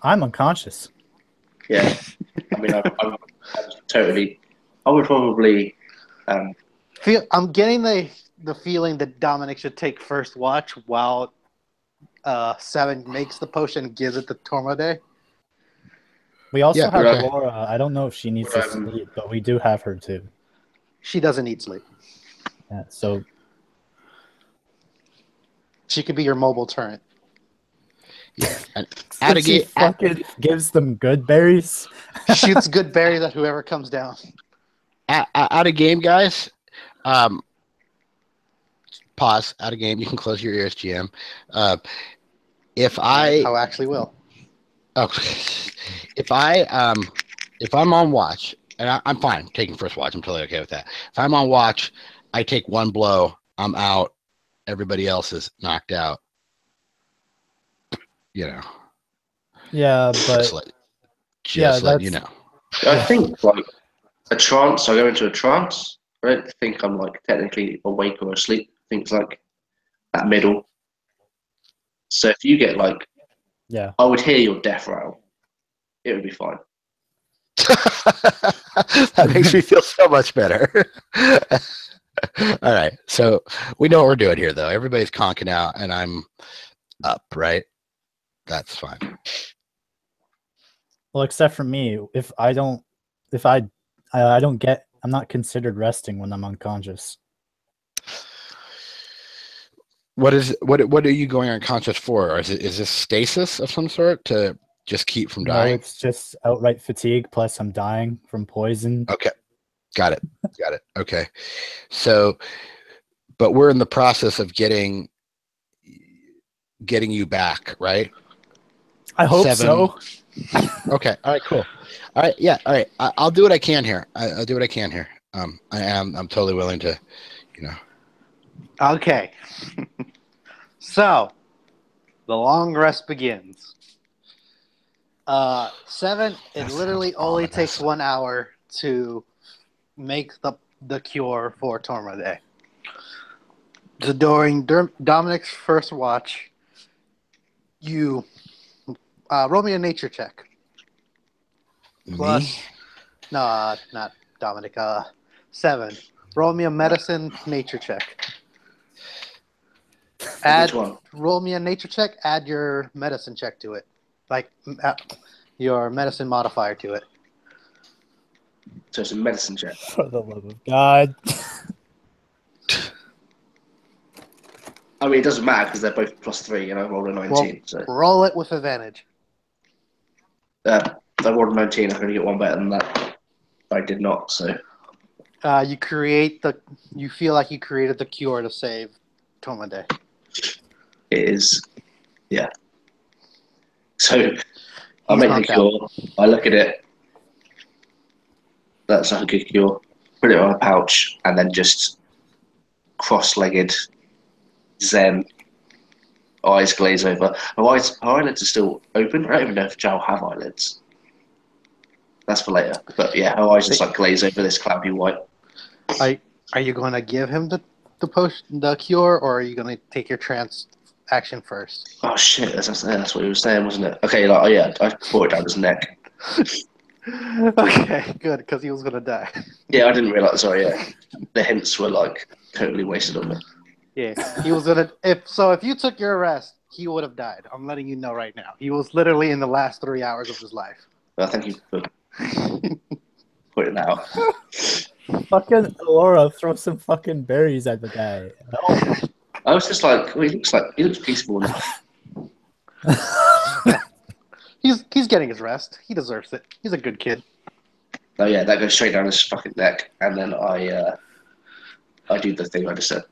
I'm unconscious. Yeah. I mean, I'm totally. I would probably. I'm getting the feeling that Dominic should take first watch while 7 makes the potion and gives it to Tormode. We also have Laura. I don't know if she needs to sleep, but we do have her too. She doesn't need sleep. Yeah, so she could be your mobile turret. Yeah, and she fucking gives them good berries. Shoots good berries at whoever comes down. Out of game, guys. Pause. Out of game. You can close your ears, GM. I actually will. Oh, if I'm on watch, and I'm fine taking first watch, I'm totally okay with that. If I'm on watch, I take one blow, I'm out. Everybody else is knocked out. you know, Yeah, but just let yeah, let you that's know. I think like a trance. I go into a trance. I don't think I'm like technically awake or asleep. I think it's like that middle. So if you get like, yeah. I would hear your death rattle. It would be fine. That makes me feel so much better. All right, so we know what we're doing here, though. Everybody's conking out, and I'm up, right? That's fine. Well, except for me, I don't get, I'm not considered resting when I'm unconscious. What are you going unconscious for? Or is this stasis of some sort to just keep from No, dying? it's just outright fatigue. Plus, I'm dying from poison. Okay, got it. Okay, so, but we're in the process of getting you back, right? I hope 7. so. Okay. All right. Cool. All right. Yeah. All right. I'll do what I can here. I'll do what I can here. I'm totally willing to, you know. Okay. So, the long rest begins. 7, it That literally sounds only ominous. takes 1 hour to make the cure for Torma. So during Dominic's first watch, you roll me a nature check. Me? No, not Dominic. 7. Roll me a medicine nature check. Which one? Roll me a nature check. Add your medicine check to it, like your medicine modifier to it. So it's a medicine check. For the love of God. I mean, it doesn't matter because they're both +3, and I rolled a 19. So Roll it with advantage. I rolled a 19. I can only get one better than that. I did not. So You feel like you created the cure to save Torma. it is, yeah. So I He's make the knocked out. cure. I look at it. That's like a good cure. Put it on a pouch, and then just cross-legged, zen, eyes glaze over. My eyelids are still open. I don't even know if Joe have eyelids. That's for later. But yeah, her eyes just like glaze over this cloudy white. Are you going to give him the cure, or are you going to take your trance action first? Oh shit, that's what he was saying, wasn't it? Okay, like, oh yeah, I brought it down his neck. Okay, good, because he was going to die. Yeah, I didn't realise. Sorry, yeah, the hints were like totally wasted on me. Yeah, he was going to. If you took your rest, he would have died. I'm letting you know right now. He was literally in the last 3 hours of his life. Well, thank you for putting that out. Fucking Aurora, throw some fucking berries at the guy. No. I was just like, well, he looks peaceful enough. He's getting his rest. He deserves it. He's a good kid. Oh yeah, that goes straight down his fucking neck, and then I do the thing I just said.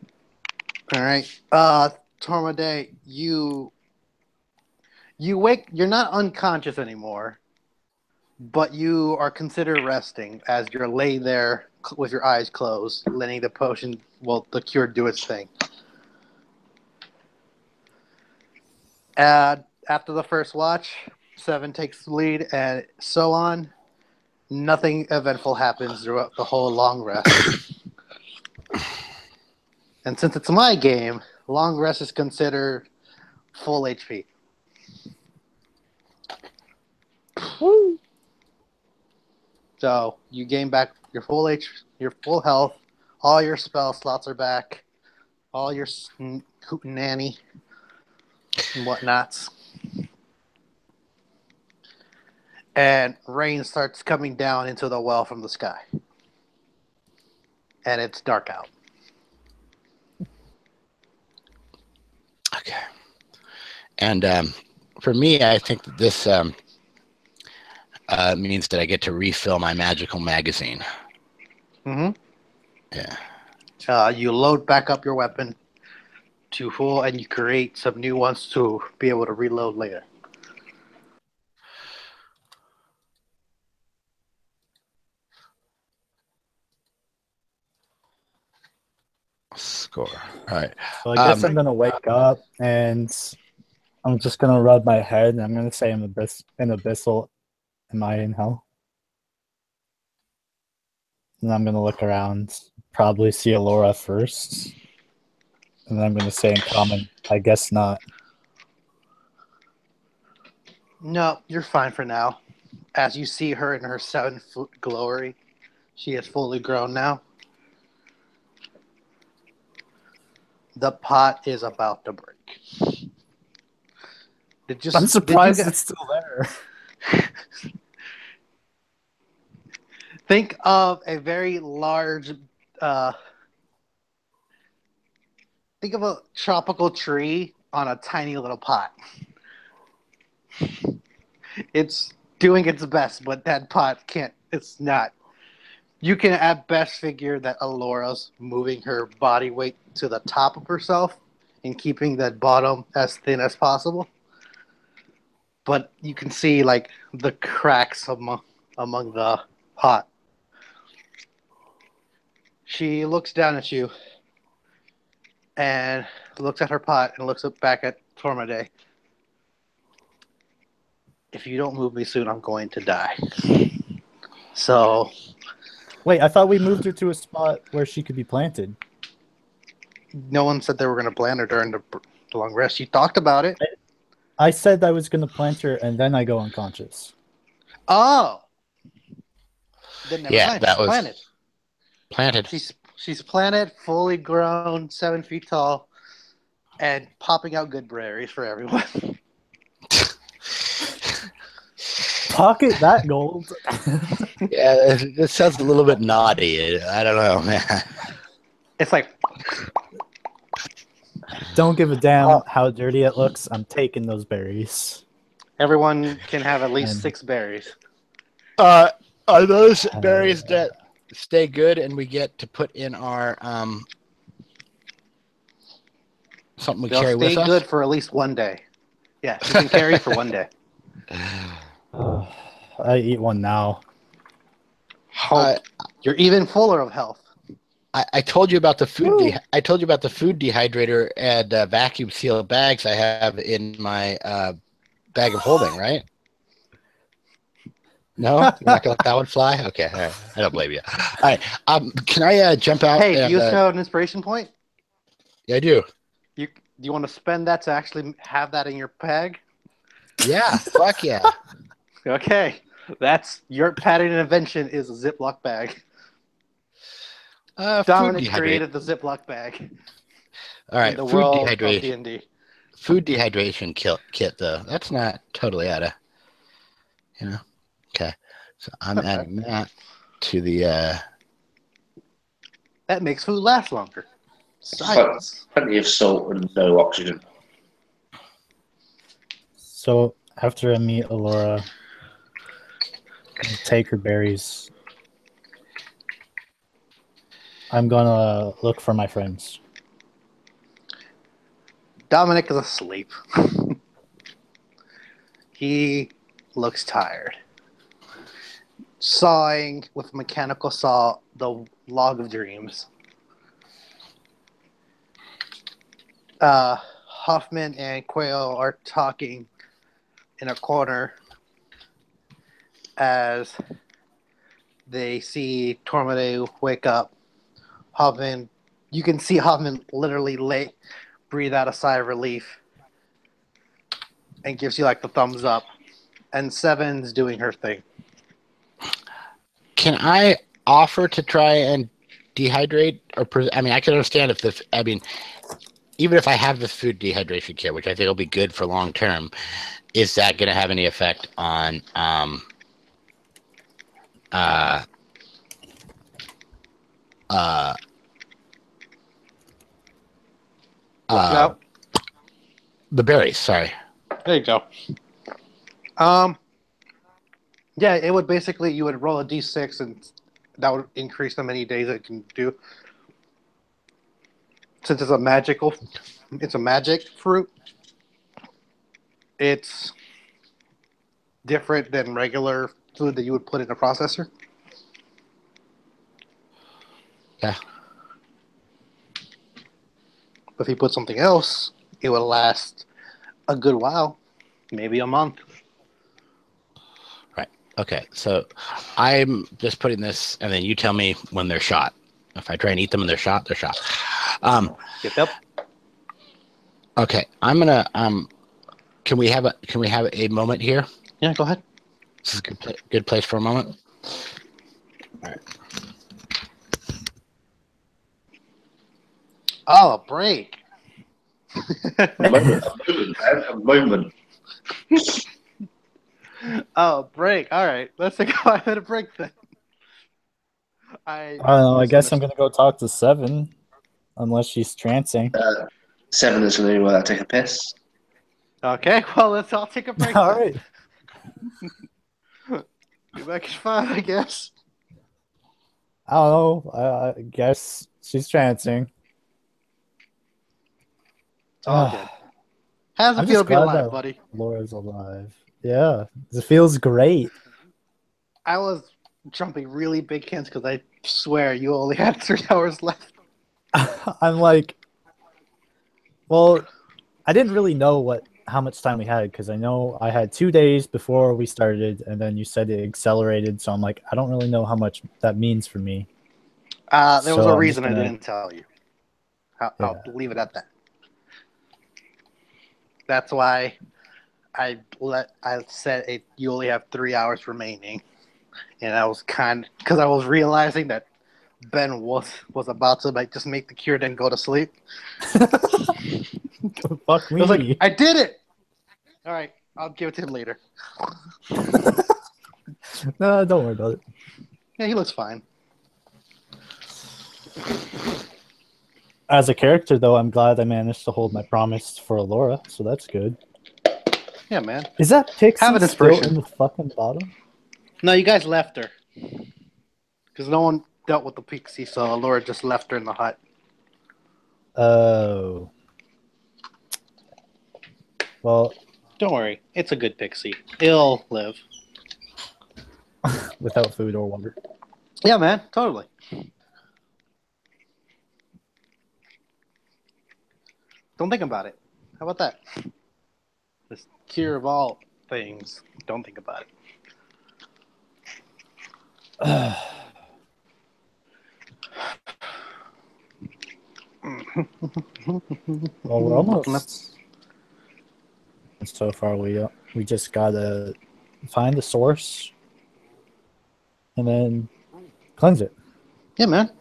All right, Tormade, you wake. You're not unconscious anymore, but you are considered resting as you're laying there with your eyes closed, letting the cure do its thing. After the first watch, 7 takes the lead, and so on. Nothing eventful happens throughout the whole long rest. And since it's my game, long rest is considered full HP. Woo. So you gain back your your full health. All your spell slots are back. All your hootenanny and whatnots. And rain starts coming down into the well from the sky. And it's dark out. Okay. And for me, I think that this means that I get to refill my magical magazine. Mm-hmm. Yeah. You load back up your weapon to full, and you create some new ones to be able to reload later. Score. All right. So I guess I'm gonna wake up and I'm just gonna rub my head and I'm gonna say an abyssal. Am I in hell? And I'm gonna look around, probably see Alora first. And then I'm gonna say in common, I guess not. No, you're fine for now. As you see her in her 7-foot glory, she is fully grown now. The pot is about to break. I'm surprised it's still there. Think of a very large. Think of a tropical tree on a tiny little pot. It's doing its best, but that pot can't. It's not. You can at best figure that Alora's moving her body weight to the top of herself and keeping that bottom as thin as possible. But you can see like the cracks among the pot. She looks down at you and looks at her pot and looks up back at Tormade. If you don't move me soon, I'm going to die. So, Wait, I thought we moved her to a spot where she could be planted. no one said they were going to plant her during the long rest. You talked about it. I said I was gonna plant her and then I go unconscious. Oh! Then never mind. that She's was planted. She's planted, fully grown, 7 feet tall, and popping out good berries for everyone. Pocket that gold. Yeah, it sounds a little bit naughty. I don't know, man. It's like, Don't give a damn how dirty it looks. I'm taking those berries. everyone can have at least And- 6 berries. Are those berries that stay good and we get to put in our something we They'll carry with stay us? good for at least one day. Yeah, you can carry for one day. I eat one now. You're even fuller of health. I told you about the food. I told you about the food dehydrator and vacuum sealed bags I have in my bag of holding, right? No, you're not gonna let that one fly. Okay, all right. I don't blame you. All right, can I jump out? Hey, and, do you have an inspiration point? Yeah, I do. Do you want to spend that to actually have that in your bag? Yeah, fuck yeah. Okay, that's your patent invention is a Ziploc bag. Food Dominic dehydrate. created the Ziploc bag. All right, In the food world of dehydration. D&D. Food dehydration kit though. That's not totally out of, Okay, so I'm adding that to the. That makes food last longer. Science. Plenty of salt and no oxygen. So after I meet Alora, and take her berries, I'm gonna look for my friends. Dominic is asleep. He looks tired. Sawing with a mechanical saw the log of dreams. Hoffman and Quayle are talking in a corner as they see Tormade wake up. Hoffman, you can see Hoffman literally breathe out a sigh of relief and gives you like the thumbs up. And Seven's doing her thing. Can I offer to try and dehydrate? I can understand if this. Even if I have this food dehydration kit, which I think will be good for long term, is that going to have any effect on the berries? Sorry. There you go. Yeah, it would basically, you would roll a d6 and that would increase the many days it can do. Since it's a magic fruit, it's different than regular food that you would put in a processor. Yeah. But if you put something else, it would last a good while, maybe a month. Right. Okay. So I'm just putting this, and then you tell me when they're shot. If I try and eat them and they're shot, they're shot. Yep. Okay. I'm gonna. Can we have a moment here? Yeah, go ahead. This is a good place for a moment. All right. Oh, a break. A moment. Oh, break. All right. Let's go ahead and break then. I don't know. I guess I'm going to go talk to Seven, unless she's trancing. 7 is going to take a piss. Okay, well, let's all take a break. All then. right. Be back at 5, I guess. I don't know. I guess she's trancing. It's all good. How's it I'm feel just to be glad alive, that buddy? Laura's alive. Yeah, it feels great. I was jumping really big hints because I swear you only had 3 hours left. I'm like, well, I didn't really know how much time we had because I know I had 2 days before we started, and then you said it accelerated. So I'm like, I don't really know how much that means for me. There was So a I'm just reason I gonna- didn't tell you. I'll Yeah. leave it at that. That's why I said you only have 3 hours remaining, and I was because I was realizing that Ben was about to just make the cure, then go to sleep. Fuck me. I was like, I did it. All right, I'll give it to him later. No, don't worry about it. Yeah, he looks fine. As a character, though, I'm glad I managed to hold my promise for Laura, so that's good. Yeah, man. Is that Pixie Have an still inspiration. in the fucking bottom? No, you guys left her because no one dealt with the pixie, so Laura just left her in the hut. Oh. Well, Don't worry, it's a good pixie. It'll live. without food or water. Yeah, man, totally. Don't think about it. How about that? This cure of all things. Don't think about it. Well, we're almost. So far, we just gotta find the source and then cleanse it. Yeah, man.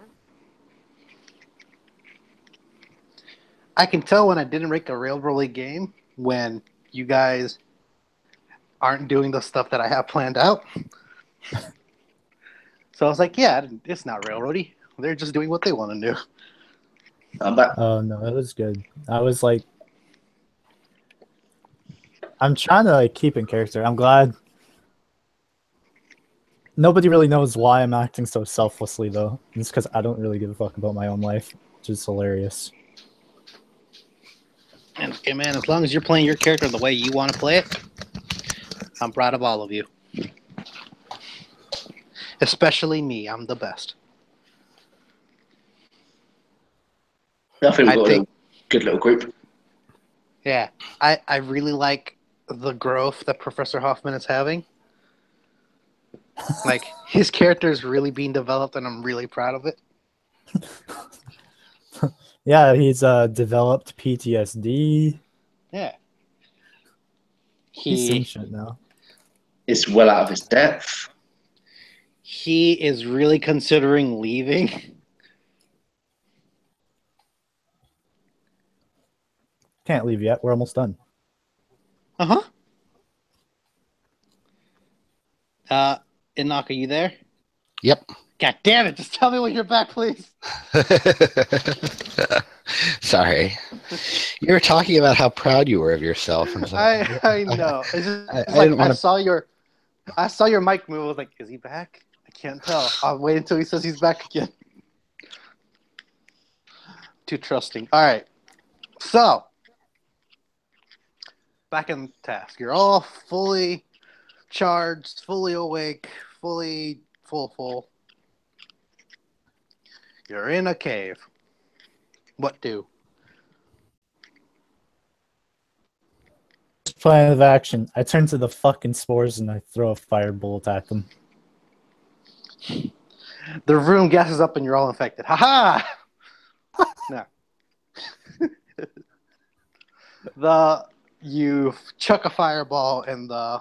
I can tell when I didn't make a railroad game when you guys aren't doing the stuff that I have planned out. So I was like, yeah, it's not railroady. They're just doing what they want to do. I'm back. Oh no, it was good. I was like, I'm trying to keep in character. I'm glad. Nobody really knows why I'm acting so selflessly, though. It's because I don't really give a fuck about my own life, which is hilarious. And okay, man, as long as you're playing your character the way you want to play it, I'm proud of all of you. Especially me. I'm the best. I think we've got a good little group. Yeah, I really like the growth that Professor Hoffman is having. Like, his character is really being developed, and I'm really proud of it. Yeah, he's developed PTSD. Yeah. He's seeing shit now. It's well out of his depth. He is really considering leaving. Can't leave yet. We're almost done. Uh-huh. Inaka, you there? Yep. God damn it, just tell me when you're back, please. Sorry. You were talking about how proud you were of yourself. I know. It's just, I it's like didn't wanna- I saw your mic move. I was like, is he back? I can't tell. I'll wait until he says he's back again. Too trusting. All right. So, back in task. You're all fully charged, fully awake, fully full. You're in a cave. What do? Plan of action. I turn to the fucking spores and I throw a firebolt at them. The room gasses up and you're all infected. Ha ha! No. You chuck a fireball and the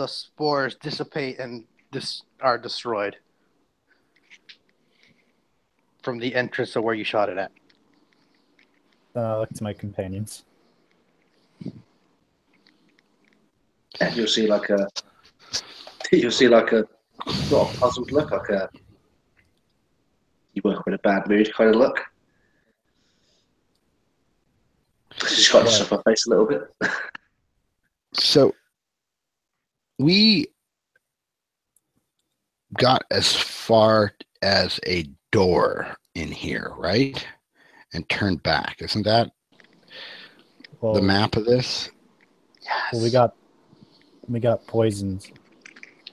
spores dissipate and are destroyed from the entrance of where you shot it at. Look to my companions. And you'll see like a not a puzzled look, like a you work in a bad mood kind of look. She's got to stuff her face a little bit. So we got as far as a door in here, right? And turned back. Isn't that the map of this? Yes. Well, we got poisoned.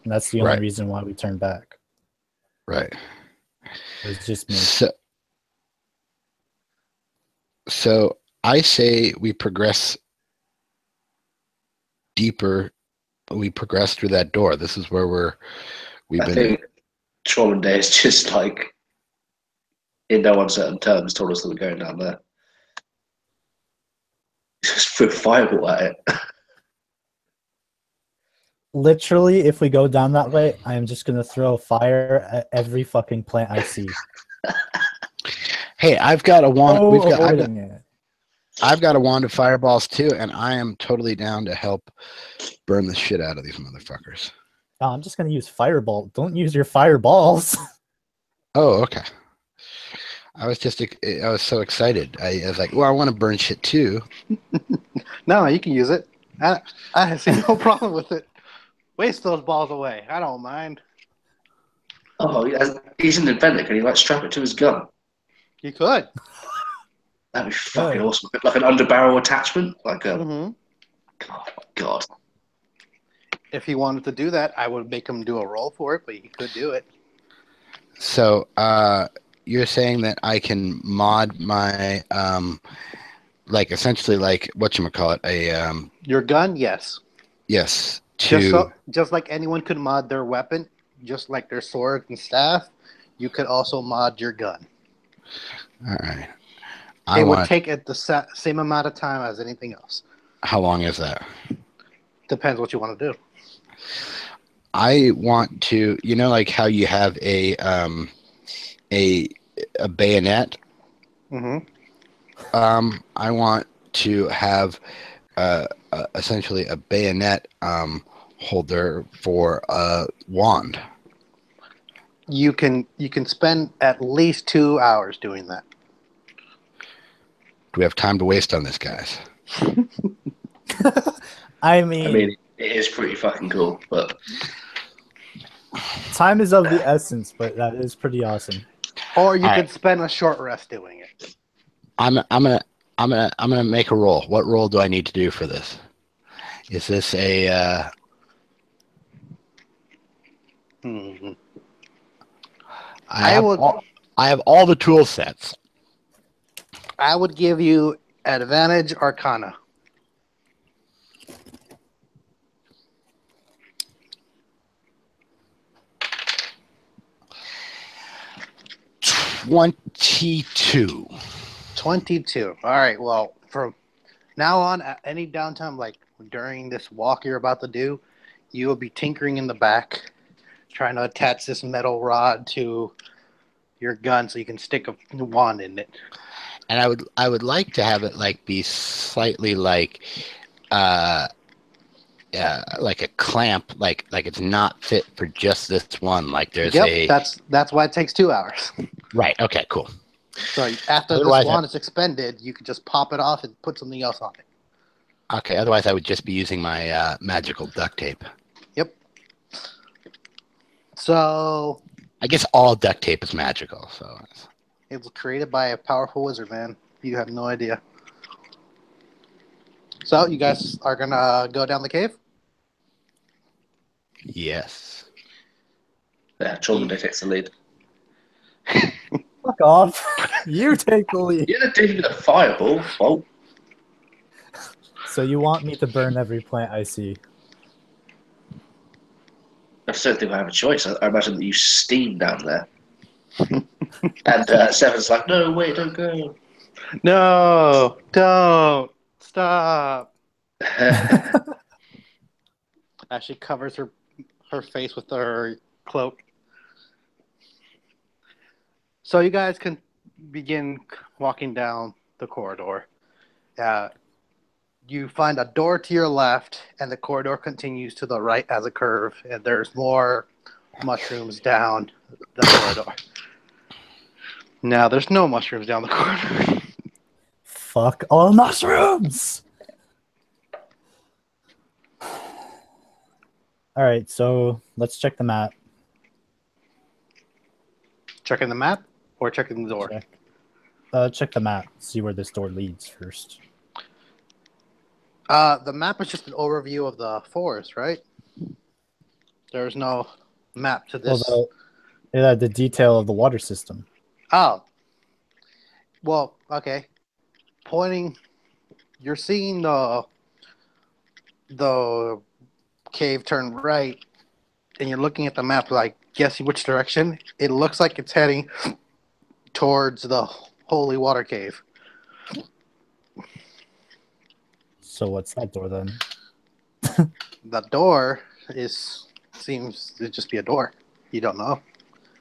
And that's the only reason why we turned back. Right. It was just me. So I say we progress deeper. We progress through that door. This is where we've been. I think Trollman Day is just like, in no uncertain terms, told us that we're going down there. Just threw a fireball at it. Literally, if we go down that way, I am just going to throw fire at every fucking plant I see. Hey, I've got a wand. It. I've got a wand of fireballs too, and I am totally down to help burn the shit out of these motherfuckers. Oh, I'm just going to use fireball. Don't use your fireballs. Oh, okay. I was so excited. I was like, well, I want to burn shit too. No, you can use it. I see no problem with it. Waste those balls away. I don't mind. Oh, he's an inventor. Can he like strap it to his gun? You could. That'd be fucking awesome. Like an underbarrel attachment, like a. Mm-hmm. God. If he wanted to do that, I would make him do a roll for it, but he could do it. So, you're saying that I can mod my like essentially like whatchamacallit, a your gun, yes. Yes. Just like anyone could mod their weapon, just like their sword and staff, you could also mod your gun. All right. It would take it the same amount of time as anything else. How long is that? Depends what you want to do. I want to, like how you have a bayonet. Mm-hmm. I want to have essentially a bayonet holder for a wand. You can spend at least 2 hours doing that. Do we have time to waste on this, guys? I mean, it is pretty fucking cool, but time is of the essence. But that is pretty awesome. Or you could spend a short rest doing it. I'm gonna make a roll. What roll do I need to do for this? Is this a? Mm-hmm. I have all the tool sets. I would give you advantage Arcana. $22. 22. All right. Well, from now on, at any downtime, like during this walk you're about to do, you will be tinkering in the back, trying to attach this metal rod to your gun so you can stick a wand in it. And I would like to have it like be slightly like a clamp, like it's not fit for just this one. Like there's that's why it takes 2 hours. Right. Okay. Cool. So after this wand is expended, you can just pop it off and put something else on it. Okay. Otherwise, I would just be using my magical duct tape. Yep. So I guess all duct tape is magical. So it was created by a powerful wizard, man. You have no idea. So you guys are gonna go down the cave? Yes. Yeah, Trollman Day takes the lead. Fuck off. You take the lead. You're taking a fireball. Well, So you want me to burn every plant I see? I don't think I have a choice. I imagine that you steam down there. And Seven's like, no, wait, don't go. No, don't stop. As she covers her face with her cloak. So you guys can begin walking down the corridor. You find a door to your left, and the corridor continues to the right as a curve, and there's more mushrooms down the corridor. Now, there's no mushrooms down the corridor. Fuck all mushrooms! Alright, so let's check the map. Checking the map or checking the door? Check the map. See where this door leads first. The map is just an overview of the forest, right? There's no map to this. Well, the detail of the water system. Oh. Well, okay. Pointing, you're seeing the cave turn right, and you're looking at the map, like guessing which direction. It looks like it's heading towards the holy water cave. So what's that door then? The door seems to just be a door. You don't know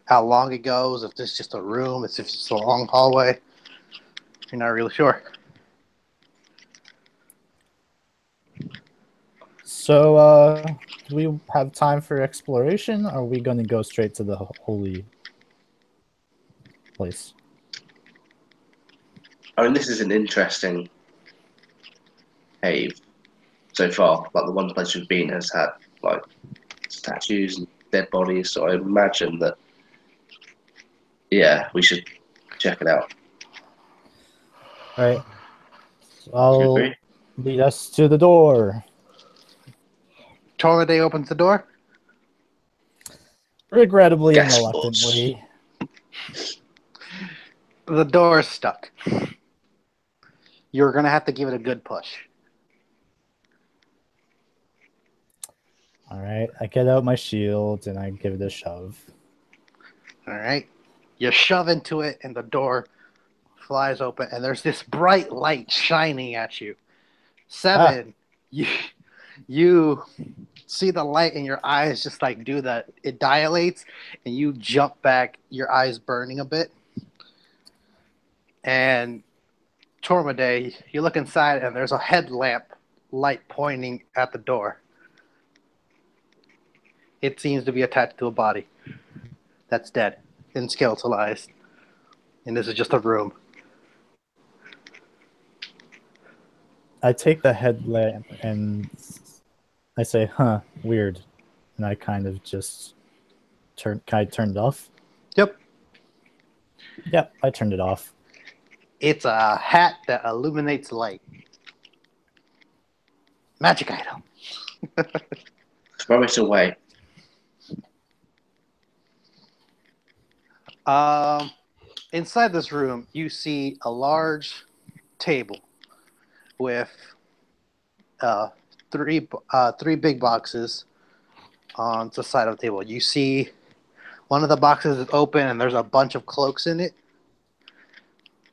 how long it goes, if it's just a room, if it's just a long hallway. You're not really sure. So, do we have time for exploration, or are we going to go straight to the holy place? I mean, this is an interesting cave so far. Like, the one place we've been has had, like, statues and dead bodies, so I imagine that, yeah, we should check it out. Alright. So I'll lead us to the door. Tormade opens the door. Regrettably and reluctantly. The door is stuck. You're going to have to give it a good push. Alright, I get out my shield and I give it a shove. Alright. You shove into it and the door flies open and there's this bright light shining at you. Seven, you see the light and your eyes just like do that. It dilates and you jump back, your eyes burning a bit. And Tormade, you look inside and there's a headlamp light pointing at the door. It seems to be attached to a body that's dead and skeletalized. And this is just a room. I take the headlamp and I say, huh, weird. And I kind of just turn it off? Yep. Yep, I turned it off. It's a hat that illuminates light. Magic item. Throw it away. Inside this room, you see a large table with three big boxes on the side of the table. You see one of the boxes is open and there's a bunch of cloaks in it.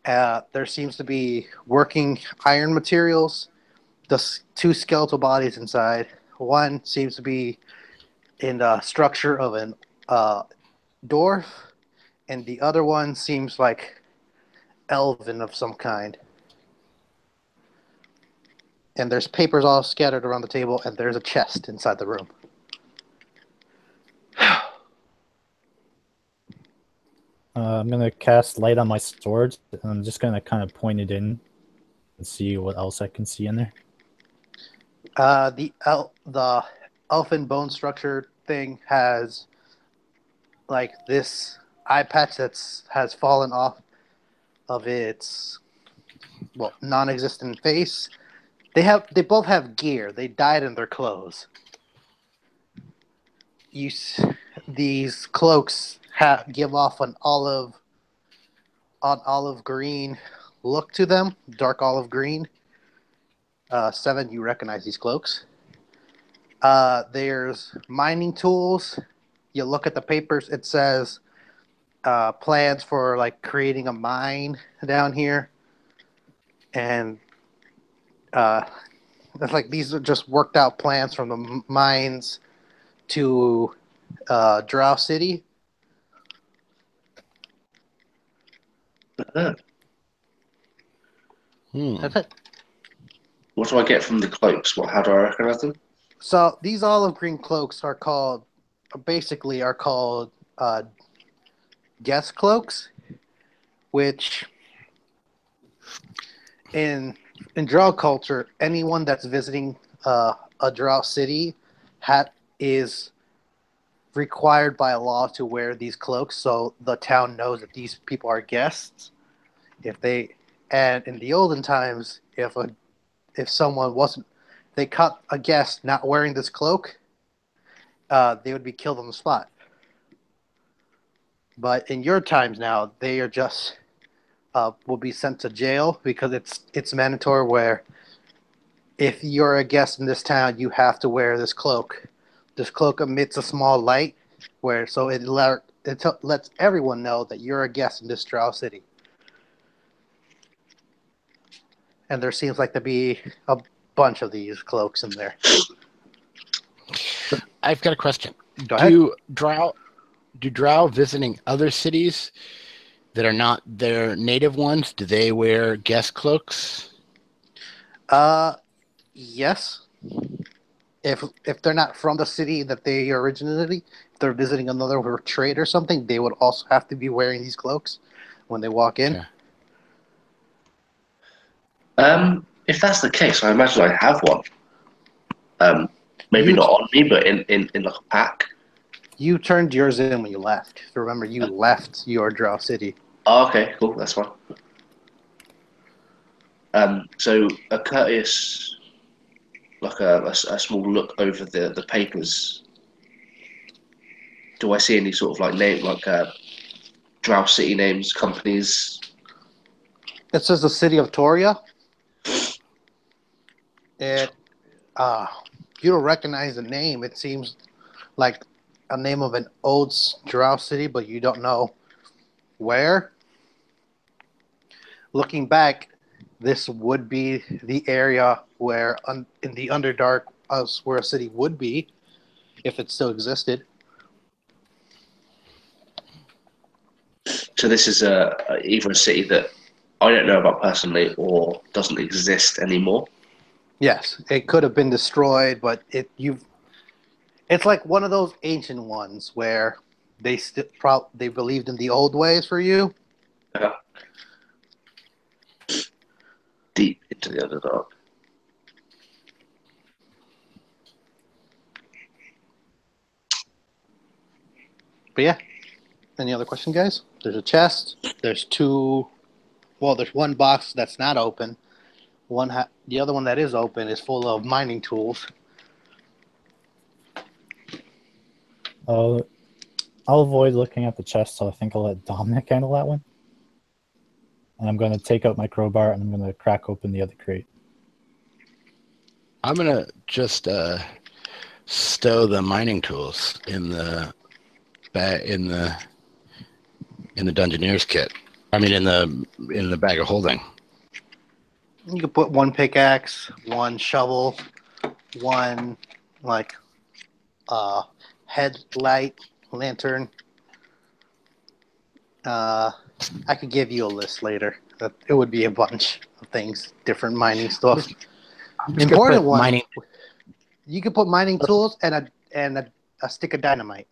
There seems to be working iron materials. The two skeletal bodies inside. One seems to be in the structure of an dwarf, and the other one seems like elven of some kind. And there's papers all scattered around the table, and there's a chest inside the room. I'm going to cast light on my sword, and I'm just going to kind of point it in and see what else I can see in there. The elfin bone structure thing has like this eye patch has fallen off of its non-existent face. They both have gear. They dyed in their clothes. These cloaks give off an olive green look to them, dark olive green. 7, you recognize these cloaks. There's mining tools. You look at the papers. It says plans for like creating a mine down here, and it's like these are just worked out plans from the mines to Drow City. Uh, That's it. What do I get from the cloaks? How do I recognize them? So these olive green cloaks are called guest cloaks, which in Drow culture, anyone that's visiting a Drow city is required by law to wear these cloaks, so the town knows that these people are guests. And in the olden times, if someone wasn't, they caught a guest not wearing this cloak, they would be killed on the spot. But in your times now, they are just will be sent to jail because it's mandatory. Where if you're a guest in this town, you have to wear this cloak. This cloak emits a small light, so it lets everyone know that you're a guest in this Drow city. And there seems like to be a bunch of these cloaks in there. I've got a question. Go ahead. Do Drow visiting other cities that are not their native ones, do they wear guest cloaks? Yes. If they're not from the city that they originally, if they're visiting another trade or something, they would also have to be wearing these cloaks when they walk in. Okay. If that's the case, I imagine I have one. Maybe not on me, but in like a pack. You turned yours in when you left. Remember, you left your Drow city. Oh, okay, cool, that's fine. So a courteous, like a small look over the papers. Do I see any sort of like name, like Drow city names, companies? It says the city of Toria. You don't recognize the name. It seems like a name of an old Drow city, but you don't know where. Looking back, this would be the area where, in the Underdark, where a city would be, if it still existed. So this is either a city that I don't know about personally or doesn't exist anymore. Yes, it could have been destroyed, but it's like one of those ancient ones where they they believed in the old ways for you. Deep into the Underdark. But yeah, any other question, guys? There's a chest. There's one box that's not open. The other one that is open is full of mining tools. I'll avoid looking at the chest, so I think I'll let Dominic handle that one. And I'm going to take out my crowbar and I'm going to crack open the other crate. I'm going to just stow the mining tools in the Dungeoneer's kit. I mean, in the bag of holding. You can put one pickaxe, one shovel, one headlight, lantern. I could give you a list later. It would be a bunch of things, different mining stuff. Important one. Mining. You could put mining tools and a stick of dynamite.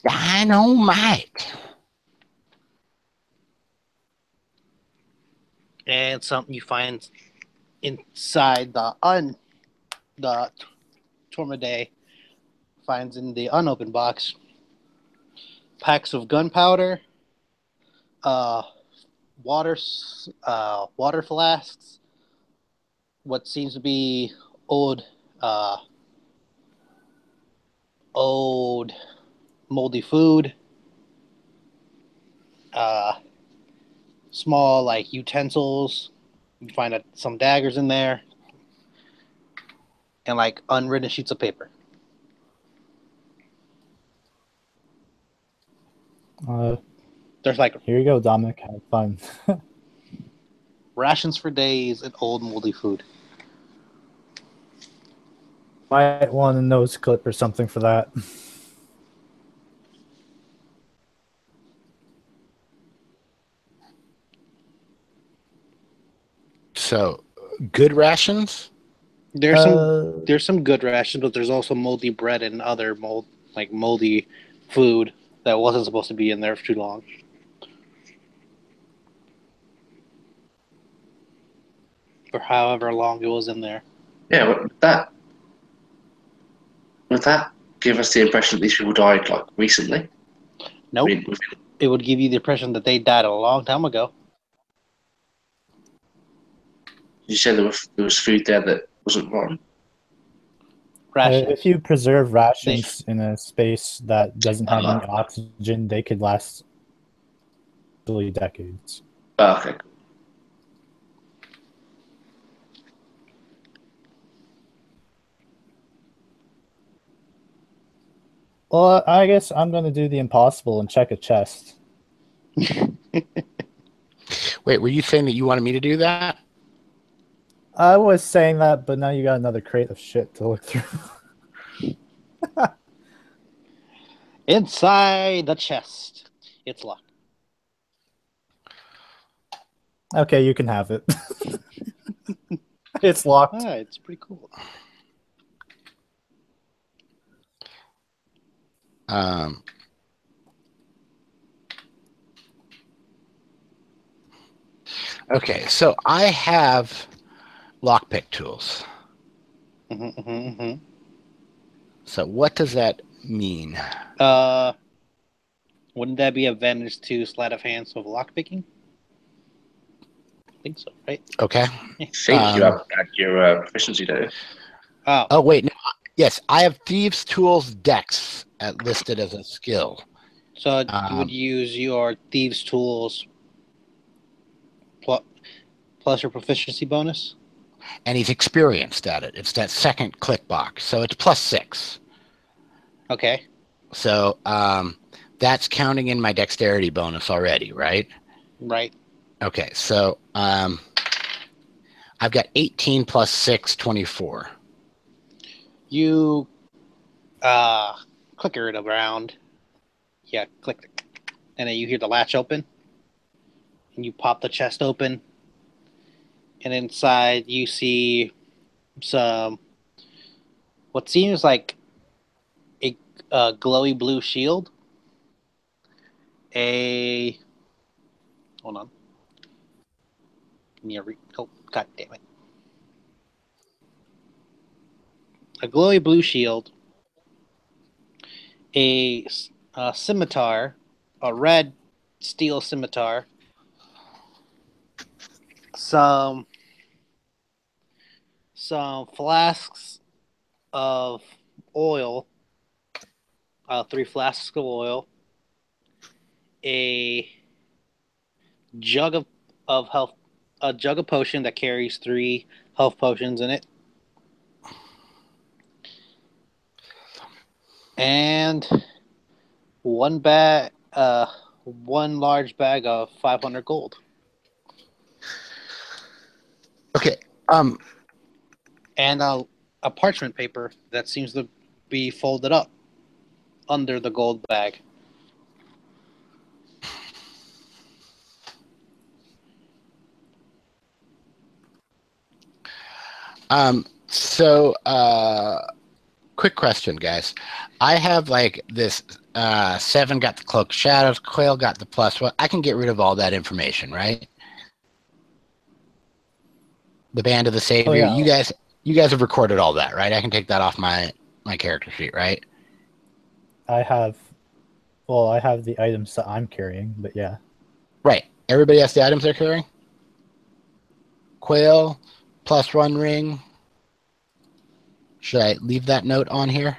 Dynamite. And something you find inside the Tormade finds in the unopened box. Packs of gunpowder, water flasks, what seems to be old moldy food, small like utensils. You find some daggers in there, and like unwritten sheets of paper. There's like Here you go, Dominic. Have fun. rations for days and old moldy food. Might want a nose clip or something for that. So, good rations? There's some good rations, but there's also moldy bread and other moldy food that wasn't supposed to be in there for too long. For however long it was in there. Yeah, would that give us the impression that these people died like recently? Nope. I mean, it would give you the impression that they died a long time ago. you said there was food there that wasn't rotten. Rations. If you preserve rations in a space that doesn't have any oxygen, they could last literally decades. Oh, okay, cool. Well, I guess I'm going to do the impossible and check a chest. Wait, were you saying that you wanted me to do that? I was saying that, but now you got another crate of shit to look through. Inside the chest. It's locked. Okay, you can have it. It's locked. Ah, it's pretty cool. Okay, so I have lockpick tools. So what does that mean? Wouldn't that be advantage to sleight of hand of lockpicking? I think so, right? Okay. I think you have your proficiency, don't you? Oh, wait. No, yes, I have Thieves' Tools Dex listed as a skill. So you would use your Thieves' Tools plus your proficiency bonus? And he's experienced at it. It's that second click box. So it's +6. Okay. So that's counting in my dexterity bonus already, right? Right. Okay, so I've got 18 plus 6, 24. You clicker it around. Yeah, click. And then you hear the latch open. And you pop the chest open. And inside you see some what seems like a glowy blue shield. Hold on. Oh, god damn it. A glowy blue shield. A scimitar. A red steel scimitar. Some flasks of oil. 3 flasks of oil. A jug of health. A jug of potion that carries 3 health potions in it. And one large bag of 500 gold. Okay. And a parchment paper that seems to be folded up under the gold bag. So quick question, guys. I have like this 7 got the cloak of shadows, Quail got the +1. I can get rid of all that information, right? The Band of the Savior. Oh, yeah. You guys have recorded all that, right? I can take that off my character sheet, right? I have the items that I'm carrying, but yeah. Right. Everybody has the items they're carrying? Quail, +1 ring. Should I leave that note on here?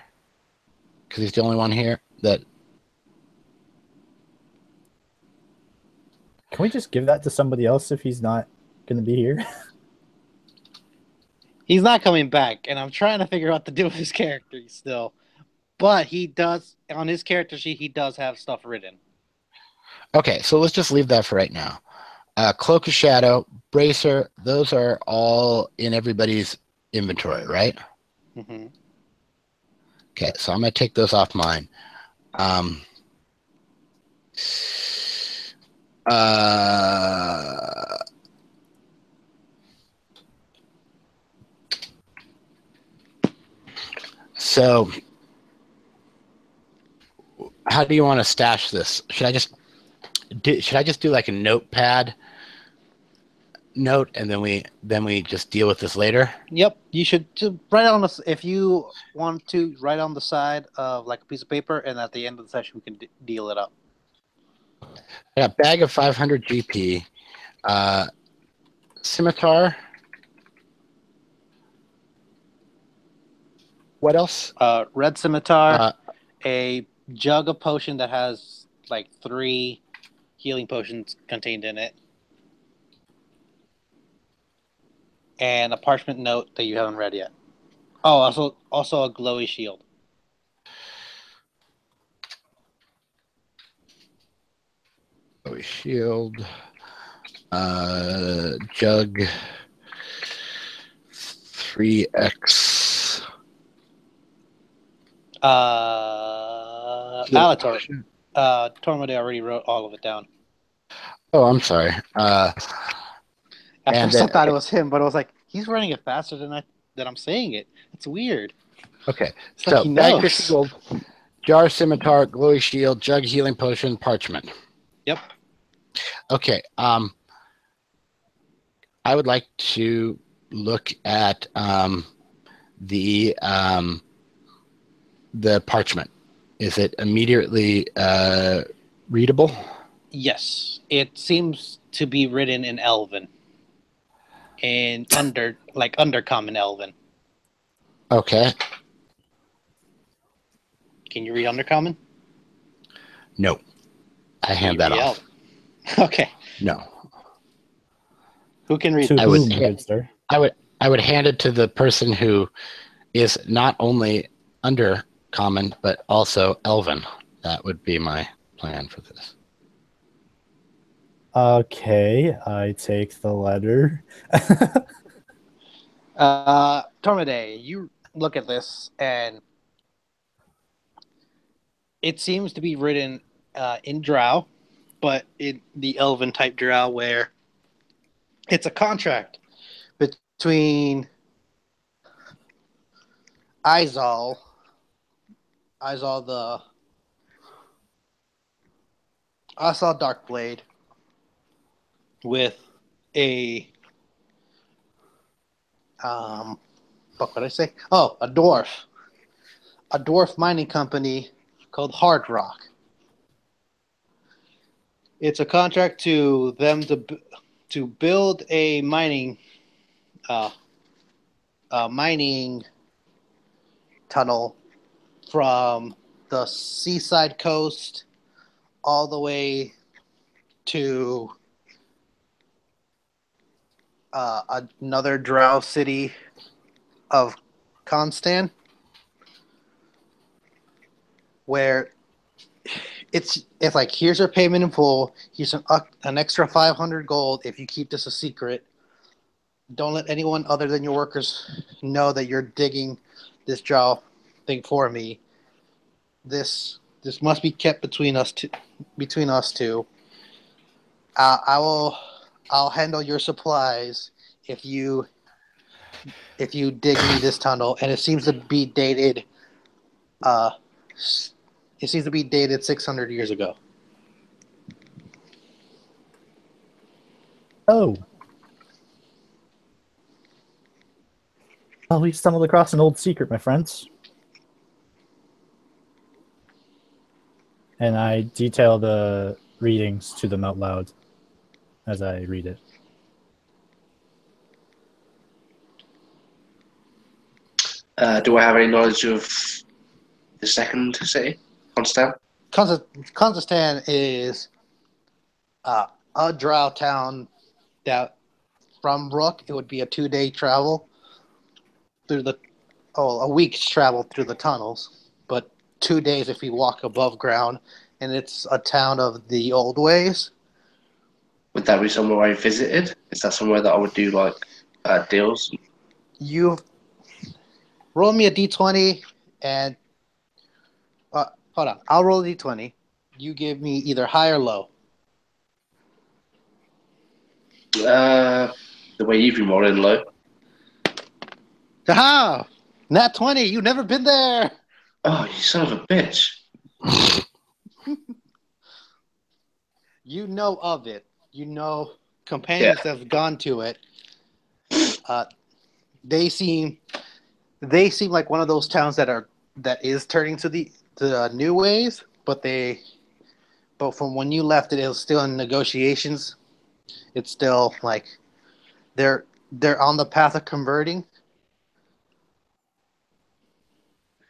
Because he's the only one here that... Can we just give that to somebody else if he's not going to be here? He's not coming back, and I'm trying to figure out what to do with his character still. But he does, on his character sheet, he does have stuff written. Okay, so let's just leave that for right now. Cloak of Shadow, Bracer, those are all in everybody's inventory, right? Mm-hmm. Okay, so I'm going to take those off mine. So how do you want to stash this? Should I just do like a notepad note, and then we just deal with this later? Yep, you should just write on this if you want to write on the side of like a piece of paper, and at the end of the session we can deal it up. I got bag of 500 GP, scimitar. What else? Red scimitar, a jug of potion that has like 3 healing potions contained in it, and a parchment note that you haven't read yet. Oh, also a glowy shield. Glowy shield, jug, 3x. Alator. Tormode already wrote all of it down. Oh, I'm sorry. At and first I then- thought it was him, but I was like, he's writing it faster than I'm saying it. It's weird. Okay, It's like so he bag of knows. shield, jar, scimitar, glowy shield, jug, healing potion, parchment. Yep. Okay. I would like to look at the parchment. Is it immediately readable? Yes, it seems to be written in Elven, and undercommon Elven. Okay. Can you read undercommon? No. I hand that read off. Elven? Okay. No. Who can read? To I would- whom, good sir? I would hand it to the person who is not only undercommon but also Elven. That would be my plan for this. Okay, I take the letter. Tormode, you look at this, and it seems to be written in Drow, but in the Elven type Drow, where it's a contract between Izal Darkblade, with a what did I say? Oh, a dwarf mining company called Hard Rock. It's a contract to them to build a mining tunnel from the seaside coast all the way to another drow city of Constan, where it's like, here's your payment in full. Here's an extra 500 gold if you keep this a secret. Don't let anyone other than your workers know that you're digging this drow thing for me. This must be kept between us two. I'll handle your supplies if you dig me this tunnel, and it seems to be dated. It seems to be dated 600 years ago. Oh. Well, we stumbled across an old secret, my friends. And I detail the readings to them out loud as I read it. Do I have any knowledge of the second city, Constan? Kazakhstan is a drow town that from Rook, it would be a 2-day travel through a week's travel through the tunnels, but 2 days if you walk above ground, and it's a town of the old ways. Would that be somewhere I visited? Is that somewhere that I would do like deals? You roll me a d20 and hold on. I'll roll a d20. You give me either high or low. The way you've been rolling low. Aha! Nat 20. You've never been there. Oh, you son of a bitch! You know of it. You know companions that have gone to it. They seem like one of those towns that is turning to the new ways, but from when you left it was still in negotiations. It's still like they're on the path of converting.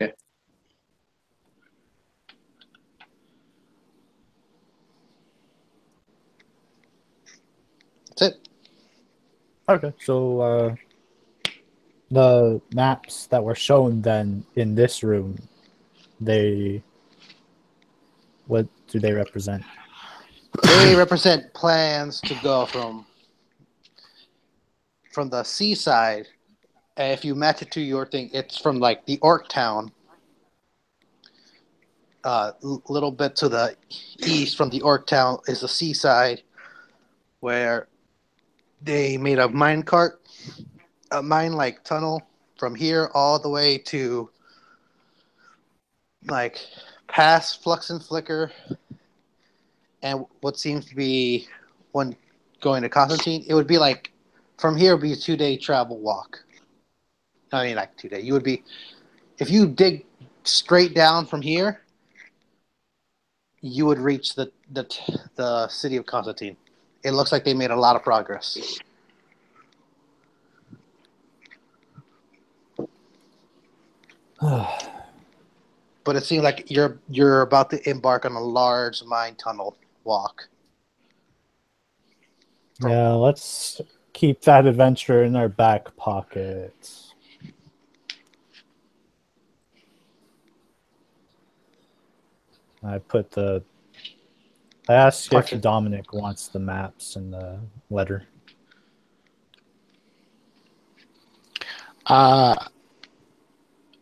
Okay. That's it. Okay, so the maps that were shown then in this room, what do they represent? They represent plans to go from the seaside. If you match it to your thing, it's from like the Orc town. Little bit to the east from the Orc town is the seaside, where they made a mine-like tunnel from here all the way to like past Flux and Flicker, and what seems to be one going to Constantine. It would be like from here would be a 2-day travel walk. I mean, like 2 day. You would be if you dig straight down from here, you would reach the city of Constantine. It looks like they made a lot of progress. But it seems like you're about to embark on a large mine tunnel walk. Yeah, let's keep that adventure in our back pockets. I asked if Dominic wants the maps and the letter.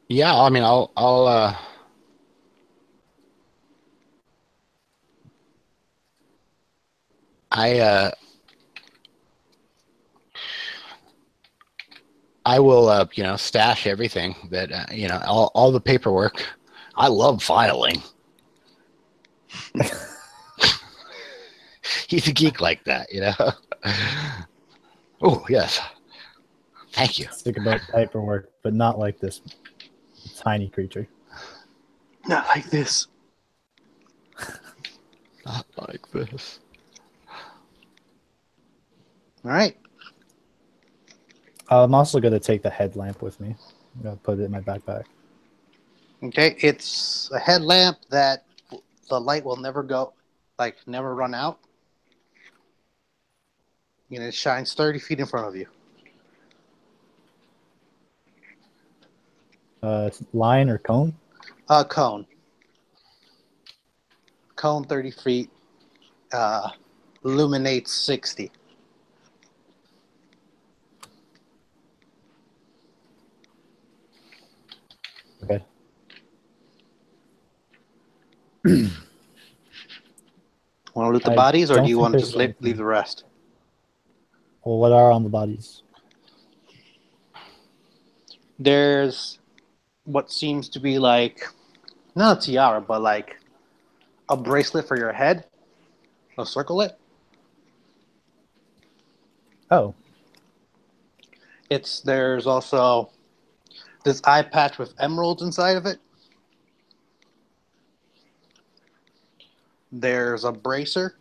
Yeah, I mean, I will, stash everything that, all the paperwork. I love filing. He's a geek like that, Oh, yes. Thank you. Think about paperwork, but not like this tiny creature. Not like this. Not like this. All right. I'm also going to take the headlamp with me. I'm going to put it in my backpack. Okay, it's a headlamp that the light will never never run out. It shines 30 feet in front of you. Line or cone? Cone. Cone 30 feet. Illuminates 60. Okay. Want to loot the bodies, or do you want to just leave the rest? Well, what are on the bodies? There's what seems to be like, not a tiara, but like a bracelet for your head. A circlet. Oh. There's also this eye patch with emeralds inside of it. There's a bracer.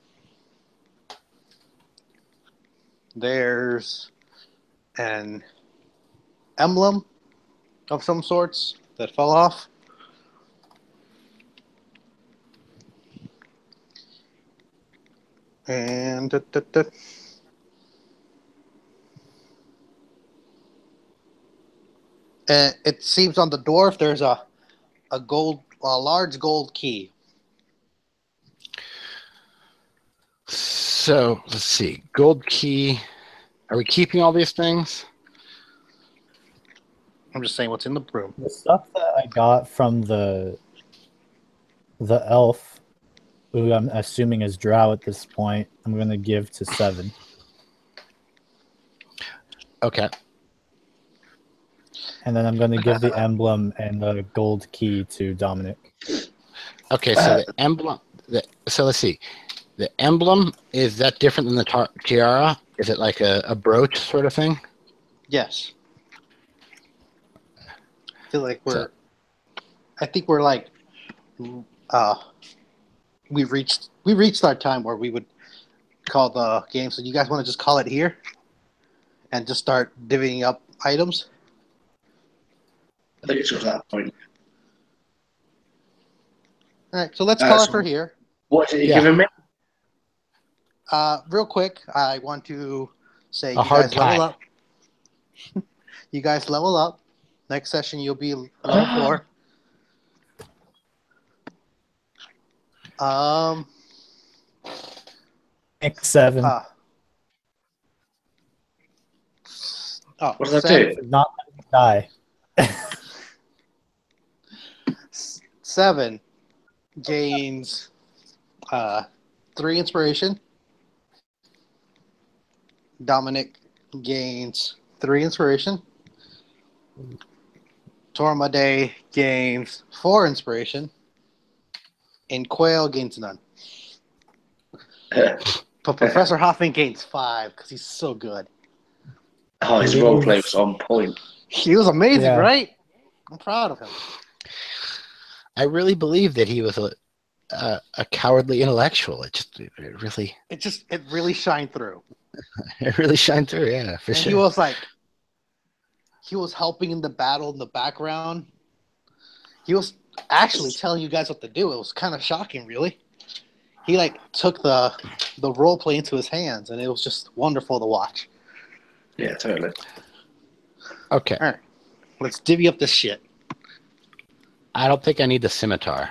There's an emblem of some sorts that fell off. And and it seems on the dwarf there's a large gold key. So let's see. Gold key. Are we keeping all these things? I'm just saying what's in the room. The stuff that I got from the elf, who I'm assuming is Drow at this point, I'm gonna give to 7. Okay. And then I'm gonna give the emblem and the gold key to Dominic. Okay, so the emblem. So let's see. The emblem, is that different than the tiara? Is it like a brooch sort of thing? Yes. I feel like I think we're like, we reached our time where we would call the game. So you guys want to just call it here, and just start divvying up items? I think it's got to that point. All right, so let's call it for here. What are you giving me? Real quick, I want to say A hard time. level up. You guys level up. Next session, you'll be level 4. X 7. What does that do? Not die. 7 gains 3 inspiration. Dominic gains 3 inspiration. Tormade gains 4 inspiration. And Quail gains none. But Professor Hoffman gains 5 because he's so good. Oh, his roleplay was on point. He was amazing, right? I'm proud of him. I really believe that he was a cowardly intellectual. It really shined through. It really shined through, yeah, for sure. He was helping in the battle in the background. He was actually telling you guys what to do. It was kind of shocking, really. He took the role play into his hands, and it was just wonderful to watch. Yeah, totally. Okay. All right, let's divvy up this shit. I don't think I need the scimitar.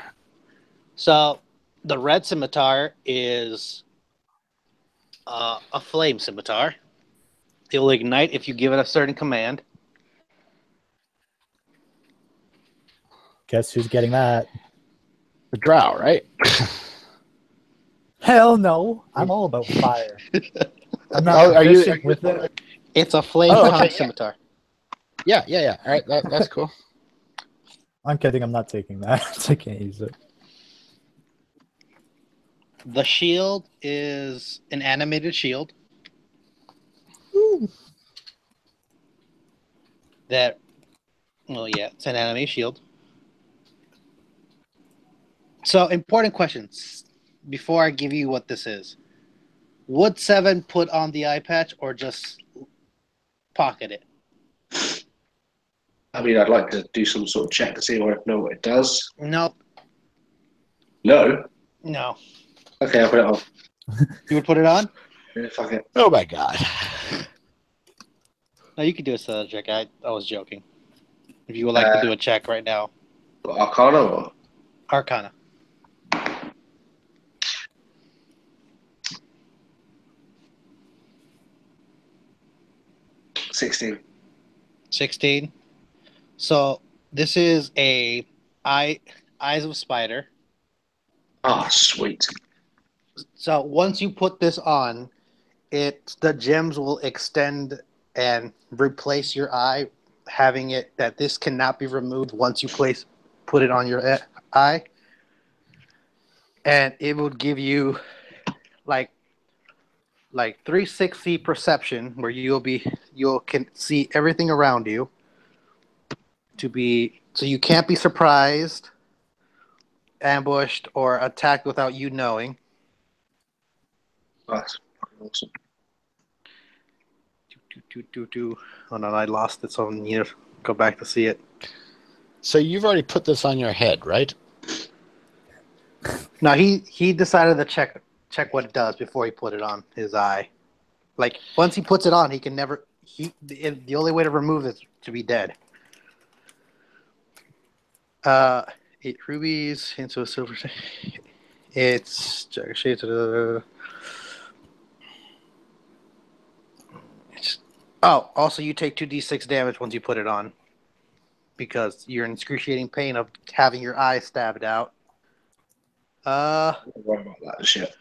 So, the red scimitar is a flame scimitar. It will ignite if you give it a certain command. Guess who's getting that? The drow, right? Hell no. I'm all about fire. I'm not proficient with it. It's a flame scimitar. Yeah. All right, that's cool. I'm kidding. I'm not taking that. I can't use it. The shield is an animated shield. Ooh. It's an animated shield. So, important questions before I give you what this is. Would 7 put on the eye patch or just pocket it? I mean, I'd like to do some sort of check to see if I know what it does. Nope. No? No. Okay, I'll put it on. You would put it on? Yeah, fuck it. Oh my god. No, you can do a set check. I was joking. If you would like to do a check right now. Arcana or? Arcana. 16. So this is a eyes of spider. Oh, sweet. So once you put this on, the gems will extend and replace your eye, having it that this cannot be removed once you put it on your eye, and it will give you like 360 perception, where you can see everything around you. So you can't be surprised, ambushed, or attacked without you knowing. That's awesome. Oh no, I lost it, so I need to go back to see it. So you've already put this on your head, right? No, he decided to check check what it does before he put it on his eye. Like once he puts it on, he can never. The only way to remove it is to be dead. 8 rubies into a silver. It's shades of the. Also you take 2d6 damage once you put it on, because you're in excruciating pain of having your eye stabbed out. Don't worry about that shit.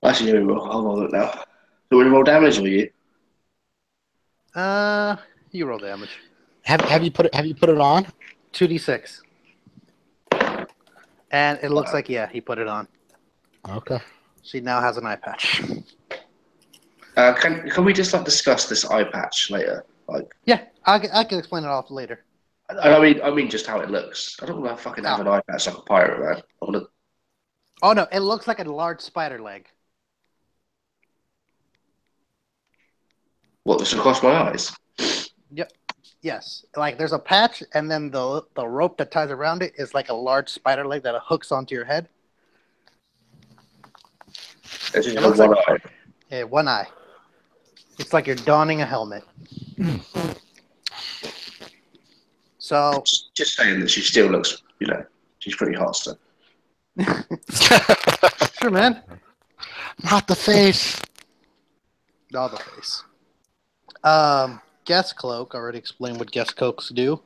Actually, let me roll. I'll roll it now. Do we roll damage or you? You roll damage. Have you put it on? 2d6. And it looks like he put it on. Okay. She now has an eye patch. Can we just discuss this eye patch later? Yeah, I can explain it all later. I mean just how it looks. I don't want to fucking have an eye patch like a pirate, man. I want to. Oh no, it looks like a large spider leg. What, just across my eyes? Yep. Yes. Like there's a patch, and then the rope that ties around it is like a large spider leg that hooks onto your head. It's just one eye. Yeah, one eye. It's like you're donning a helmet. So Just saying that she still looks, she's pretty hot still. sure, man. Not the face. Not the face. Guest cloak. Already explained what guest cloaks do.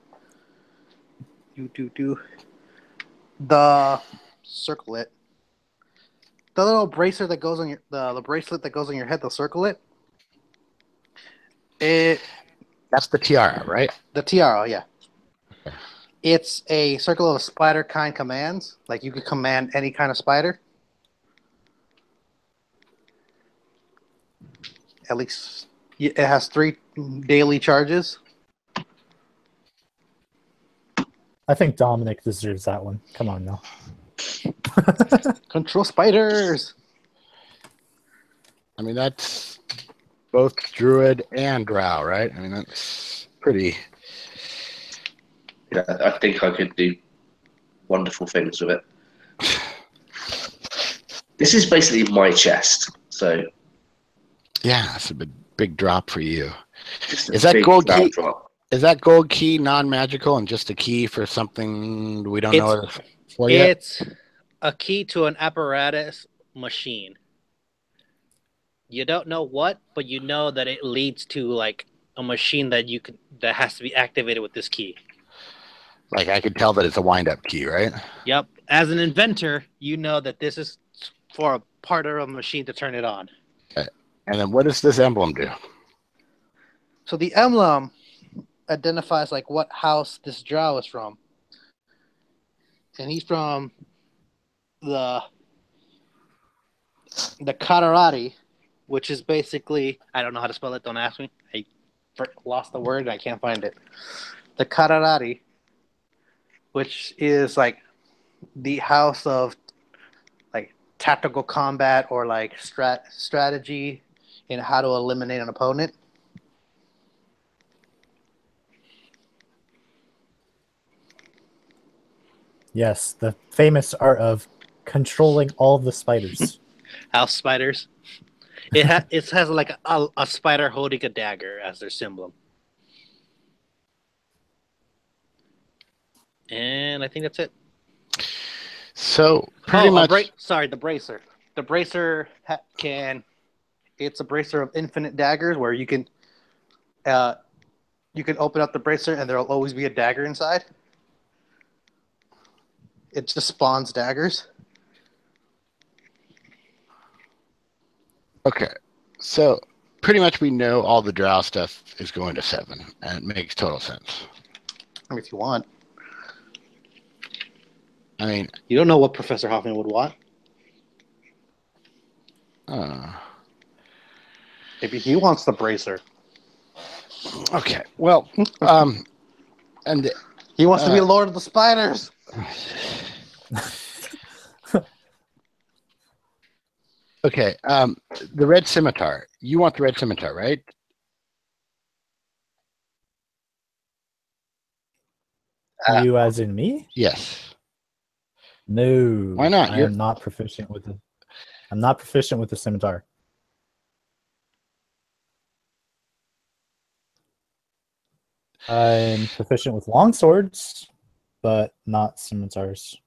The circlet. The little bracer that goes on the bracelet that goes on your head. The circlet. That's the tiara, right? The tiara, yeah. It's a circle of spider kind commands. Like you could command any kind of spider. At least it has 3 daily charges. I think Dominic deserves that one. Come on now. Control spiders. I mean, that's both druid and drow, right? I mean, that's pretty. Yeah, I think I could do wonderful things with it. This is basically my chest, so Yeah, that's a big drop for you. is that gold key? Drop. Is that gold key non-magical and just a key for something we don't know what it's for yet? It's a key to an apparatus machine. You don't know what, but you know that it leads to like a machine that that has to be activated with this key. Like I could tell that it's a wind-up key, right? Yep. As an inventor, you know that this is for a part of a machine to turn it on. Okay. And then what does this emblem do? So the emblem identifies like what house this drow is from. And he's from the Katarati, which is basically, I don't know how to spell it, don't ask me. I lost the word, I can't find it. The Katarati, which is like the house of like tactical combat or like strategy in how to eliminate an opponent. Yes, the famous art of controlling all the spiders. House spiders. It has like a spider holding a dagger as their symbol. And I think that's it. So pretty much. The bracer. The bracer it's a bracer of infinite daggers where you can open up the bracer and there'll always be a dagger inside. It just spawns daggers. Okay, so pretty much we know all the drow stuff is going to 7, and it makes total sense. I mean, if you want. I mean, you don't know what Professor Hoffman would want. Maybe he wants the bracer. Okay, well, and he wants to be Lord of the Spiders. Okay, the red scimitar. You want the red scimitar, right? You as in me? Yes. No. Why not? I am not proficient with it. I'm not proficient with the scimitar. I'm proficient with long swords, but not scimitars.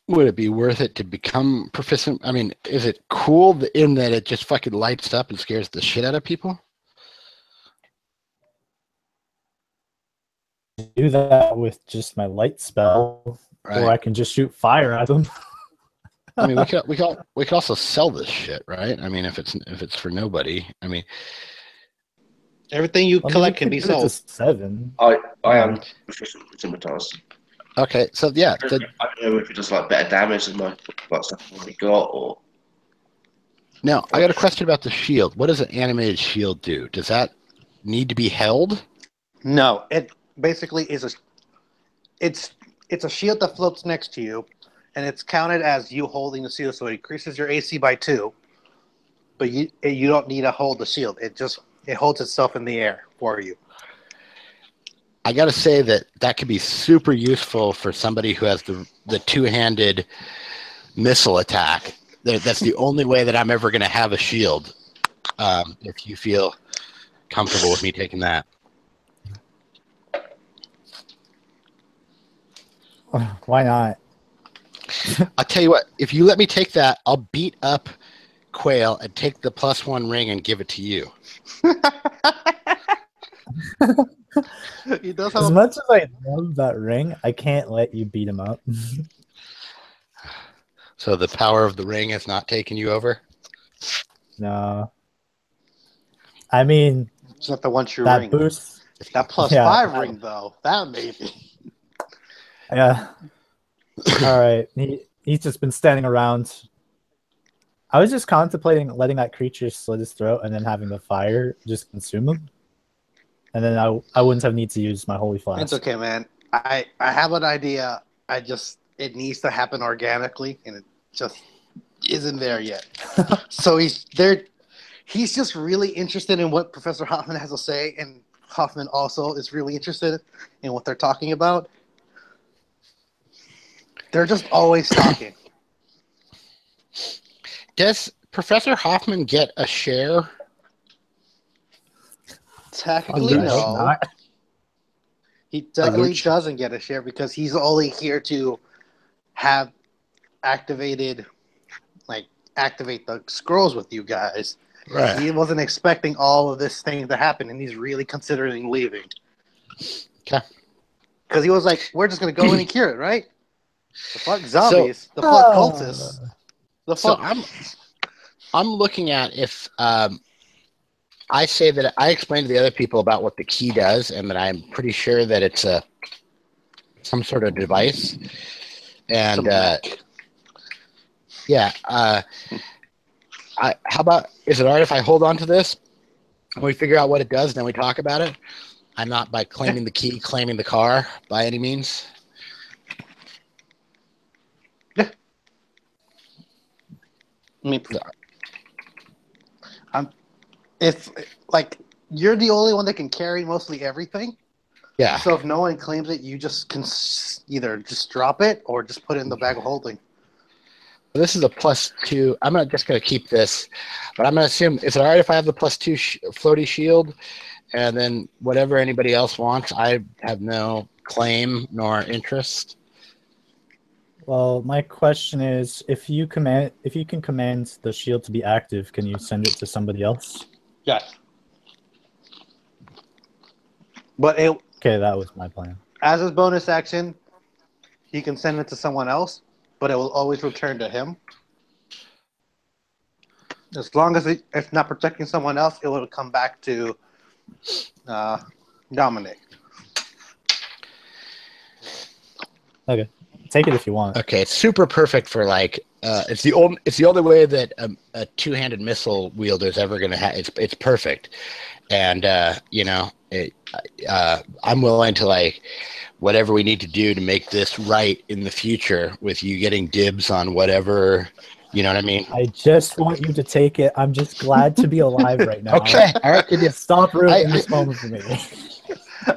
Would it be worth it to become proficient? I mean, is it cool in that it just fucking lights up and scares the shit out of people? Do that with just my light spell, Right. or I can just shoot fire at them. I mean, we could also sell this shit, right? I mean, if it's for nobody, I mean, Everything you collect can be Give it to sold. 7. I am proficient with scimitars. okay, so yeah, I don't know if it does like better damage than my stuff I've already got, or Oh, now I got a question about the shield. What does an animated shield do? Does that need to be held? No, it basically is it's a shield that floats next to you, and it's counted as you holding the shield, so it increases your AC by 2. But you don't need to hold the shield. It holds itself in the air for you. I got to say that could be super useful for somebody who has the two-handed missile attack. That's the only way that I'm ever going to have a shield. If you feel comfortable with me taking that. Why not? I'll tell you what, if you let me take that, I'll beat up Quail and take the +1 ring and give it to you. He does As have much as I love that ring, I can't let you beat him up. So the power of the ring has not taken you over? No. I mean, it's not the one true that ring. boost. That +5 ring, though, that maybe. Yeah. All right. He's just been standing around. I was just contemplating letting that creature slit his throat and then having the fire just consume him. And then I wouldn't have need to use my holy flask. It's okay, man. I have an idea. It needs to happen organically, and it just isn't there yet. So he's just really interested in what Professor Hoffman has to say, and Hoffman also is really interested in what they're talking about. They're just always talking. Does Professor Hoffman get a share? Technically, no. Not. He definitely doesn't get a share because he's only here to have activate the scrolls with you guys. Right. He wasn't expecting all of this thing to happen, and he's really considering leaving. Okay. Because he was like, we're just going to go in and cure it, right? The fuck zombies. The fuck cultists. The fuck... So I'm looking at if I say that I explained to the other people about what the key does, and that I'm pretty sure that it's some sort of device. And yeah, how about, is it all right if I hold on to this and we figure out what it does and then we talk about it? I'm not by claiming the key, claiming the car by any means. Yeah. I mean, if you're the only one that can carry mostly everything. Yeah. So if no one claims it, you just can either just drop it or just put it in the bag of holding. This is a +2. I'm not just going to keep this, but I'm going to assume, is it all right if I have the +2 floaty shield, and then whatever anybody else wants, I have no claim nor interest? Well, my question is, if you can command the shield to be active, can you send it to somebody else? Yes. But okay, that was my plan. As his bonus action, he can send it to someone else, but it will always return to him. As long as it's not protecting someone else, it will come back to Dominic. Okay, take it if you want. Okay, it's super perfect for it's the only way that a two-handed missile wielder is ever going to have. It's perfect, and I'm willing to whatever we need to do to make this right in the future with you getting dibs on whatever. You know what I mean? I just want you to take it. I'm just glad to be alive right now. Okay, all right. Stop ruining this moment for me.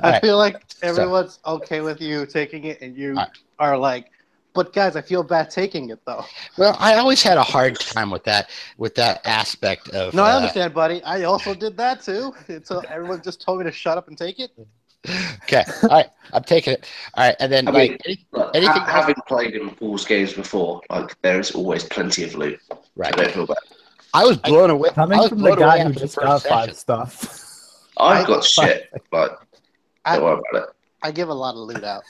I feel like everyone's okay with you taking it, and you are like, But guys, I feel bad taking it though. Well, I always had a hard time with that aspect of. No, I understand, buddy. I also did that too. So everyone just told me to shut up and take it. Okay, all right, I'm taking it. All right, and then anything else? having played in Paul's games before, like there is always plenty of loot. Right. So don't feel bad. I was blown away. Coming from the guy who just got 5 stuff. I've got shit, but don't worry about it. I give a lot of loot out.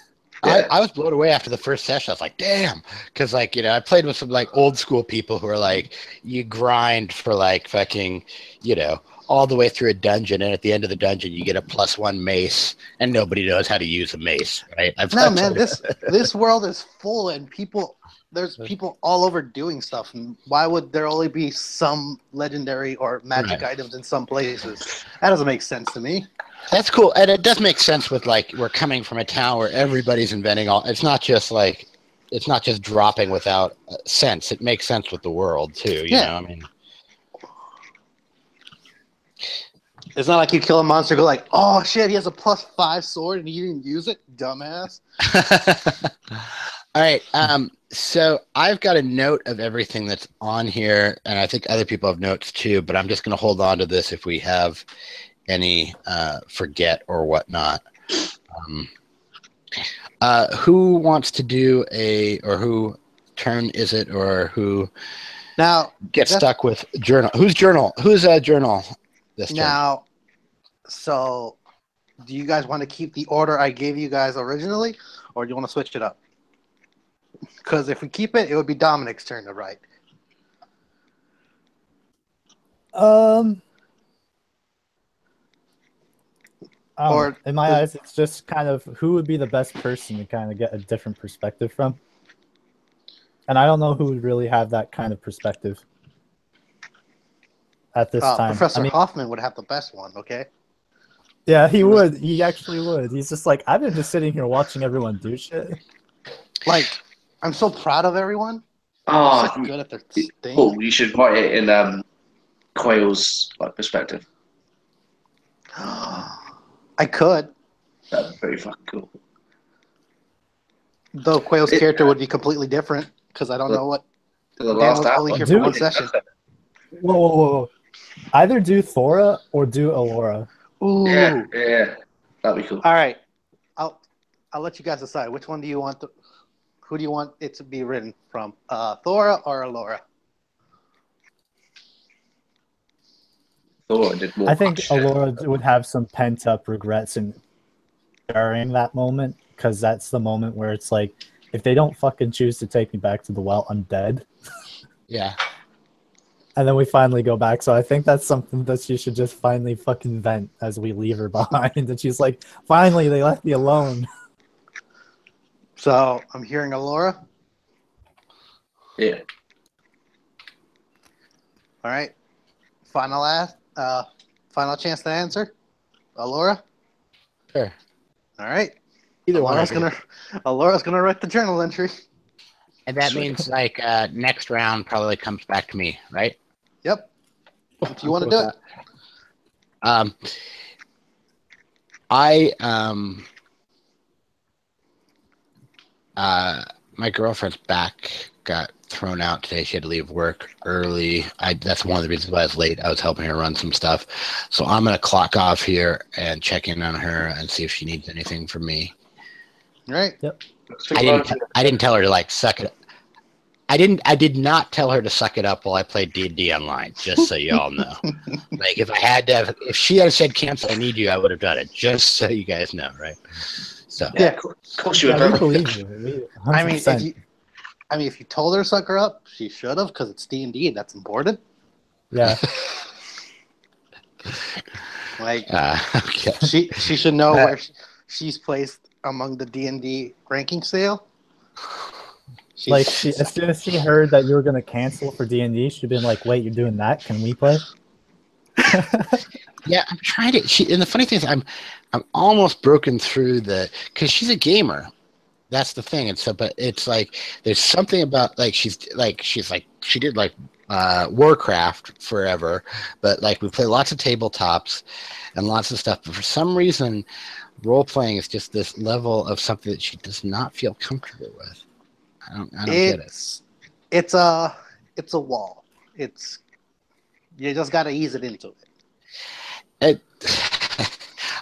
Yeah. I was blown away after the first session. I was like, damn. Because, like, you know, I played with some, like, old school people who are like, you grind for, like, fucking, you know, all the way through a dungeon. And at the end of the dungeon, you get a +1 mace. And nobody knows how to use a mace, right? No, man, this world is full and there's people all over doing stuff. And why would there only be some legendary or magic items in some places? That doesn't make sense to me. That's cool, and it does make sense with, like, we're coming from a town where everybody's inventing all. It's not just dropping without sense. It makes sense with the world too. You know, I mean, it's not like you kill a monster, go like, oh shit, he has a +5 sword and you didn't use it, dumbass. All right. So I've got a note of everything that's on here, and I think other people have notes too. But I'm just going to hold on to this if we have any forget or whatnot. Who wants to do or who turn is it, or who now gets stuck with journal? Who's journal this now turn? So do you guys want to keep the order I gave you guys originally, or do you want to switch it up? Because if we keep it, it would be Dominic's turn to write. Or in my eyes, it's just kind of who would be the best person to kind of get a different perspective from. And I don't know who would really have that kind of perspective at this time. Professor Hoffman would have the best one, okay? Yeah, he would. He actually would. He's just like, I've been just sitting here watching everyone do shit. Like, I'm so proud of everyone. Oh, so good at their thing. Paul, you should write it in Quayle's perspective. I could. That'd be pretty fucking cool. Though Quayle's character would be completely different, because I don't know what. The last Dan was only here for one session. Whoa. Either do Thora or do Alora. Ooh. Yeah. That'd be cool. All right. I'll let you guys decide. Which one do you want who do you want it to be written from? Thora or Alora? Thora did more. I think Alora would have some pent up regrets during that moment, because that's the moment where it's like, if they don't fucking choose to take me back to the well, I'm dead. Yeah. And then we finally go back. So I think that's something that she should just finally fucking vent as we leave her behind. And she's like, finally, they left me alone. So I'm hearing Alora. Yeah. All right. Final chance to answer. Alora. Sure. All right. Either one. Alora's gonna write the journal entry. And that means like next round probably comes back to me, right? Yep. If you want to do it. My girlfriend's back got thrown out today. She had to leave work early. That's one of the reasons why I was late. I was helping her run some stuff. So I'm going to clock off here and check in on her and see if she needs anything from me. Right. Yep. I didn't tell her to like suck it. I did not tell her to suck it up while I played D&D online, just so you all know. Like if she had said cancel, I need you, I would have done it, just so you guys know, right? So yeah, of course you would. We believe you. I mean, if you told her to suck her up, she should have, because it's D&D and that's important. Yeah. Like, okay. she should know where she's placed among the D&D ranking scale. As soon as she heard that you were going to cancel for D&D, she'd been like, wait, you're doing that? Can we play? Yeah, I'm trying to. And the funny thing is, I'm almost broken through because she's a gamer. That's the thing. And so, but it's like there's something about she did like Warcraft forever, but like we play lots of tabletops and lots of stuff. But for some reason, role playing is just this level of something that she does not feel comfortable with. I don't get it. It's a wall. You just got to ease it into it.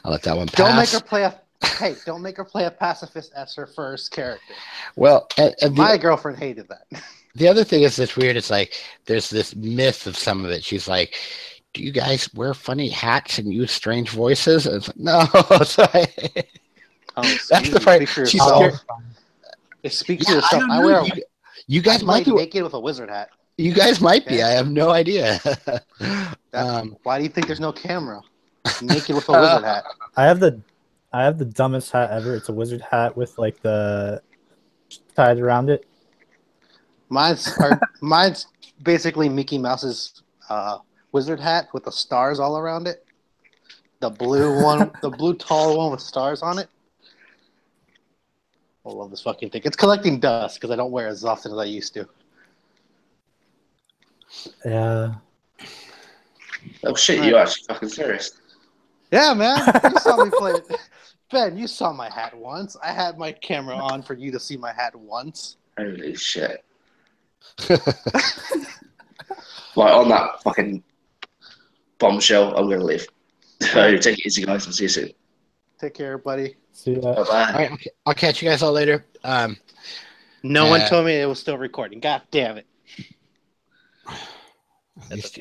I'll let that one pass. Don't make her play a pacifist as her first character. Well, my girlfriend hated that. The other thing is that's weird. It's like there's this myth of some of it. She's like, "Do you guys wear funny hats and use strange voices?" And it's like, no. Sorry. That's the part. She's scared. Speak for yourself. You guys might be naked with a wizard hat. You guys might be. I have no idea. Why do you think there's no camera? Naked with a wizard hat. I have the dumbest hat ever. It's a wizard hat with like the tied around it. Mine's basically Mickey Mouse's wizard hat with the stars all around it. The blue one, the blue tall one with stars on it. I love this fucking thing. It's collecting dust because I don't wear it as often as I used to. Yeah. Oh shit! You actually fucking serious? Yeah, man. You saw me play it. Ben, you saw my hat once. I had my camera on for you to see my hat once. Holy shit! Right, on that fucking bombshell, I'm gonna leave. So take it easy, guys, and see you soon. Take care, buddy. See ya. Bye bye. All right, I'll catch you guys all later. No one told me it was still recording. God damn it. At least